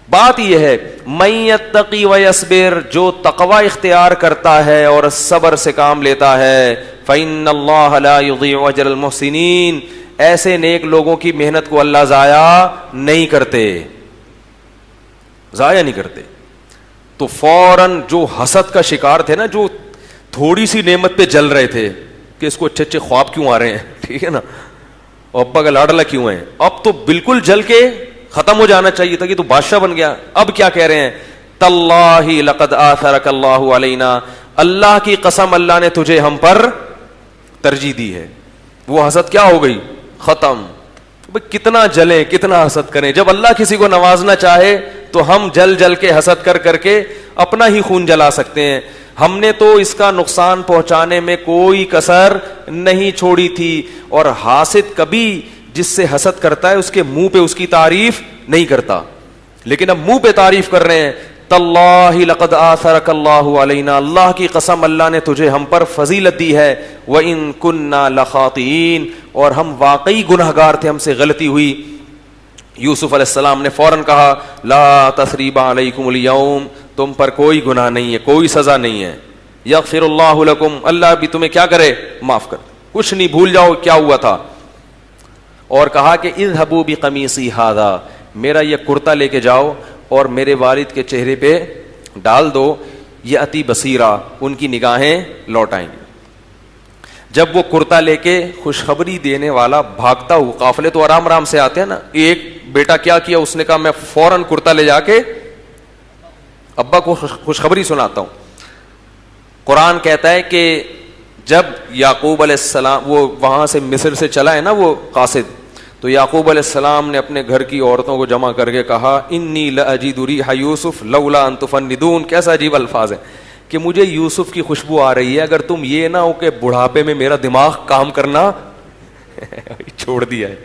بات یہ ہے، من یتقی ویصبر، جو تقوی اختیار کرتا ہے اور صبر سے کام لیتا ہے، فإن اللہ لا یضیع اجر المحسنین، ایسے نیک لوگوں کی محنت کو اللہ ضائع نہیں کرتے، ضائع نہیں کرتے. تو فوراً جو حسد کا شکار تھے نا، جو تھوڑی سی نعمت پہ جل رہے تھے کہ اس کو اچھے اچھے خواب کیوں آ رہے ہیں، ٹھیک ہے نا، اور ابا کا لاڈلا کیوں ہے، اب تو بالکل جل کے ختم ہو جانا چاہیے تھا کہ تو بادشاہ بن گیا. اب کیا کہہ رہے ہیں، تاللہ لقد آثرک اللہ علینا، اللہ کی قسم اللہ نے تجھے ہم پر ترجیح دی ہے. وہ حسد کیا ہو گئی، ختم. کتنا جلیں کتنا حسد کریں، جب اللہ کسی کو نوازنا چاہے تو ہم جل جل کے حسد کر کے اپنا ہی خون جلا سکتے ہیں. ہم نے تو اس کا نقصان پہنچانے میں کوئی کسر نہیں چھوڑی تھی. اور حاسد کبھی جس سے حسد کرتا ہے اس کے منہ پہ اس کی تعریف نہیں کرتا، لیکن اب منہ پہ تعریف کر رہے ہیں. تاللہ لقد آثرک اللہ علینا، اللہ کی قسم اللہ نے تجھے ہم پر فضیلت دی ہے. وَإِن كُنَّا لَخَاطِئِينَ، اور ہم واقعی گنہگار تھے، ہم سے غلطی ہوئی. یوسف علیہ السلام نے فوراً کہا لا تثریب علیکم اليوم، تم پر کوئی گناہ نہیں ہے، کوئی سزا نہیں ہے. یغفر اللہ لکم، اللہ بھی تمہیں کیا کرے، معاف کر، کچھ نہیں، بھول جاؤ کیا ہوا تھا. اور کہا کہ اذهبوا بقمیصی ھذا، میرا یہ کرتا لے کے جاؤ اور میرے والد کے چہرے پہ ڈال دو، یأتی بصیرا، ان کی نگاہیں لوٹ آئیں گی. جب وہ کرتا لے کے خوشخبری دینے والا بھاگتا ہوا، قافلے تو آرام آرام سے آتے ہیں نا، ایک بیٹا کیا کیا، اس نے کہا میں فوراً کرتا لے جا کے ابا کو خوشخبری سناتا ہوں. قرآن کہتا ہے کہ جب یعقوب علیہ السلام وہ وہاں سے مصر سے چلا ہے نا وہ قاصد، تو یعقوب علیہ السلام نے اپنے گھر کی عورتوں کو جمع کر کے کہا انی لاجد ریح یوسف لولا ان تفندون. کیسا عجیب الفاظ ہے کہ مجھے یوسف کی خوشبو آ رہی ہے، اگر تم یہ نہ ہو کہ بڑھاپے میں میرا دماغ کام کرنا چھوڑ دیا ہے.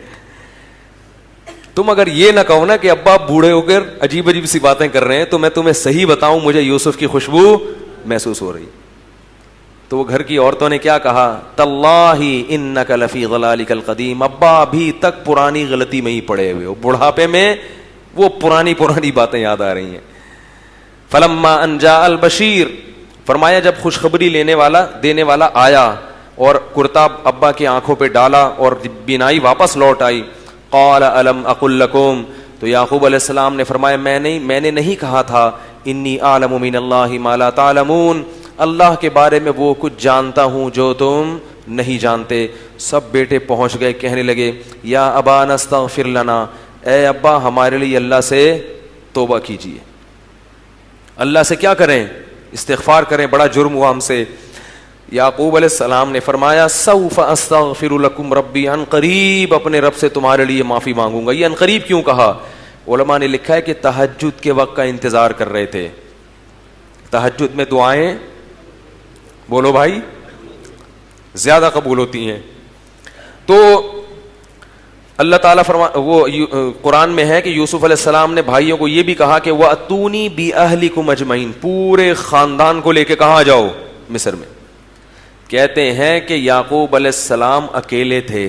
تم اگر یہ نہ کہو نا کہ ابا بوڑھے ہو کر عجیب عجیب سی باتیں کر رہے ہیں، تو میں تمہیں صحیح بتاؤں مجھے یوسف کی خوشبو محسوس ہو رہی. تو وہ گھر کی عورتوں نے کیا کہا، تاللہ انک لفی ضلالک القدیم، ابا ابھی تک پرانی غلطی میں ہی پڑے ہوئے ہو، بڑھاپے میں وہ پرانی باتیں یاد آ رہی ہیں. فلما ان جاء البشیر، فرمایا جب خوشخبری دینے والا آیا اور کرتا ابا کی آنکھوں پہ ڈالا اور بینائی واپس لوٹ آئی. قال الم اقل لکم، تو یعقوب علیہ السلام نے فرمایا میں نے نہیں کہا تھا، انی اعلم من اللہ ما لا تعلمون، اللہ کے بارے میں وہ کچھ جانتا ہوں جو تم نہیں جانتے. سب بیٹے پہنچ گئے, کہنے لگے یا ابانا استغفر لنا, اے ابا ہمارے لیے اللہ سے توبہ کیجیے. اللہ سے کیا کریں؟ استغفار کریں, بڑا جرم ہوا ہم سے. یعقوب علیہ السلام نے فرمایا سوف استغفر لکم ربی, ان قریب اپنے رب سے تمہارے لیے معافی مانگوں گا. یہ ان قریب کیوں کہا؟ علماء نے لکھا ہے کہ تہجد کے وقت کا انتظار کر رہے تھے. تہجد میں دعائیں بولو بھائی زیادہ قبول ہوتی ہیں. تو اللہ تعالیٰ وہ قرآن میں ہے کہ یوسف علیہ السلام نے بھائیوں کو یہ بھی کہا کہ وَأْتُونِي بِأَهْلِكُمْ أَجْمَعِينَ, پورے خاندان کو لے کے کہاں جاؤ؟ مصر میں. کہتے ہیں کہ یعقوب علیہ السلام اکیلے تھے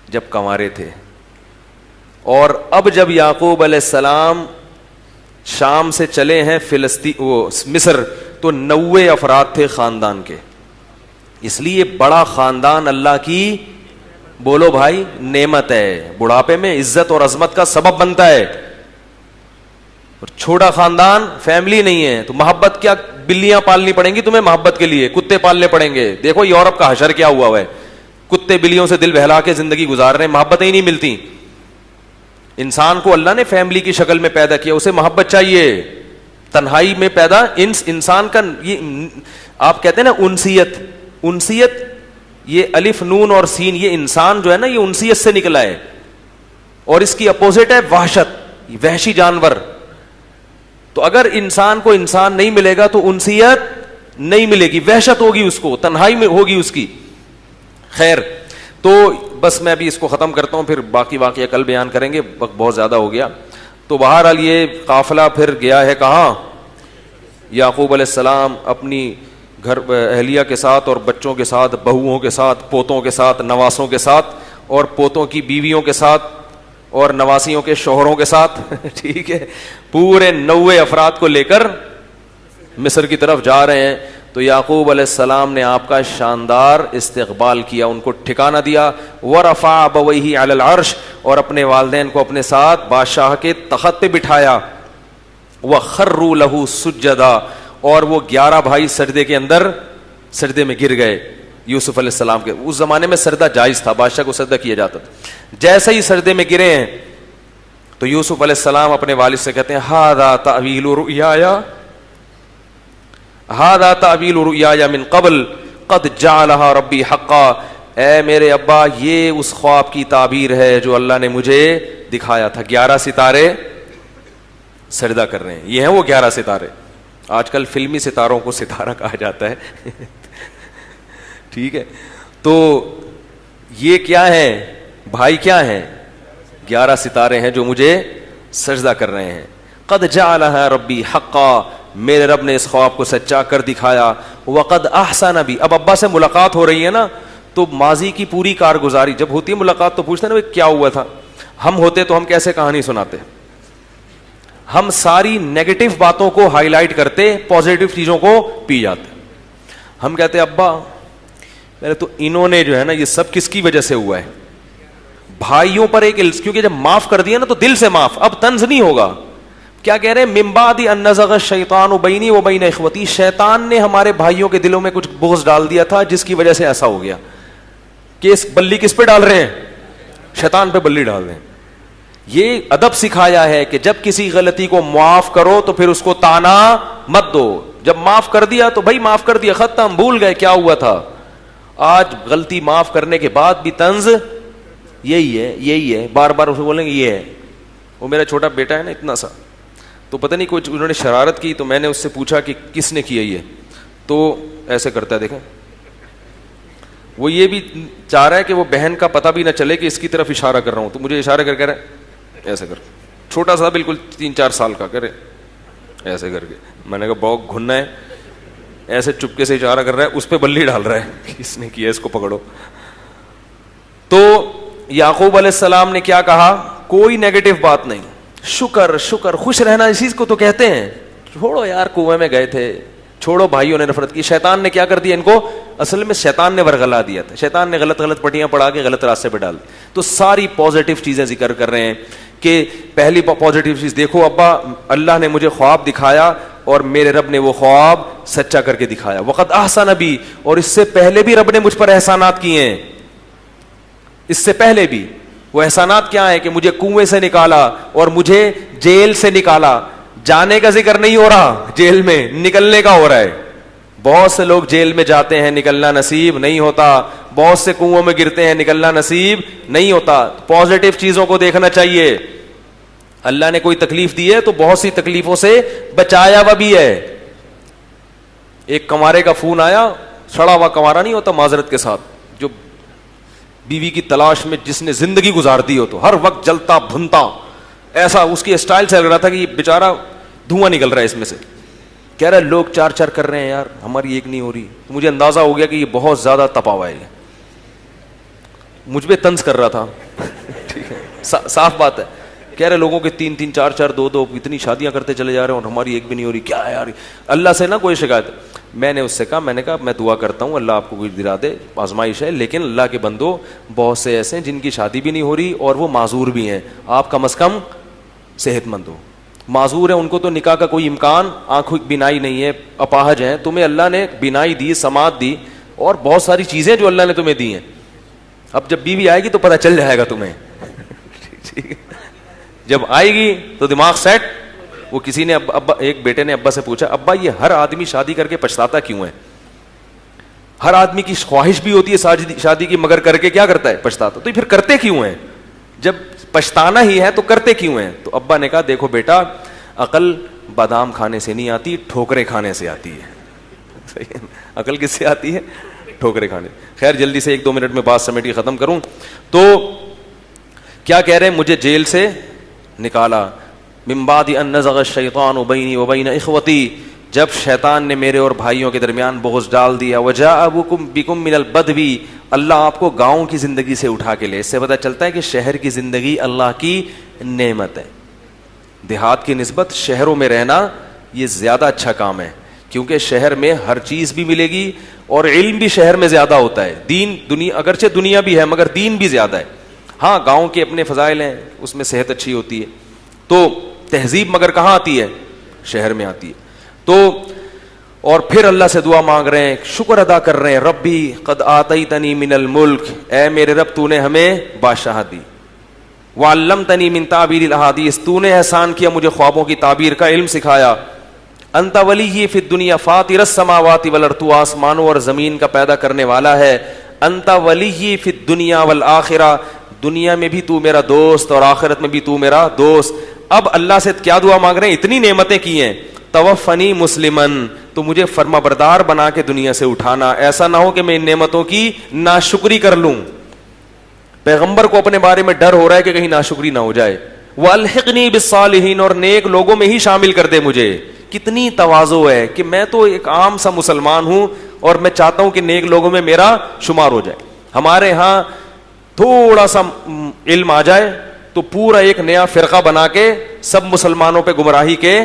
جب کنوارے تھے, اور اب جب یعقوب علیہ السلام شام سے چلے ہیں مصر, تو 90 افراد تھے خاندان کے. اس لیے بڑا خاندان اللہ کی بولو بھائی نعمت ہے, بڑھاپے میں عزت اور عظمت کا سبب بنتا ہے. اور چھوٹا خاندان فیملی نہیں ہے تو محبت کیا, بلیاں پالنی پڑیں گی تمہیں محبت کے لیے, کتے پالنے پڑیں گے. دیکھو یورپ کا حشر کیا ہوا ہے, کتے بلیوں سے دل بہلا کے زندگی گزار رہے ہیں, محبتیں ہی نہیں ملتی. انسان کو اللہ نے فیملی کی شکل میں پیدا کیا, اسے محبت چاہیے. تنہائی میں پیدا انسان کا یہ آپ کہتے ہیں نا انسیت, انسیت یہ الف نون اور سین, یہ انسان جو ہے نا یہ انسیت سے نکلا ہے, اور اس کی اپوزٹ ہے وحشت, وحشی جانور. تو اگر انسان کو انسان نہیں ملے گا تو انسیت نہیں ملے گی, وحشت ہوگی اس کو, تنہائی میں ہوگی اس کی. خیر, تو بس میں ابھی اس کو ختم کرتا ہوں, پھر باقی واقعہ کل بیان کریں گے, وقت بہت زیادہ ہو گیا. تو بہرحال یہ قافلہ پھر گیا ہے کہاں؟ یعقوب علیہ السلام اپنی گھر اہلیہ کے ساتھ اور بچوں کے ساتھ, بہوؤں کے ساتھ, پوتوں کے ساتھ, نواسوں کے ساتھ, اور پوتوں کی بیویوں کے ساتھ, اور نواسیوں کے شوہروں کے ساتھ ٹھیک ہے, پورے 90 افراد کو لے کر مصر کی طرف جا رہے ہیں. تو یعقوب علیہ السلام نے آپ کا شاندار استقبال کیا, ان کو ٹھکانہ دیا. ورفع ابویہ علی العرش, اور اپنے والدین کو اپنے ساتھ بادشاہ کے تخت پہ بٹھایا. وخروا لہ سجدا, اور وہ 11 بھائی سجدے کے اندر سجدے میں گر گئے یوسف علیہ السلام کے. اس زمانے میں سجدہ جائز تھا, بادشاہ کو سجدہ کیا جاتا تھا. جیسے ہی سجدے میں گرے ہیں تو یوسف علیہ السلام اپنے والد سے کہتے ہیں ھذا تأویل رؤیایا, ھذا تأویل رؤیایا من قبل قد جعلها ربی حقا, اے میرے ابا یہ اس خواب کی تعبیر ہے جو اللہ نے مجھے دکھایا تھا. 11 ستارے سجدہ کر رہے ہیں, یہ ہیں وہ 11 ستارے. آج کل فلمی ستاروں کو ستارہ کہا جاتا ہے ٹھیک ہے. تو یہ کیا ہے بھائی, کیا ہیں 11 ستارے ہیں جو مجھے سجدہ کر رہے ہیں. قد جعلها ربی حقا, میرے رب نے اس خواب کو سچا کر دکھایا. وقد احسن بی, اب ابا سے ملاقات ہو رہی ہے نا, تو ماضی کی پوری کارگزاری جب ہوتی ہے ملاقات تو پوچھتے ہیں نا کیا ہوا تھا. ہم ہوتے تو ہم کیسے کہانی سناتے, ہم ساری نیگیٹو باتوں کو ہائی لائٹ کرتے, پازیٹو چیزوں کو پی جاتے. ہم کہتے ابا میرے تو انہوں نے جو ہے نا یہ سب کس کی وجہ سے ہوا ہے, بھائیوں پر ایک, کیونکہ جب معاف کر دیا نا تو دل سے معاف, اب طنز نہیں ہوگا. کیا کہہ رہے ہیں, من بعد ان نزغ الشیطان بینی و بین اخوتی, شیطان نے ہمارے بھائیوں کے دلوں میں کچھ بغض ڈال دیا تھا جس کی وجہ سے ایسا ہو گیا. کہ اس بلی کس پہ ڈال رہے ہیں, شیطان پہ بلی ڈال رہے ہیں. یہ ادب سکھایا ہے کہ جب کسی غلطی کو معاف کرو تو پھر اس کو تانا مت دو. جب معاف کر دیا تو بھائی معاف کر دیا, ختم, بھول گئے کیا ہوا تھا. آج غلطی معاف کرنے کے بعد بھی طنز یہی ہے, بار بار اسے بولیں گے یہ ہے. وہ میرا چھوٹا بیٹا ہے نا اتنا سا, تو پتہ نہیں کچھ انہوں نے شرارت کی, تو میں نے اس سے پوچھا کہ کس نے کیا یہ, تو ایسے کرتا ہے, دیکھیں وہ یہ بھی چاہ رہا ہے کہ وہ بہن کا پتہ بھی نہ چلے کہ اس کی طرف اشارہ کر رہا ہوں. تو مجھے اشارہ کر رہا ہے ایسے کر, چھوٹا سا بالکل 3-4 سال کا, کرے ایسے کر کے. میں نے کہا بہت گھننا ہے, ایسے چپکے سے اشارہ کر رہا ہے, اس پہ بلی ڈال رہا ہے, کس نے کیا اس کو پکڑو. تو یعقوب علیہ السلام نے کیا کہا, کوئی نیگیٹو بات نہیں, شکر, خوش رہنا اسی کو تو کہتے ہیں. چھوڑو یار, کنویں میں گئے تھے, چھوڑو بھائیوں نے نفرت کی. شیطان نے کیا کر دیا ان کو, اصل میں شیطان نے ورغلا دیا تھا, شیطان نے غلط غلط پٹیاں پڑھا کے غلط راستے پہ ڈال دی. تو ساری پازیٹیو چیزیں ذکر کر رہے ہیں کہ پہلی پازیٹیو چیز دیکھو ابا, اللہ نے مجھے خواب دکھایا اور میرے رب نے وہ خواب سچا کر کے دکھایا. وقت احسن بھی, اور اس سے پہلے بھی رب نے مجھ پر احسانات کیے ہیں, اس سے پہلے بھی. وہ احسانات کیا ہے کہ مجھے کنویں سے نکالا اور مجھے جیل سے نکالا. جانے کا ذکر نہیں ہو رہا, جیل میں نکلنے کا ہو رہا ہے. بہت سے لوگ جیل میں جاتے ہیں, نکلنا نصیب نہیں ہوتا. بہت سے کنووں میں گرتے ہیں, نکلنا نصیب نہیں ہوتا. پازیٹیو چیزوں کو دیکھنا چاہیے. اللہ نے کوئی تکلیف دی ہے تو بہت سی تکلیفوں سے بچایا ہوا بھی ہے. ایک کنوارے کا فون آیا, سڑا ہوا کنوارا نہیں ہوتا معذرت کے ساتھ, جو بیوی کی تلاش میں جس نے زندگی گزار دی ہو, تو ہر وقت جلتا بھنتا, ایسا اس کی اسٹائل سے لگ رہا تھا کہ یہ بیچارہ دھواں نکل رہا ہے اس میں سے. کہہ رہا لوگ چار چار کر رہے ہیں یار, ہماری ایک نہیں ہو رہی. مجھے اندازہ ہو گیا کہ یہ بہت زیادہ تپا ہوا ہے, مجھ پہ طنز کر رہا تھا. ٹھیک ہے, صاف بات ہے. کہہ رہے لوگوں کے تین تین چار چار دو دو اتنی شادیاں کرتے چلے جا رہے ہیں اور ہماری ایک بھی نہیں ہو رہی, کیا ہے یار. اللہ سے نا کوئی شکایت. میں نے اس سے کہا, میں نے کہا میں دعا کرتا ہوں اللہ آپ کو کوئی دلا دے, آزمائش ہے, لیکن اللہ کے بندو بہت سے ایسے ہیں جن کی شادی بھی نہیں ہو رہی اور وہ معذور بھی ہیں. آپ کم از کم صحت مند ہو. معذور ہیں ان کو تو نکاح کا کوئی امکان, آنکھوں کی بینائی نہیں ہے, اپاہج ہیں. تمہیں اللہ نے بینائی دی, سماعت دی, اور بہت ساری چیزیں جو اللہ نے تمہیں دی ہیں. اب جب بیوی آئے گی تو پتہ چل جائے گا تمہیں. جب آئے گی تو دماغ سیٹ. وہ کسی نے ابا, ایک بیٹے نے ابا سے پوچھا, ابا یہ ہر آدمی شادی کر کے پچھتاتا کیوں ہے؟ ہر آدمی کی خواہش بھی ہوتی ہے شادی کی, مگر کر کے کیا کرتا ہے؟ پچھتاتا. تو پھر کرتے کیوں ہیں؟ جب پچھتانا ہی ہے تو کرتے کیوں ہیں؟ تو ابا نے کہا دیکھو بیٹا, عقل بادام کھانے سے نہیں آتی, ٹھوکریں کھانے سے آتی ہے. عقل کس سے آتی ہے؟ ٹھوکریں کھانے. خیر جلدی سے 1-2 منٹ میں بات سمیٹ کے ختم کروں. تو کیا کہہ رہے ہیں, مجھے جیل سے نکالا. من بعد ان نزغ الشیطان بینی وبین اخوتی, جب شیطان نے میرے اور بھائیوں کے درمیان بغض ڈال دیا. وجاء بکم من البدو, اللہ آپ کو گاؤں کی زندگی سے اٹھا کے لے. اس سے پتہ چلتا ہے کہ شہر کی زندگی اللہ کی نعمت ہے. دیہات کی نسبت شہروں میں رہنا یہ زیادہ اچھا کام ہے, کیونکہ شہر میں ہر چیز بھی ملے گی اور علم بھی شہر میں زیادہ ہوتا ہے. دین دنیا اگرچہ دنیا بھی ہے مگر دین بھی زیادہ ہے. ہاں گاؤں کے اپنے فضائل ہیں, اس میں صحت اچھی ہوتی ہے, تو تہذیب مگر کہاں آتی ہے؟ شہر میں آتی ہے. تو اور پھر اللہ سے دعا مانگ رہے ہیں, شکر ادا کر رہے ہیں, ربی قد آتیتنی من الملک, اے میرے رب تو نے ہمیں بادشاہت دی. وعلمتنی من تعبیر الاحادیث, تو نے احسان کیا مجھے خوابوں کی تعبیر کا علم سکھایا. انت ولی فی الدنیا فاطر السماوات والارض, تو آسمانوں اور زمین کا پیدا کرنے والا ہے. انت ولی فی الدنیا والآخرہ, دنیا میں بھی تو میرا دوست اور آخرت میں بھی تو میرا دوست. اب اللہ سے کیا دعا مانگ رہے ہیں؟ اتنی نعمتیں کی ہیں. توفنی مسلمن, تو مجھے فرما بردار بنا کے دنیا سے اٹھانا, ایسا نہ ہو کہ میں ان نعمتوں کی ناشکری کر لوں. پیغمبر کو اپنے بارے میں ڈر ہو رہا ہے کہ کہیں ناشکری نہ ہو جائے. والحقنی بالصالحین, اور نیک لوگوں میں ہی شامل کر دے مجھے. کتنی تواضع ہے کہ میں تو ایک عام سا مسلمان ہوں اور میں چاہتا ہوں کہ نیک لوگوں میں میرا شمار ہو جائے. ہمارے ہاں تھوڑا سا علم آ جائے تو پورا ایک نیا فرقہ بنا کے سب مسلمانوں پہ گمراہی کے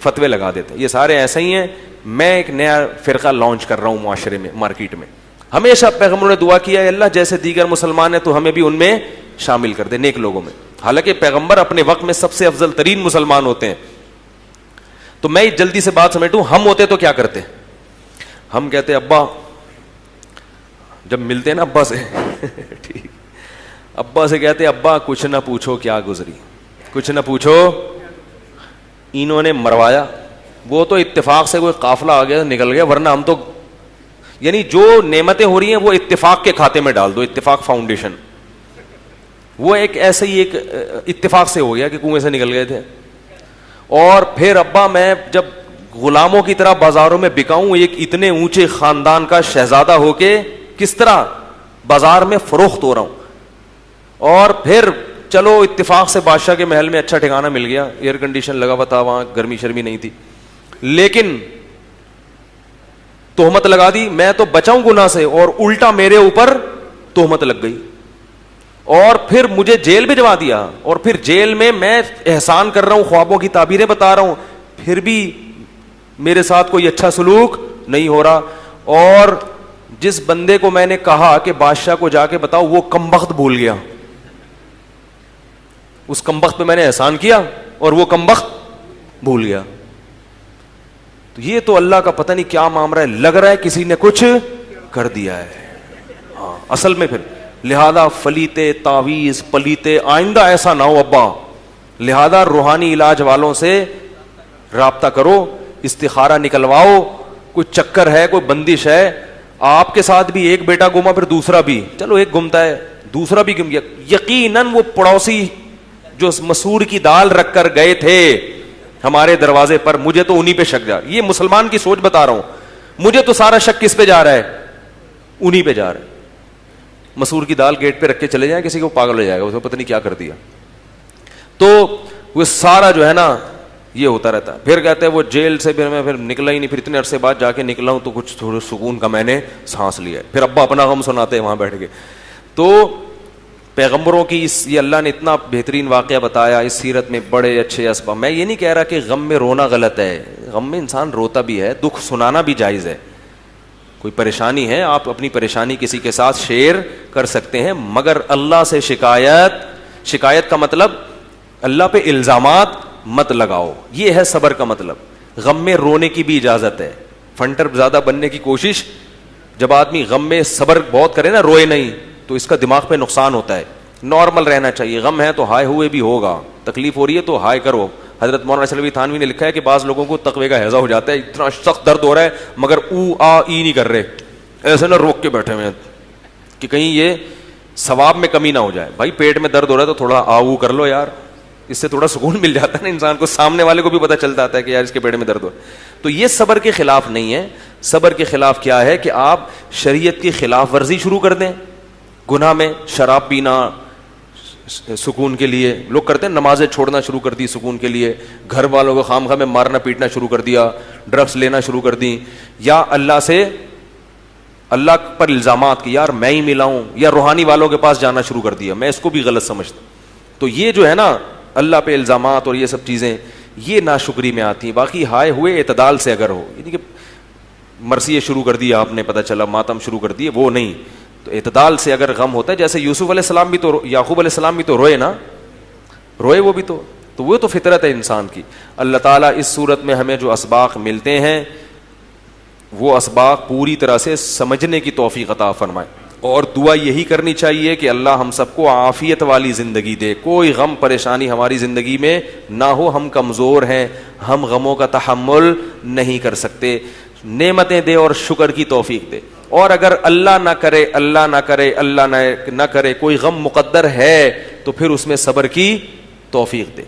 فتوے لگا دیتے. یہ سارے ایسے ہی ہیں. میں ایک نیا فرقہ لانچ کر رہا ہوں معاشرے میں, مارکیٹ میں. ہمیشہ پیغمبروں نے دعا کیا ہے, اللہ جیسے دیگر مسلمان ہیں تو ہمیں بھی ان میں شامل کر دے, نیک لوگوں میں. حالانکہ پیغمبر اپنے وقت میں سب سے افضل ترین مسلمان ہوتے ہیں. تو میں جلدی سے بات سمیٹوں, ہم ہوتے تو کیا کرتے؟ ہم کہتے ابا, جب ملتے نا ابا سے ٹھیک, ابا سے کہتے ابا کچھ نہ پوچھو کیا گزری, کچھ نہ پوچھو انہوں نے مروایا. وہ تو اتفاق سے کوئی قافلہ آ گیا نکل گیا, ورنہ ہم تو یعنی جو نعمتیں ہو رہی ہیں وہ اتفاق کے کھاتے میں ڈال دو. اتفاق فاؤنڈیشن وہ ایک ایسے ہی ایک اتفاق سے ہو گیا کہ کنویں سے نکل گئے تھے. اور پھر ابا میں جب غلاموں کی طرح بازاروں میں بکاؤں, ایک اتنے اونچے خاندان کا شہزادہ ہو کے کس طرح بازار میں فروخت ہو رہا ہوں. اور پھر چلو اتفاق سے بادشاہ کے محل میں اچھا ٹھکانہ مل گیا, ایئر کنڈیشن لگا ہوا تھا, وہاں گرمی شرمی نہیں تھی, لیکن تہمت لگا دی. میں تو بچاؤں گناہ سے اور الٹا میرے اوپر تہمت لگ گئی, اور پھر مجھے جیل بھجوا دیا. اور پھر جیل میں میں احسان کر رہا ہوں, خوابوں کی تعبیریں بتا رہا ہوں, پھر بھی میرے ساتھ کوئی اچھا سلوک نہیں ہو رہا. اور جس بندے کو میں نے کہا کہ بادشاہ کو جا کے بتاؤ, وہ کمبخت بھول گیا. اس کمبخت پہ میں نے احسان کیا اور وہ کمبخت بھول گیا. تو یہ تو اللہ کا پتہ نہیں کیا معاملہ ہے, لگ رہا ہے کسی نے کچھ کر دیا ہے. ہاں اصل میں پھر لہذا فلیتے تعویذ پلیتے آئندہ ایسا نہ ہو ابا. لہذا روحانی علاج والوں سے رابطہ کرو, استخارہ نکلواؤ. کوئی چکر ہے, کوئی بندش ہے, آپ کے ساتھ بھی ایک بیٹا گما پھر دوسرا بھی, چلو ایک گمتا ہے دوسرا بھی گم گیا, یقیناً وہ پڑوسی جو مسور کی دال رکھ کر گئے تھے ہمارے دروازے پر, مجھے تو انہی پہ شک جا. یہ مسلمان کی سوچ بتا رہا ہوں, مجھے تو سارا شک کس پہ جا رہا ہے, انہی پہ جا رہا ہے. مسور کی دال گیٹ پہ رکھ کے چلے جائیں, کسی کو پاگل ہو جائے گا, اس کو پتہ نہیں کیا کر دیا. تو وہ سارا جو ہے نا یہ ہوتا رہتا ہے. پھر کہتے ہیں وہ جیل سے پھر نکلا ہی نہیں, پھر اتنے عرصے بعد جا کے نکلا ہوں تو کچھ تھوڑا سکون کا میں نے سانس لیا. پھر ابا اپنا غم سناتے ہیں وہاں بیٹھ کے. تو پیغمبروں کی یہ اللہ نے اتنا بہترین واقعہ بتایا اس سیرت میں, بڑے اچھے اسباب. میں یہ نہیں کہہ رہا کہ غم میں رونا غلط ہے, غم میں انسان روتا بھی ہے, دکھ سنانا بھی جائز ہے. کوئی پریشانی ہے, آپ اپنی پریشانی کسی کے ساتھ شیئر کر سکتے ہیں, مگر اللہ سے شکایت کا مطلب اللہ پہ الزامات مت لگاؤ. یہ ہے صبر کا مطلب. غم میں رونے کی بھی اجازت ہے, فنٹر زیادہ بننے کی کوشش. جب آدمی غم میں صبر بہت کرے نا, روئے نہیں, تو اس کا دماغ پہ نقصان ہوتا ہے. نارمل رہنا چاہیے. غم ہے تو ہائے ہوئے بھی ہوگا, تکلیف ہو رہی ہے تو ہائے کرو. حضرت مولانا اشرف تھانوی نے لکھا ہے کہ بعض لوگوں کو تقوی کا ہیضہ ہو جاتا ہے, اتنا سخت درد ہو رہا ہے مگر او آ ای نہیں کر رہے, ایسے نہ روک کے بیٹھے ہوئے کہ کہیں یہ ثواب میں کمی نہ ہو جائے. بھائی پیٹ میں درد ہو رہا ہے تو تھوڑا آ او کر لو یار, اس سے تھوڑا سکون مل جاتا ہے نا انسان کو, سامنے والے کو بھی پتہ چل جاتا ہے کہ یار اس کے پیٹ میں درد ہو. تو یہ صبر کے خلاف نہیں ہے. صبر کے خلاف کیا ہے کہ آپ شریعت کی خلاف ورزی شروع کر دیں. گناہ میں شراب پینا سکون کے لیے لوگ کرتے ہیں, نمازیں چھوڑنا شروع کر دی سکون کے لیے, گھر والوں کو خام خواہ میں مارنا پیٹنا شروع کر دیا, ڈرگس لینا شروع کر دی, یا اللہ پر الزامات کہ یار میں ہی ملا ہوں, یا روحانی والوں کے پاس جانا شروع کر دیا. میں اس کو بھی غلط سمجھتا. تو یہ جو ہے نا اللہ پہ الزامات اور یہ سب چیزیں یہ ناشکری میں آتی ہیں. باقی ہائے ہوئے اعتدال سے اگر ہو, یعنی کہ مرثیے شروع کر دی آپ نے, پتہ چلا ماتم شروع کر دیے, وہ نہیں. تو اعتدال سے اگر غم ہوتا ہے, جیسے یوسف علیہ السلام بھی تو, یعقوب علیہ السلام بھی تو روئے نا, روئے وہ بھی تو وہ تو فطرت ہے انسان کی. اللہ تعالیٰ اس صورت میں ہمیں جو اسباق ملتے ہیں وہ اسباق پوری طرح سے سمجھنے کی توفیق عطا فرمائے. اور دعا یہی کرنی چاہیے کہ اللہ ہم سب کو عافیت والی زندگی دے, کوئی غم پریشانی ہماری زندگی میں نہ ہو. ہم کمزور ہیں, ہم غموں کا تحمل نہیں کر سکتے. نعمتیں دے اور شکر کی توفیق دے. اور اگر اللہ نہ کرے کوئی غم مقدر ہے تو پھر اس میں صبر کی توفیق دے.